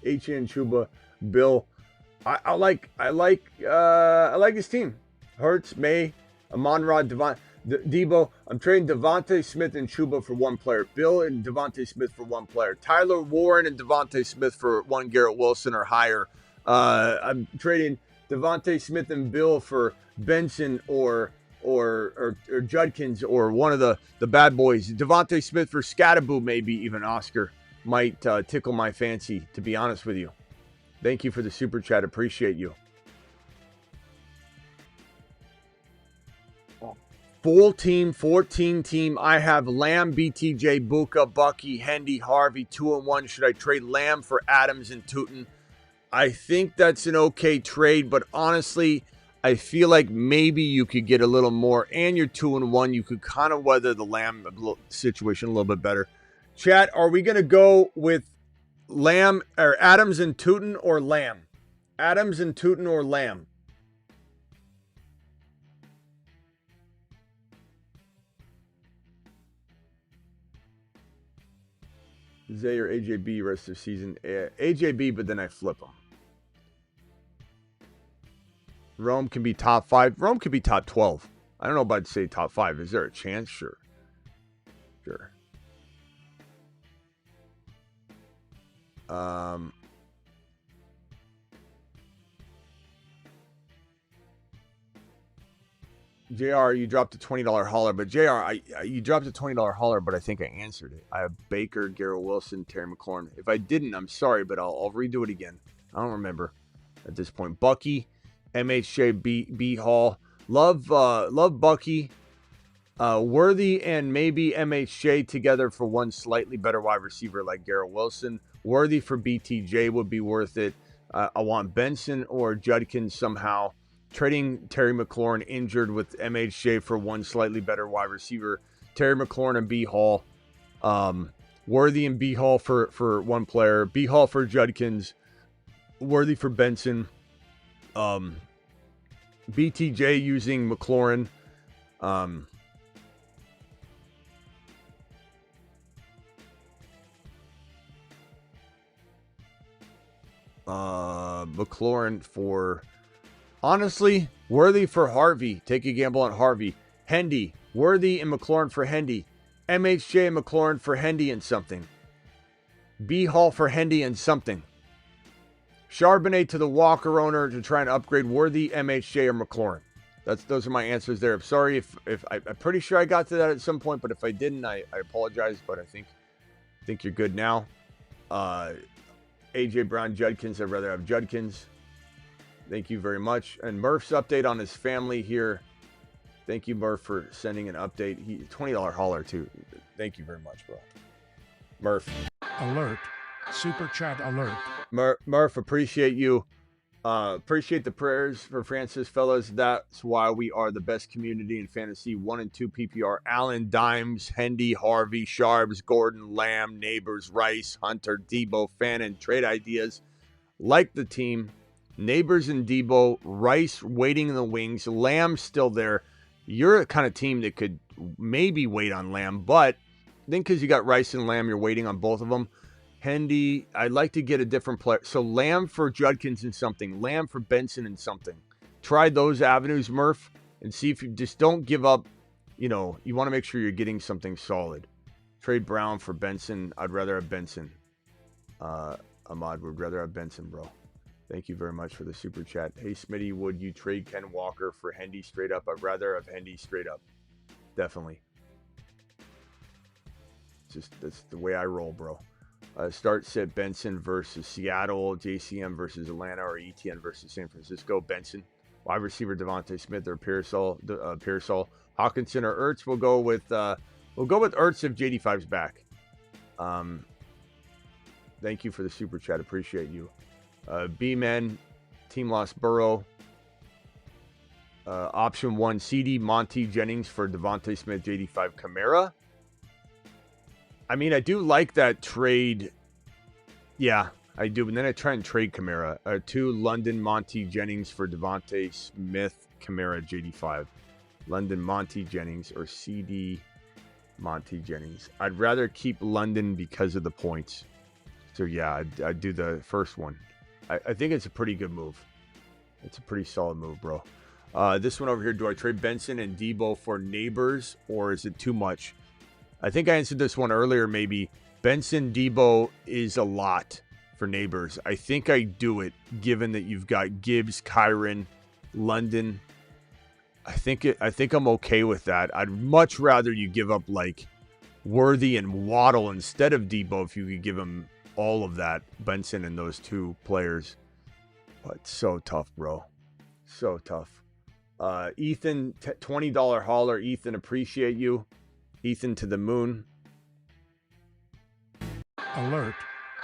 HN Chuba, Bill. I like his team. Hurts, May, Amon-Ra, Debo. I'm trading Devontae Smith and Chuba for one player. Bill and Devontae Smith for one player. Tyler Warren and Devontae Smith for one Garrett Wilson or higher. I'm trading Devontae Smith and Bill for Benson or Judkins or one of the bad boys. Devontae Smith for Scattaboo, maybe even Oscar might tickle my fancy, to be honest with you. Thank you for the super chat. Appreciate you. Full team, 14 team. I have Lamb, BTJ, Buka, Bucky, Hendy, Harvey, 2-1. Should I trade Lamb for Adams and Tootin? I think that's an okay trade, but honestly, I feel like maybe you could get a little more, and you're 2-1. You could kind of weather the Lamb situation a little bit better. Chat, are we going to go with Lamb or Adams and Tootin or Lamb? Adams and Tootin or Lamb? Zay or AJB rest of the season. AJB, but then I flip them. Rome can be top 5. Rome could be top 12. I don't know about to say top 5. Is there a chance? Sure. JR, you dropped a $20 holler, but JR, you dropped a $20 holler, but I think I answered it. I have Baker, Garrett Wilson, Terry McLaurin. If I didn't, I'm sorry, but I'll redo it again. I don't remember at this point. Bucky, MHJ, B Hall, love Bucky, Worthy, and maybe MHJ together for one slightly better wide receiver like Garrett Wilson. Worthy for BTJ would be worth it. I want Benson or Judkins somehow. Trading Terry McLaurin injured with MHJ for one slightly better wide receiver. Terry McLaurin and B Hall. Worthy and B Hall for one player. B Hall for Judkins. Worthy for Benson. BTJ using McLaurin. McLaurin for... Honestly, Worthy for Harvey. Take a gamble on Harvey. Hendy. Worthy and McLaurin for Hendy. MHJ and McLaurin for Hendy and something. B Hall for Hendy and something. Charbonnet to the Walker owner to try and upgrade Worthy, MHJ, or McLaurin. Those are my answers there. I'm sorry if I'm pretty sure I got to that at some point, but if I didn't, I apologize. But I think you're good now. AJ Brown, Judkins. I'd rather have Judkins. Thank you very much. And Murph's update on his family here. Thank you, Murph, for sending an update. $20 holler, too. Thank you very much, bro. Murph. Alert. Super chat alert. Murph, appreciate you. Appreciate the prayers for Francis, fellas. That's why we are the best community in fantasy. 1 and 2 PPR. Allen, Dimes, Hendy, Harvey, Sharbs, Gordon, Lamb, Neighbors, Rice, Hunter, Debo, Fannin. Trade ideas. Like the team. Neighbors and Debo, Rice waiting in the wings, Lamb still there. You're a kind of team that could maybe wait on Lamb, but I think because you got Rice and Lamb, you're waiting on both of them. Hendy, I'd like to get a different player. So Lamb for Judkins and something, Lamb for Benson and something. Try those avenues, Murph, and see if you just don't give up. You know, you want to make sure you're getting something solid. Trade Brown for Benson. I'd rather have Benson. Ahmad would rather have Benson, bro. Thank you very much for the super chat. Hey, Smitty, would you trade Ken Walker for Hendy straight up? I'd rather have Hendy straight up. Definitely. That's the way I roll, bro. Start set Benson versus Seattle, JCM versus Atlanta, or ETN versus San Francisco. Benson. Wide receiver Devontae Smith or Pearsall. Hawkinson or Ertz. We'll go with Ertz if JD5's back. Thank you for the super chat. Appreciate you. B-Men, team lost Burrow. Option 1, CD, Monty Jennings for Devontae Smith, JD5 Kamara. I mean, I do like that trade. Yeah, I do. And then I try and trade Kamara. 2, London, Monty Jennings for Devontae Smith, Kamara, JD5. London, Monty Jennings, or CD, Monty Jennings. I'd rather keep London because of the points. So, yeah, I'd do the first one. I think it's a pretty good move. It's a pretty solid move, bro. This one over here, do I trade Benson and Debo for Neighbors, or is it too much? I think I answered this one earlier, maybe. Benson, Debo is a lot for Neighbors. I think I do it, given that you've got Gibbs, Kyron, London. I think I'm okay with that. I'd much rather you give up like Worthy and Waddle instead of Debo if you could give him all of that, Benson and those two players. But so tough, bro. So tough. Ethan, $20 hauler. Ethan, appreciate you. Ethan to the moon. Alert.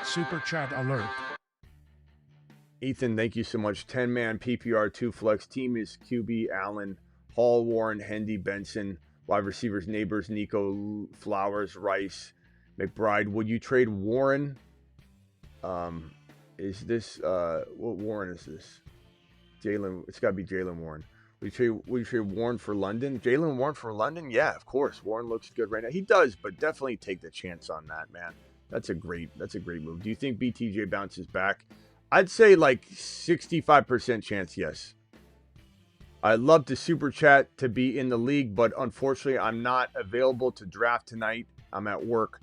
Super chat alert. Ethan, thank you so much. 10-man PPR 2 flex. Team is QB, Allen, Hall, Warren, Hendy, Benson. Wide receivers, Neighbors, Nico, Flowers, Rice, McBride. Would you trade Warren? Is this what Warren is this? Jalen. It's got to be Jalen Warren. Would you trade Warren for London? Jalen Warren for London? Yeah, of course. Warren looks good right now. He does, but definitely take the chance on that, man. That's a great move. Do you think BTJ bounces back? I'd say like 65% chance, yes. I'd love to super chat to be in the league, but unfortunately, I'm not available to draft tonight. I'm at work.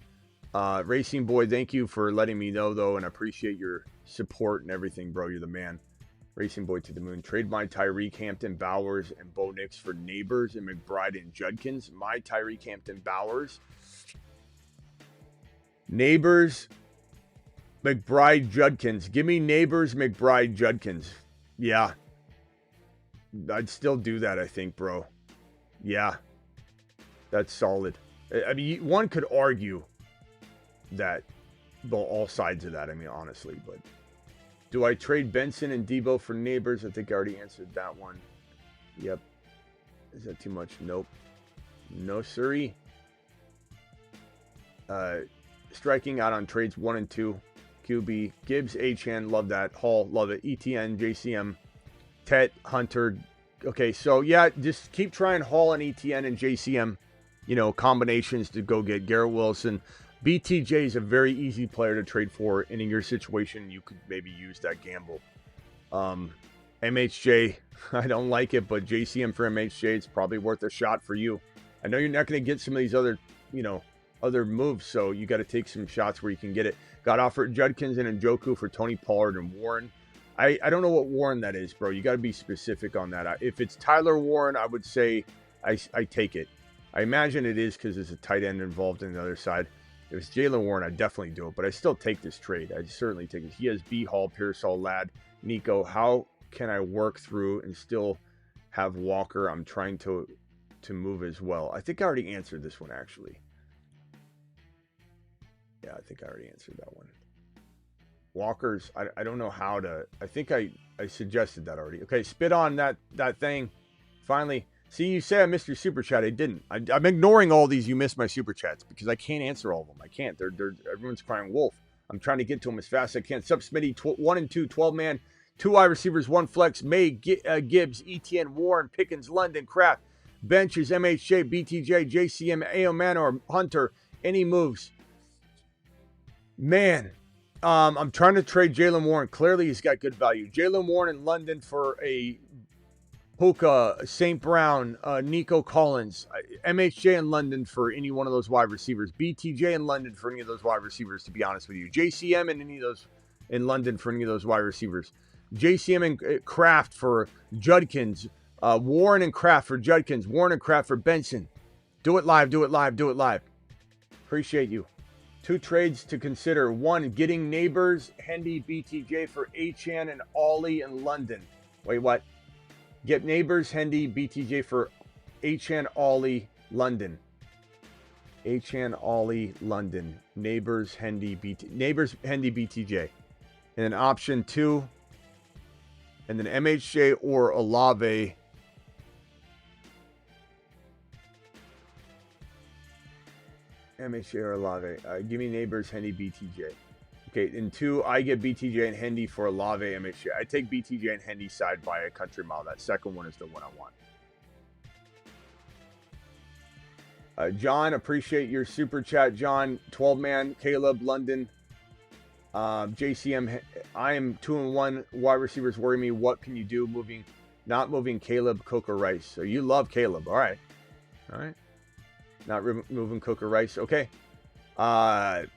Racing Boy, thank you for letting me know, though, and I appreciate your support and everything, bro. You're the man. Racing Boy to the moon. Trade my Tyreek, Hampton, Bowers, and Bo Nix for Neighbors and McBride and Judkins. My Tyreek, Hampton, Bowers. Neighbors, McBride, Judkins. Give me Neighbors, McBride, Judkins. Yeah. I'd still do that, I think, bro. Yeah. That's solid. I mean, one could argue that all sides of that, I mean, honestly, but do I trade Benson and Debo for Neighbors? I think I already answered that one. Yep. Is that too much? Nope. No, siree. Striking out on trades 1 and 2. QB, Gibbs, Achane, love that. Hall, love it. ETN, JCM, Tet, Hunter. Okay, so yeah, just keep trying Hall and ETN and JCM, combinations to go get Garrett Wilson. BTJ is a very easy player to trade for, and in your situation, you could maybe use that gamble. MHJ, I don't like it, but JCM for MHJ, it's probably worth a shot for you. I know you're not going to get some of these other, other moves, so you got to take some shots where you can get it. Got offered Judkins and Njoku for Tony Pollard and Warren. I don't know what Warren that is, bro. You got to be specific on that. If it's Tyler Warren, I would say I take it. I imagine it is because there's a tight end involved in the other side. If it's Jalen Warren, I'd definitely do it, but I still take this trade. I'd certainly take it. He has B. Hall, Pearsall, Ladd, Nico. How can I work through and still have Walker? I'm trying to move as well. I think I already answered this one, actually. Yeah, I think I already answered that one. Walker's, I don't know how to, I think I suggested that already. Okay, spit on that thing. Finally. See, you say I missed your super chat. I didn't. I'm ignoring all these you missed my super chats because I can't answer all of them. I can't. Everyone's crying wolf. I'm trying to get to them as fast as I can. Sup, Smitty, 1 and 2, 12-man, 2 wide receivers, 1 flex, May, Gibbs, ETN, Warren, Pickens, London, Kraft, benches, MHJ, BTJ, JCM, AO Manor, Hunter. Any moves? Man, I'm trying to trade Jalen Warren. Clearly, he's got good value. Jalen Warren in London for a Puka, St. Brown, Nico Collins, MHJ in London for any one of those wide receivers. BTJ in London for any of those wide receivers, to be honest with you. JCM and any of those in London for any of those wide receivers. JCM and Kraft for Judkins. Warren and Kraft for Judkins. Warren and Kraft for Benson. Do it live, do it live, do it live. Appreciate you. 2 trades to consider. 1, getting Neighbors, Hendy, BTJ for Achane and Ollie in London. Wait, what? Get Neighbors, Hendy, BTJ for Achane, Ollie, London. Achane, Ollie, London. Neighbors, Hendy, Neighbors, Hendy, BTJ. And then option 2. And then MHJ or Olave. MHJ or Olave. Give me Neighbors, Hendy, BTJ. Okay, in 2, I get BTJ and Hendy for Olave, MHJ. I take BTJ and Hendy side by a country mile. That second one is the one I want. John, appreciate your super chat. John, 12-man, Caleb, London, JCM. I am 2-1. Wide receivers worry me. What can you do? Not moving Caleb, Coker, Rice. So you love Caleb. All right. Not moving Coker, Rice. Okay. You're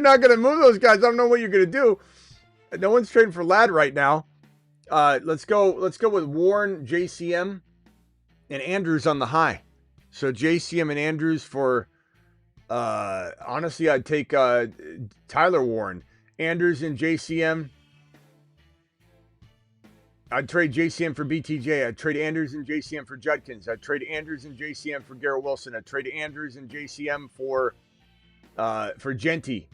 not going to move those guys. I don't know what you're going to do. No one's trading for Ladd right now. Let's go with Warren, JCM, and Andrews on the high. So JCM and Andrews for, honestly, I'd take Tyler Warren. Andrews and JCM. I'd trade JCM for BTJ. I'd trade Andrews and JCM for Judkins. I'd trade Andrews and JCM for Garrett Wilson. I'd trade Andrews and JCM for Genty.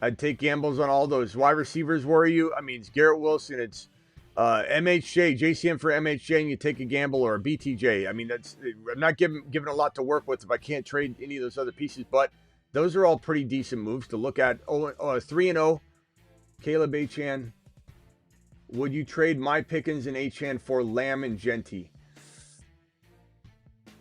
I'd take gambles on all those. Wide receivers worry you? I mean, it's Garrett Wilson. It's MHJ, JCM for MHJ, and you take a gamble, or a BTJ. I mean, I'm not giving a lot to work with if I can't trade any of those other pieces, but those are all pretty decent moves to look at. 3-0, Caleb Achane. Would you trade my Pickens and Achane for Lamb and Genty?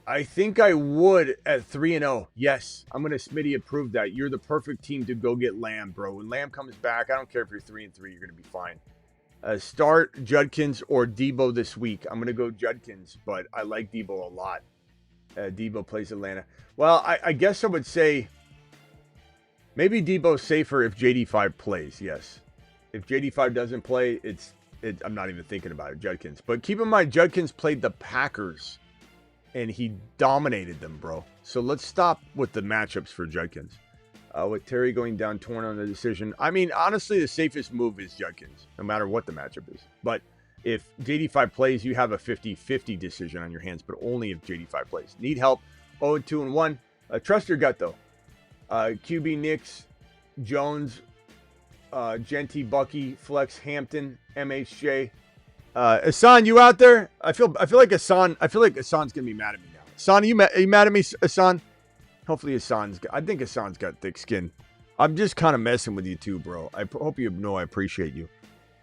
I think I would at 3-0. Yes, I'm going to Smitty approve that. You're the perfect team to go get Lamb, bro. When Lamb comes back, I don't care if you're 3-3, you're going to be fine. Start Judkins or Debo this week. I'm going to go Judkins, but I like Debo a lot. Debo plays Atlanta. Well, I guess I would say maybe Debo's safer if JD5 plays, yes. If JD5 doesn't play, I'm not even thinking about it, Judkins. But keep in mind, Judkins played the Packers, and he dominated them, bro. So let's stop with the matchups for Judkins. With Terry going down torn on the decision. I mean, honestly, the safest move is Judkins, no matter what the matchup is. But if JD5 plays, you have a 50-50 decision on your hands, but only if JD5 plays. Need help, 0-2-1. Trust your gut, though. QB Knicks, Jones, Genty, Bucky, Flex, Hampton, MHJ. Hassan, you out there? I feel like Hassan's gonna be mad at me now. Hassan, are you mad at me, Hassan? Hopefully I think Hassan's got thick skin. I'm just kind of messing with you too, bro. I hope you know I appreciate you.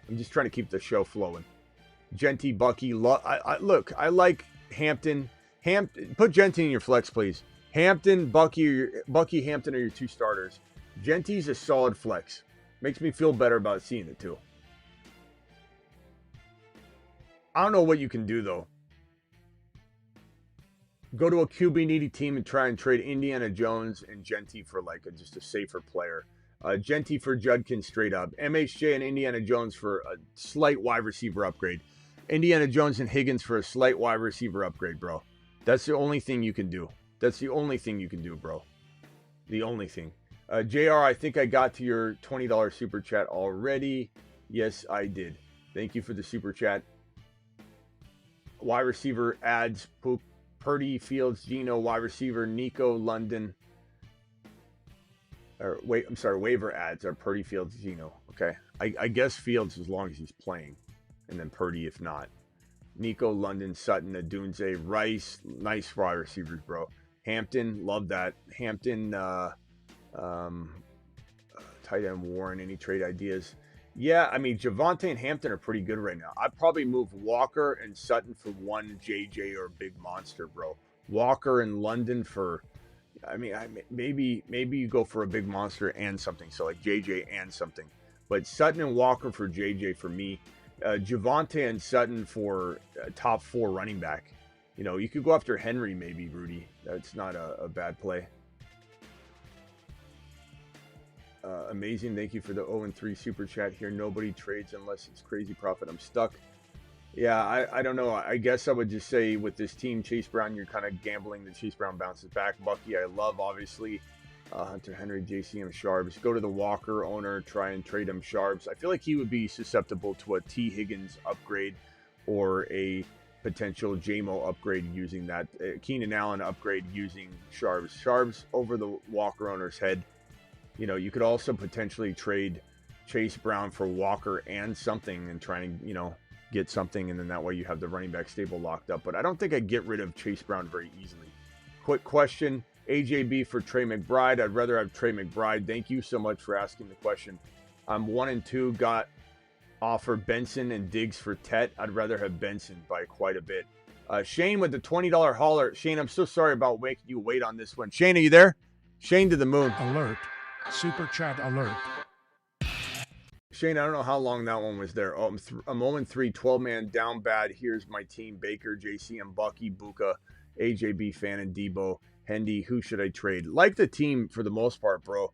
I'm just trying to keep the show flowing. Genty, Bucky, look, I like Hampton. Put Genty in your flex, please. Hampton, Bucky, Hampton are your two starters. Genty's a solid flex. Makes me feel better about seeing it too. I don't know what you can do though. Go to a QB needy team and try and trade Indiana Jones and Genty for just a safer player. Genty for Judkins straight up. MHJ and Indiana Jones for a slight wide receiver upgrade. Indiana Jones and Higgins for a slight wide receiver upgrade, bro. That's the only thing you can do. That's the only thing you can do, bro. The only thing. JR, I think I got to your $20 super chat already. Yes, I did. Thank you for the super chat. Wide receiver adds Purdy, Fields, Geno. Wide receiver Nico, London. Waiver adds are Purdy, Fields, Geno. Okay. I guess Fields as long as he's playing. And then Purdy if not. Nico, London, Sutton, Adunze, Rice. Nice wide receivers, bro. Hampton, love that. Hampton, tight end Warren, any trade ideas? Yeah, I mean, Javonte and Hampton are pretty good right now. I'd probably move Walker and Sutton for one JJ or big monster, bro. Walker and London for, maybe you go for a big monster and something. So like JJ and something. But Sutton and Walker for JJ for me. Javonte and Sutton for top 4 running back. You know, you could go after Henry maybe, Rudy. That's not a bad play. Amazing. Thank you for the 0-3 super chat here. Nobody trades unless it's crazy profit. I'm stuck. Yeah, I don't know. I guess I would just say with this team, Chase Brown, you're kind of gambling that Chase Brown bounces back. Bucky, I love, obviously. Hunter Henry, JCM, Sharps. Go to the Walker owner, try and trade him Sharps. I feel like he would be susceptible to a T. Higgins upgrade or a potential JMO upgrade using that. Keenan Allen upgrade using Sharps. Sharps over the Walker owner's head. You know, you could also potentially trade Chase Brown for Walker and something and try and, get something. And then that way you have the running back stable locked up. But I don't think I'd get rid of Chase Brown very easily. Quick question. AJB for Trey McBride. I'd rather have Trey McBride. Thank you so much for asking the question. I'm 1-2. Got offered Benson and Diggs for Tet. I'd rather have Benson by quite a bit. Shane with the $20 hauler. Shane, I'm so sorry about making you wait on this one. Shane, are you there? Shane to the moon. Alert. Super chat alert. Shane, I don't know how long that one was there. Oh, I'm 0-3, 12-man down bad. Here's my team. Baker, JCM, Bucky, Buka, AJB, Fan, and Debo. Hendy, who should I trade? Like the team for the most part, bro.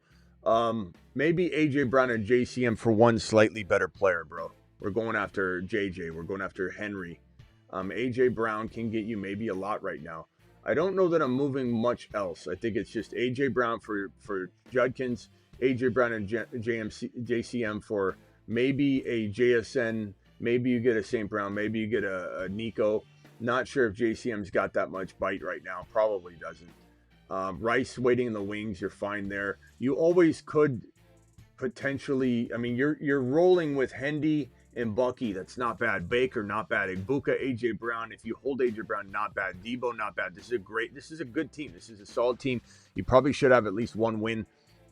Maybe AJ Brown and JCM for one slightly better player, bro. We're going after JJ. We're going after Henry. AJ Brown can get you maybe a lot right now. I don't know that I'm moving much else. I think it's just AJ Brown for Judkins, AJ Brown and JCM for maybe a JSN. Maybe you get a St. Brown. Maybe you get a Nico. Not sure if JCM's got that much bite right now. Probably doesn't. Rice waiting in the wings. You're fine there. You always could potentially. I mean, you're rolling with Hendy and Bucky. That's not bad. Baker, not bad. Ibuka, AJ Brown. If you hold AJ Brown, not bad. Debo, not bad. This is a good team. This is a solid team. You probably should have at least one win.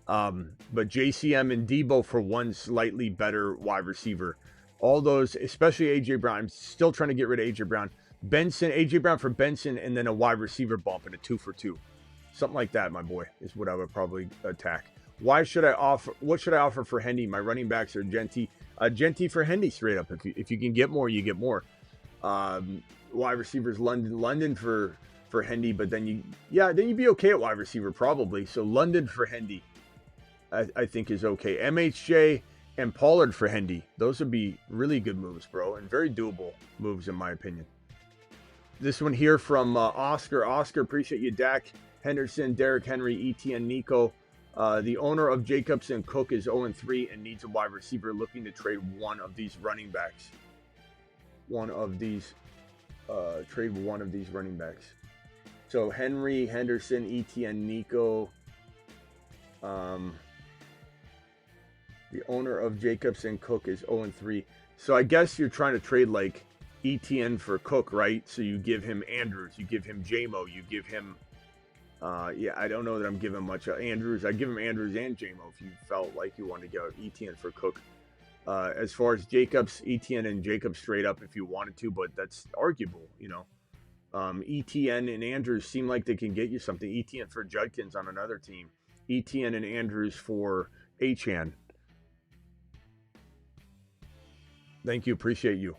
But JCM and Debo for one slightly better wide receiver. All those, especially AJ Brown. I'm still trying to get rid of AJ Brown. Benson, AJ Brown for Benson, and then a wide receiver bump and a 2-for-2. Something like that, my boy, is what I would probably attack. What should I offer for Hendy? My running backs are Genty. Genty for Hendy straight up. If you can get more, you get more. Wide receivers, London for Hendy, but then you'd be okay at wide receiver probably. So London for Hendy, I think is okay. MHJ and Pollard for Hendy. Those would be really good moves, bro, and very doable moves in my opinion. This one here from Oscar. Oscar, appreciate you, Dak, Henderson, Derrick Henry, ETN, Nico. The owner of Jacobs and Cook is 0-3 and needs a wide receiver, looking to trade one of these running backs. Trade one of these running backs. So Henry, Henderson, ETN, Nico. The owner of Jacobs and Cook is 0-3. So I guess you're trying to trade like ETN for Cook, right? So you give him Andrews, you give him JMO, you give him I don't know that I'm giving much Andrews. I give him Andrews and JMO if you felt like you wanted to go ETN for Cook. As far as Jacobs, ETN and Jacobs straight up if you wanted to, but that's arguable, you know. ETN and Andrews seem like they can get you something. ETN for Judkins on another team. ETN and Andrews for Achan. Thank you. Appreciate you.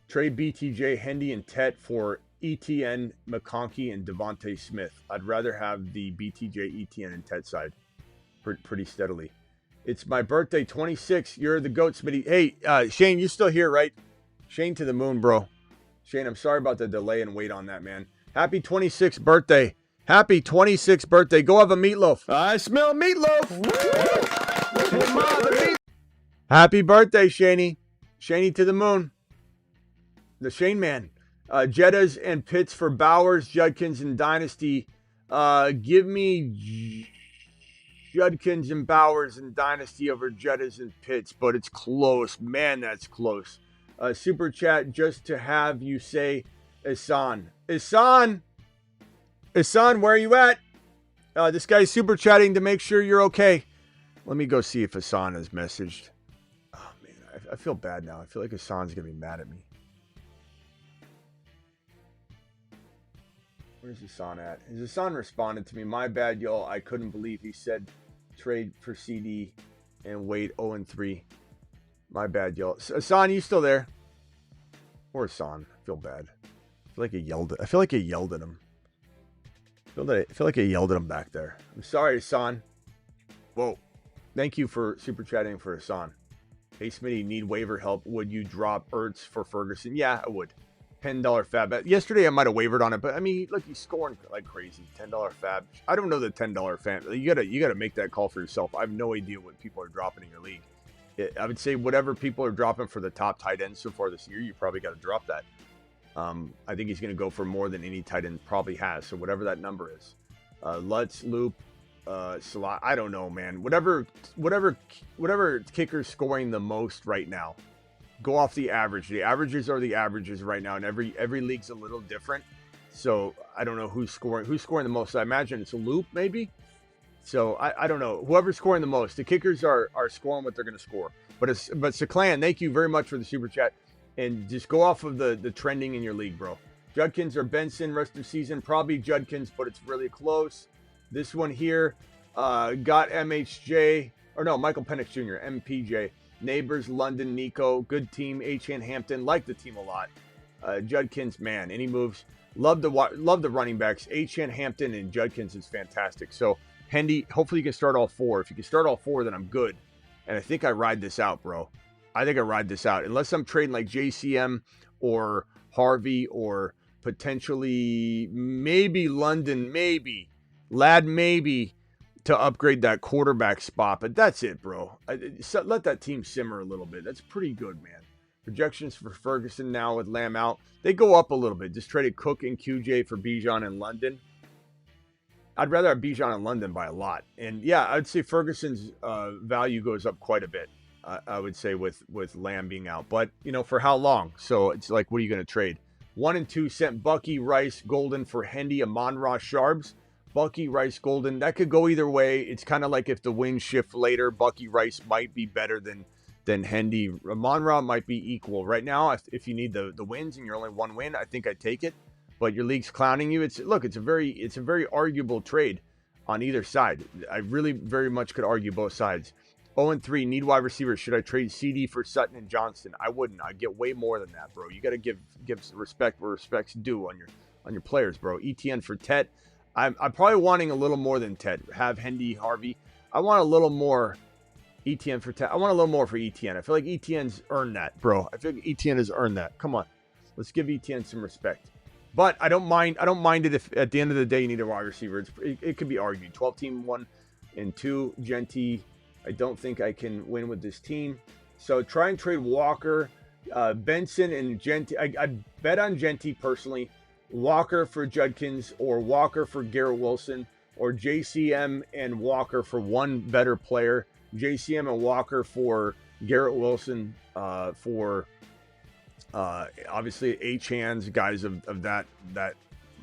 Trade BTJ, Hendy, and Tet for ETN, McConkey, and Devontae Smith. I'd rather have the BTJ, ETN, and Tet side pretty steadily. It's my birthday, 26. You're the GOAT, Smitty. Hey, Shane, you still here, right? Shane to the moon, bro. Shane, I'm sorry about the delay and wait on that, man. Happy 26th birthday. Happy 26th birthday. Go have a meatloaf. I smell meatloaf. Happy birthday, Shaney. Shaney to the moon. The Shane man. Jettas and Pitts for Bowers, Judkins, and Dynasty. Give me Judkins and Bowers and Dynasty over Jettas and Pitts, but it's close. Man, that's close. Super chat just to have you say Isan. Isan, where are you at? This guy's super chatting to make sure you're okay. Let me go see if Isan has messaged. Oh, man, I feel bad now. I feel like Isan's going to be mad at me. Where's Hassan at? Has Hassan responded to me? My bad, y'all. I couldn't believe he said trade for CD and wait 0-3. My bad, y'all. Hassan, you still there? Or Hassan? I feel bad. I feel like I yelled at him. I feel like I yelled at him back there. I'm sorry, Hassan. Whoa. Thank you for super chatting for Hassan. Hey, Smitty, need waiver help. Would you drop Ertz for Ferguson? Yeah, I would. $10 fab. Yesterday I might have wavered on it, but I mean, look, he's scoring like crazy. $10 fab. I don't know the $10 fab. You gotta make that call for yourself. I have no idea what people are dropping in your league. I would say whatever people are dropping for the top tight ends so far this year, you probably got to drop that. I think he's going to go for more than any tight end probably has. So whatever that number is, Lutz, Loop, Salah. I don't know, man. Whatever kicker's scoring the most right now. Go off the average. The averages are the averages right now, and every league's a little different. So I don't know who's scoring the most. I imagine it's a Loop, maybe. So I don't know. Whoever's scoring the most, the kickers are scoring what they're going to score. But Saklan, thank you very much for the super chat, and just go off of the trending in your league, bro. Judkins or Benson rest of season? Probably Judkins, but it's really close. This one here, got MHJ, or no, Michael Penix Jr., MPJ. Neighbors, London, Nico, good team. H.N. Hampton, like the team a lot. Judkins, man, any moves? Love the running backs. H.N. Hampton and Judkins is fantastic. So, Hendy, hopefully you can start all 4. If you can start all 4, then I'm good. And I think I ride this out, bro. I think I ride this out. Unless I'm trading like JCM or Harvey or potentially maybe London, maybe. Lad, maybe to upgrade that quarterback spot. But that's it, bro. Let that team simmer a little bit. That's pretty good, man. Projections for Ferguson now with Lamb out. They go up a little bit. Just traded Cook and QJ for Bijan and London. I'd rather have Bijan and London by a lot. And yeah, I'd say Ferguson's value goes up quite a bit. I would say with Lamb being out. But, you know, for how long? So it's like, what are you going to trade? 1 and 2 sent Bucky, Rice, Golden for Hendy, Amon-Ra, Sharbs. Bucky, Rice, Golden. That could go either way. It's kind of like if the wins shift later, Bucky, Rice might be better than Hendy. Amon-Ra might be equal. Right now, if you need the wins and you're only 1 win, I think I'd take it. But your league's clowning you. It's a very arguable trade on either side. I really very much could argue both sides. 0-3, need wide receivers. Should I trade CD for Sutton and Johnston? I wouldn't. I'd get way more than that, bro. You got to give respect where respect's due on your players, bro. ETN for Tet. I'm probably wanting a little more than Tet. Have Hendy, Harvey. I want a little more ETN for Tet. I want a little more for ETN. I feel like ETN's earned that, bro. I feel like ETN has earned that. Come on. Let's give ETN some respect. But I don't mind it if at the end of the day you need a wide receiver. It could be argued. 12-team 1 and 2. Genty. I don't think I can win with this team. So try and trade Walker, Benson, and Genty. I bet on Genty personally. Walker for Judkins or Walker for Garrett Wilson or JCM and Walker for one better player. JCM and Walker for Garrett Wilson for obviously H-hands, guys of that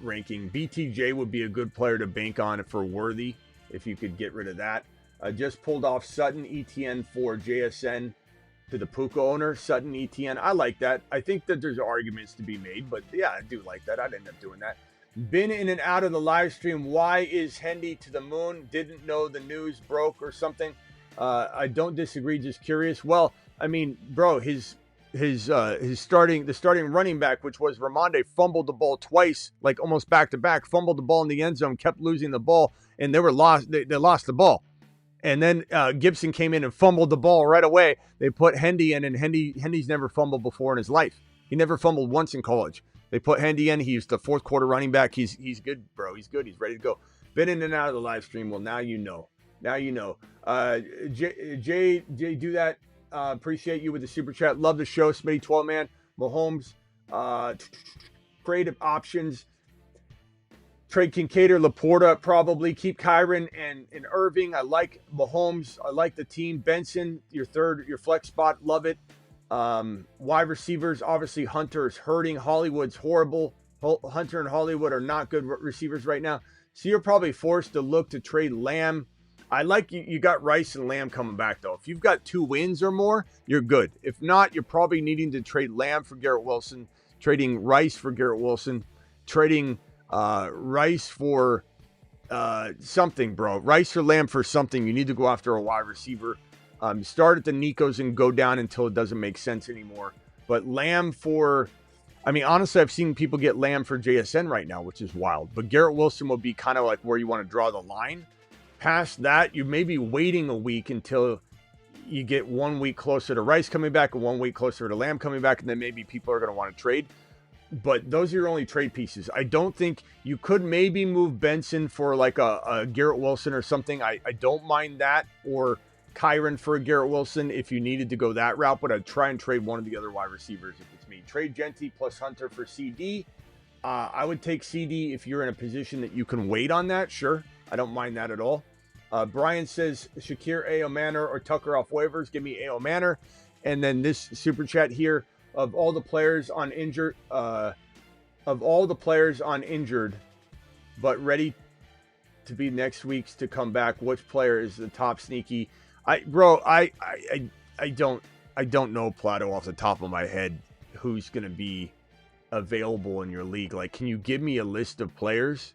ranking. BTJ would be a good player to bank on for Worthy if you could get rid of that. Just pulled off Sutton ETN for JSN to the Puka owner. Sutton ETN. I like that. I think that there's arguments to be made, but yeah, I do like that. I'd end up doing that. Been in and out of the live stream. Why is Hendy to the moon? Didn't know the news broke or something. I don't disagree. Just curious. Well, I mean, bro, his starting running back, which was Ramonde, fumbled the ball twice, like almost back to back. Fumbled the ball in the end zone, kept losing the ball, and they lost the ball. And then Gibson came in and fumbled the ball right away. They put Hendy in, and Hendy's never fumbled before in his life. He never fumbled once in college. They put Hendy in. He's the fourth quarter running back. He's good, bro. He's good. He's ready to go. Been in and out of the live stream. Well, now you know. Now you know. Jay, do that. Appreciate you with the super chat. Love the show. Smitty 12 man. Mahomes. Creative options. Trade Kincaid or Laporta, probably. Keep Kyron and Irving. I like Mahomes. I like the team. Benson, your flex spot. Love it. Wide receivers, obviously Hunter is hurting. Hollywood's horrible. Hunter and Hollywood are not good receivers right now. So you're probably forced to look to trade Lamb. I like you got Rice and Lamb coming back, though. If you've got 2 wins or more, you're good. If not, you're probably needing to trade Lamb for Garrett Wilson, trading Rice for Garrett Wilson, trading Rice for something, bro. Rice or Lamb for something. You need to go after a wide receiver. Start at the Nikos and go down until it doesn't make sense anymore. But Lamb for, I mean, honestly, I've seen people get Lamb for JSN right now, which is wild. But Garrett Wilson will be kind of like where you want to draw the line. Past that, you may be waiting a week until you get 1 week closer to Rice coming back and 1 week closer to Lamb coming back, and then maybe people are going to want to trade. But those are your only trade pieces. I don't think you could maybe move Benson for like a Garrett Wilson or something. I don't mind that, or Kyron for a Garrett Wilson if you needed to go that route, but I'd try and trade one of the other wide receivers if it's me. Trade Genty plus Hunter for CD. I would take CD if you're in a position that you can wait on that. Sure, I don't mind that at all. Brian says Shakir A.O. Manor or Tucker off waivers. Give me A.O. Manor. And then this super chat here. Of all the players on injured, but ready to be next week's to come back, which player is the top sneaky? I don't know, Plato, off the top of my head who's gonna be available in your league. Like, can you give me a list of players?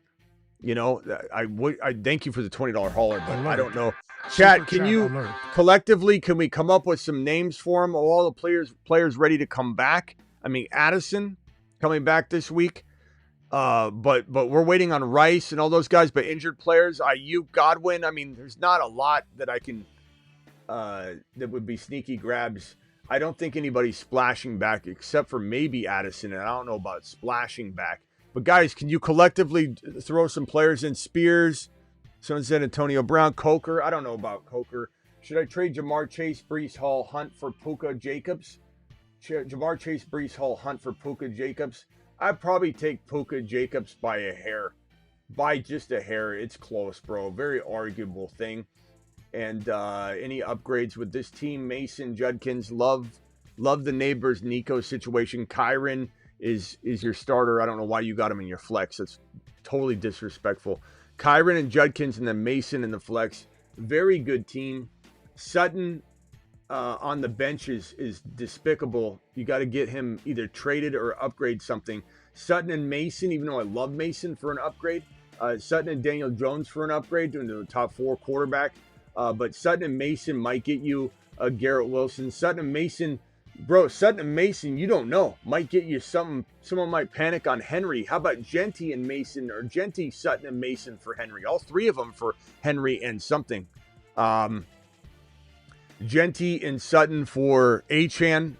You know, I thank you for the $20 hauler, but I don't know. Chat, can you collectively, can we come up with some names for them? All the players ready to come back? I mean, Addison coming back this week. But we're waiting on Rice and all those guys, but injured players, Ayuk, Godwin. I mean, there's not a lot that I can, that would be sneaky grabs. I don't think anybody's splashing back except for maybe Addison, and I don't know about splashing back. But guys, can you collectively throw some players in? Spears, someone said Antonio Brown, Coker. I don't know about Coker. Should I trade Jamar Chase, Breece Hall, Hunt for Puka Jacobs? Jamar Chase, Breece Hall, Hunt for Puka Jacobs. I'd probably take Puka Jacobs by a hair. By just a hair. It's close, bro. Very arguable thing. And any upgrades with this team? Mason, Judkins, love the neighbors Nico situation. Kyron is your starter. I don't know why you got him in your flex. That's totally disrespectful. Kyron and Judkins and then Mason in the flex. Very good team. Sutton on the bench is despicable. You got to get him either traded or upgrade something. Sutton and Mason, even though I love Mason for an upgrade. Sutton and Daniel Jones for an upgrade, doing the top 4 quarterback. But Sutton and Mason might get you Garrett Wilson. Sutton and Mason, bro, Sutton and Mason, you don't know. Might get you something. Someone might panic on Henry. How about Genty and Mason, or Genty, Sutton, and Mason for Henry? All 3 of them for Henry and something. Genty and Sutton for Achane,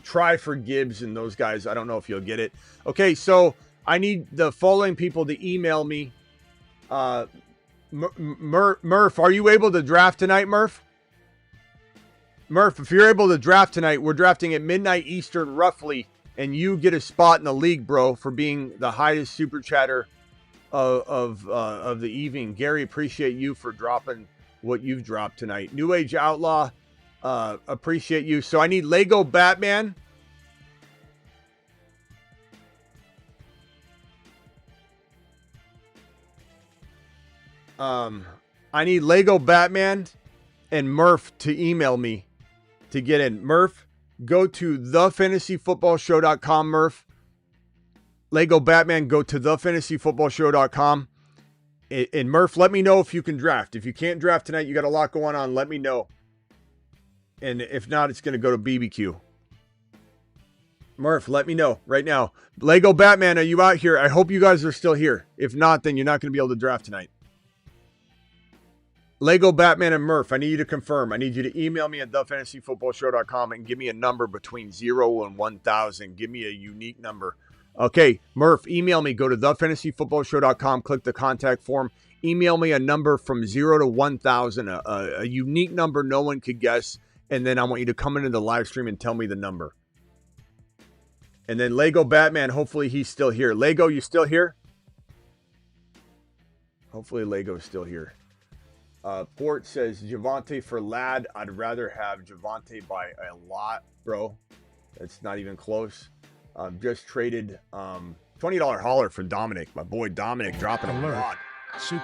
try for Gibbs and those guys. I don't know if you'll get it. Okay, so I need the following people to email me. Murph, are you able to draft tonight, Murph? Murph, if you're able to draft tonight, we're drafting at midnight Eastern roughly, and you get a spot in the league, bro, for being the highest super chatter of the evening. Gary, appreciate you for dropping what you've dropped tonight. New Age Outlaw, appreciate you. So I need Lego Batman. I need Lego Batman and Murph to email me to get in. Murph, go to thefantasyfootballshow.com, Murph. Lego Batman, go to thefantasyfootballshow.com. And Murph, let me know if you can draft. If you can't draft tonight, you got a lot going on, let me know. And if not, it's going to go to BBQ. Murph, let me know right now. Lego Batman, are you out here? I hope you guys are still here. If not, then you're not going to be able to draft tonight. Lego Batman and Murph, I need you to confirm. I need you to email me at thefantasyfootballshow.com and give me a number between 0 and 1,000. Give me a unique number. Okay, Murph, email me. Go to thefantasyfootballshow.com, click the contact form. Email me a number from 0 to 1,000, a unique number no one could guess. And then I want you to come into the live stream and tell me the number. And then Lego Batman, hopefully he's still here. Lego, you still here? Hopefully Lego's still here. Port says, Javonte for Ladd. I'd rather have Javonte by a lot, bro. That's not even close. Just traded $20 hauler for Dominic. My boy Dominic dropping a lot. Super.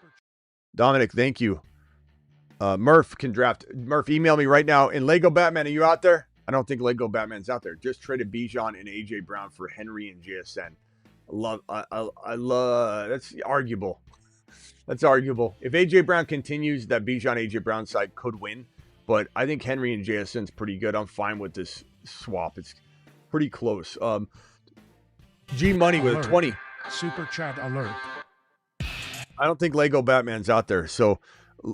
Dominic, thank you. Murph can draft. Murph, email me right now. And Lego Batman, are you out there? I don't think Lego Batman's out there. Just traded Bijan and AJ Brown for Henry and JSN. I love that's arguable. That's arguable. If AJ Brown continues, that Bijan AJ Brown side could win. But I think Henry and JSN's pretty good. I'm fine with this swap. It's pretty close. G Money with a 20. Super chat alert. I don't think Lego Batman's out there. So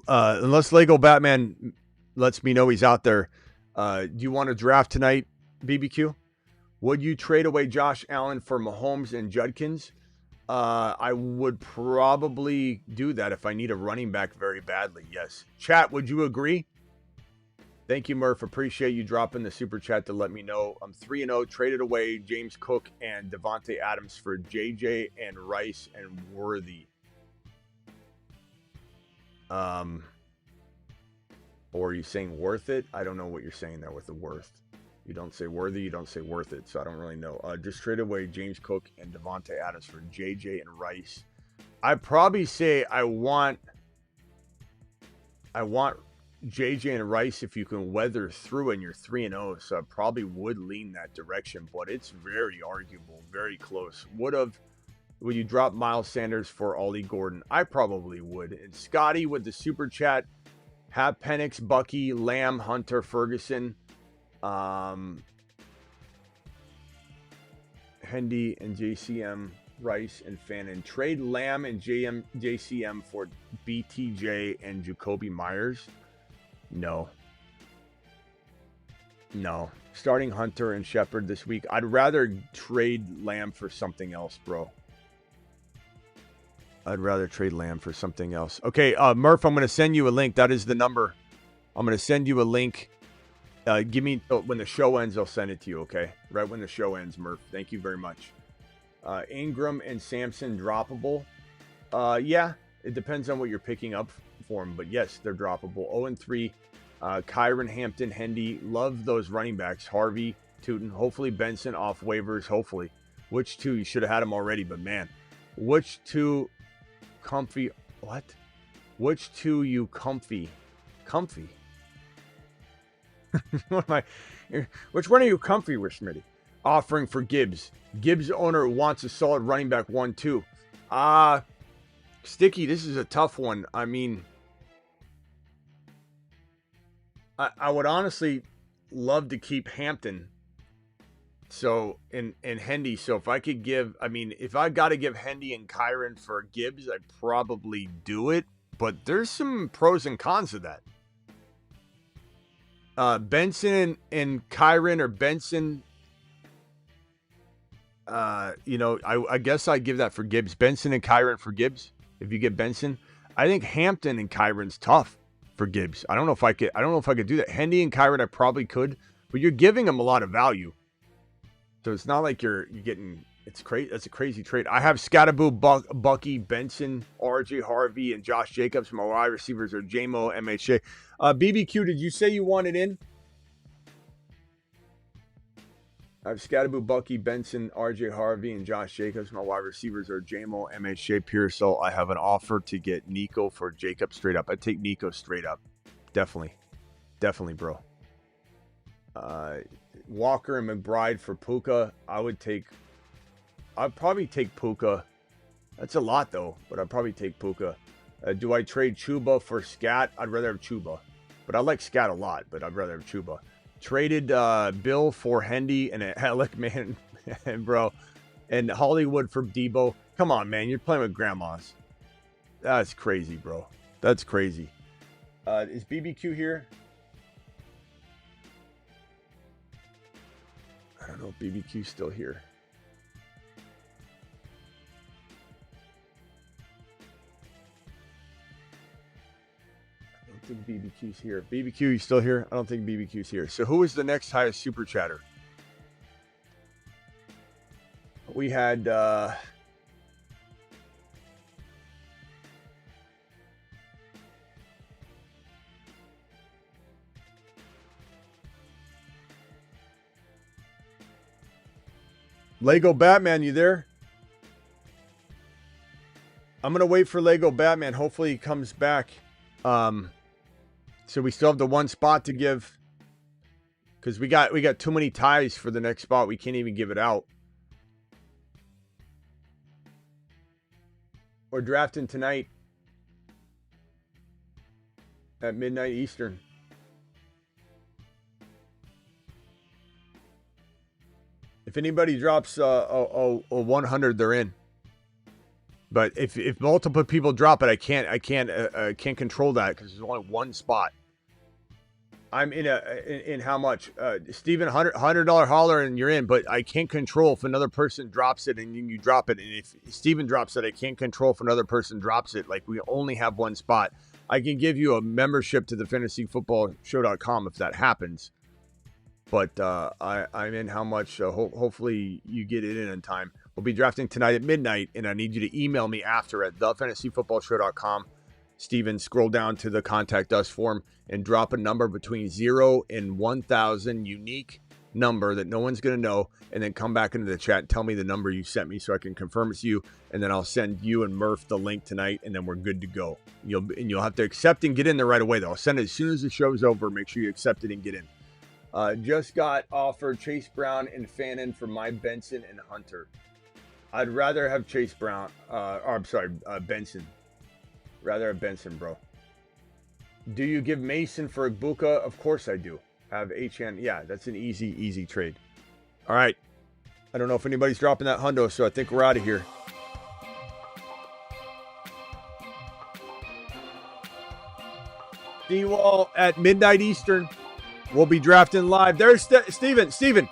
unless Lego Batman lets me know he's out there, do you want to draft tonight, BBQ? Would you trade away Josh Allen for Mahomes and Judkins? I would probably do that if I need a running back very badly. Yes. Chat, would you agree? Thank you, Murph. Appreciate you dropping the super chat to let me know. I'm 3-0. Traded away James Cook and Devontae Adams for JJ and Rice and Worthy. Or are you saying worth it? I don't know what you're saying there with the worth. You don't say worthy, you don't say worth it, so I don't really know. Just trade away James Cook and Devontae Adams for JJ and Rice. I'd probably say I want JJ and Rice, if you can weather through and you're 3-0, so I probably would lean that direction, but it's very arguable, very close. Would you drop Miles Sanders for Ollie Gordon? I probably would. And Scotty with the super chat, have Penix, Bucky, Lamb, Hunter, Ferguson, Hendy and JCM, Rice and Fannin. Trade Lamb and JCM for BTJ and Jacoby Myers. No. Starting Hunter and Shepard this week. I'd rather trade Lamb for something else, bro. I'd rather trade Lamb for something else. Okay, Murph, I'm going to send you a link. That is the number. I'm going to send you a link. Give me, when the show ends, I'll send it to you, okay? Right when the show ends, Murph. Thank you very much. Ingram and Sampson droppable. Yeah, it depends on what you're picking up for them. But yes, they're droppable. 0-3. Kyron, Hampton, Hendy. Love those running backs. Harvey, Tootin. Hopefully Benson off waivers. Hopefully. Which two? You should have had them already, but man. Which two comfy? What? Which two you comfy? Comfy? What am I? Which one are you comfy with, Smitty? Offering for Gibbs. Gibbs owner wants a solid running back 1-2. Sticky, this is a tough one. I mean, I would honestly love to keep Hampton. So, and Hendy. So if I could give, I mean, if I got to give Hendy and Kyron for Gibbs, I'd probably do it. But there's some pros and cons of that. Benson and Kyron, or Benson, I guess I'd give that for Gibbs. Benson and Kyron for Gibbs. If you get Benson, I think Hampton and Kyron's tough for Gibbs. I don't know if I could do that. Hendy and Kyron, I probably could, but you're giving them a lot of value. So it's not like you're getting, it's crazy. That's a crazy trade. I have Scatterboo, Bucky, Benson, RJ Harvey, and Josh Jacobs. My wide receivers are JMO, MHA. BBQ, did you say you wanted in? I have Scatterboo, Bucky, Benson, RJ Harvey, and Josh Jacobs. My wide receivers are JMO, MHA, Pearsall. I have an offer to get Nico for Jacobs straight up. I'd take Nico straight up. Definitely, bro. Walker and McBride for Puka. I'd probably take Puka. That's a lot though, but I'd probably take Puka. Do I trade Chuba for Scat? I'd rather have Chuba, but I like Scat a lot, but I'd rather have Chuba. Traded Bill for Hendy and Alec, man, and bro, and Hollywood for Debo. Come on, man, you're playing with grandmas. That's crazy, bro. That's crazy. Is BBQ here? I don't know if BBQ's still here. I don't think BBQ's here. BBQ, you still here? I don't think BBQ's here. So who is the next highest super chatter? We had Lego Batman, you there? I'm going to wait for Lego Batman. Hopefully he comes back. So we still have the one spot to give. Because we got too many ties for the next spot. We can't even give it out. We're drafting tonight. At midnight Eastern. If anybody drops a 100, they're in. But if multiple people drop it, I can't control that because there's only one spot. I'm in how much? Steven, $100 holler and you're in, but I can't control if another person drops it and you drop it. And if Steven drops it, I can't control if another person drops it. Like, we only have one spot. I can give you a membership to the fantasyfootballshow.com if that happens. But I'm in how much? Hopefully you get it in time. We'll be drafting tonight at midnight, and I need you to email me after at thefantasyfootballshow.com. Steven, scroll down to the Contact Us form and drop a number between 0 and 1,000 unique number that no one's going to know, and then come back into the chat and tell me the number you sent me so I can confirm it's you, and then I'll send you and Murph the link tonight, and then we're good to go. You'll have to accept and get in there right away, though. I'll send it as soon as the show's over. Make sure you accept it and get in. Just got offered Chase Brown and Fannin for my Benson and Hunter. I'd rather have Chase Brown. Benson. Rather have Benson, bro. Do you give Mason for Igbuka? Of course I do. Have HN. Yeah, that's an easy trade. All right. I don't know if anybody's dropping that hundo, so I think we're out of here. See you all at midnight Eastern. We'll be drafting live. There's Steven. Steven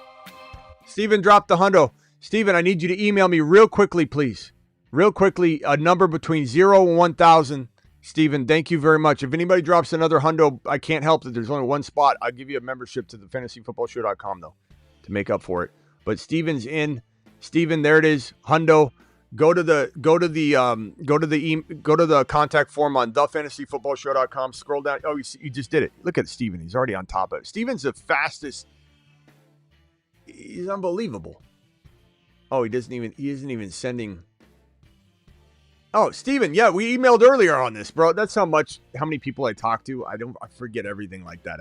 dropped the hundo. Steven, I need you to email me real quickly, please. Real quickly, a number between 0 and 1,000. Steven, thank you very much. If anybody drops another hundo, I can't help that there's only one spot. I'll give you a membership to the fantasyfootballshow.com, though, to make up for it. But Steven's in. Steven, there it is. Hundo. Go to the contact form on thefantasyfootballshow.com. Scroll down. Oh, you just did it. Look at Steven. He's already on top of it. Steven's the fastest. He's unbelievable. Oh, he isn't even sending. Oh, Steven, yeah, we emailed earlier on this, bro. That's how many people I talk to. I forget everything like that.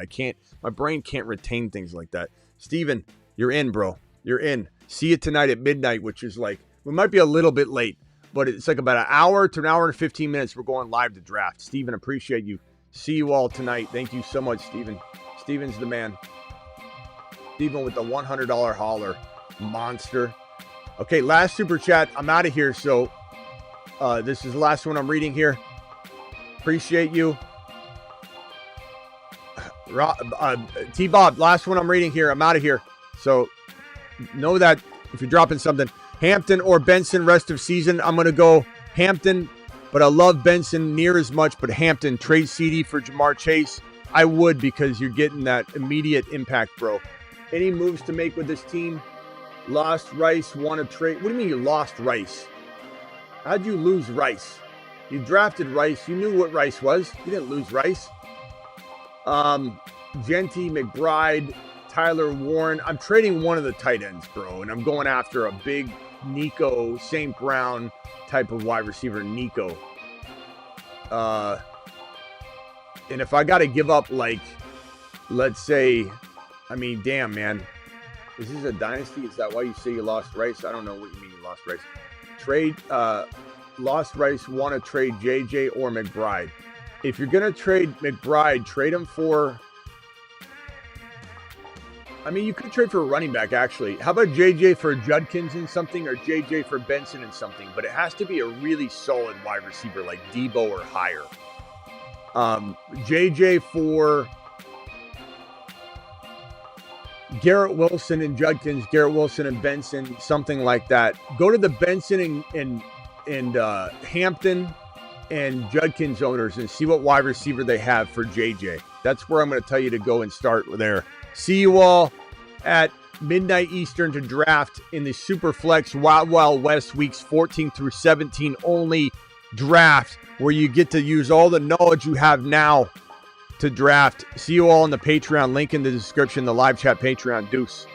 My brain can't retain things like that. Steven, you're in, bro. You're in. See you tonight at midnight, which is like, we might be a little bit late, but it's like about an hour to an hour and 15 minutes. We're going live to draft. Steven, appreciate you. See you all tonight. Thank you so much, Steven. Steven's the man. Steven with the $100 hauler. Monster. Okay, last super chat. I'm out of here, so this is the last one I'm reading here. Appreciate you. T-Bob, last one I'm reading here. I'm out of here. So know that if you're dropping something, Hampton or Benson rest of season, I'm going to go Hampton, but I love Benson near as much, but Hampton, trade CD for Jamar Chase. I would, because you're getting that immediate impact, bro. Any moves to make with this team? Lost Rice, want to trade. What do you mean you lost Rice? How'd you lose Rice? You drafted Rice. You knew what Rice was. You didn't lose Rice. Genty, McBride, Tyler Warren. I'm trading one of the tight ends, bro, and I'm going after a big Nico, St. Brown type of wide receiver, Nico. And if I got to give up, like, let's say, I mean, damn, man. Is this a dynasty? Is that why you say you lost Rice? I don't know what you mean you lost Rice. Trade, lost Rice, want to trade JJ or McBride. If you're going to trade McBride, trade him for, I mean, you could trade for a running back, actually. How about JJ for Judkins and something, or JJ for Benson and something? But it has to be a really solid wide receiver like Debo or higher. JJ for Garrett Wilson and Judkins, Garrett Wilson and Benson, something like that. Go to the Benson and Hampton and Judkins owners and see what wide receiver they have for JJ. That's where I'm going to tell you to go and start there. See you all at midnight Eastern to draft in the Superflex Wild Wild West weeks 14 through 17 only draft, where you get to use all the knowledge you have now to draft. See you all on the Patreon. Link in the description, the live chat Patreon. Deuce.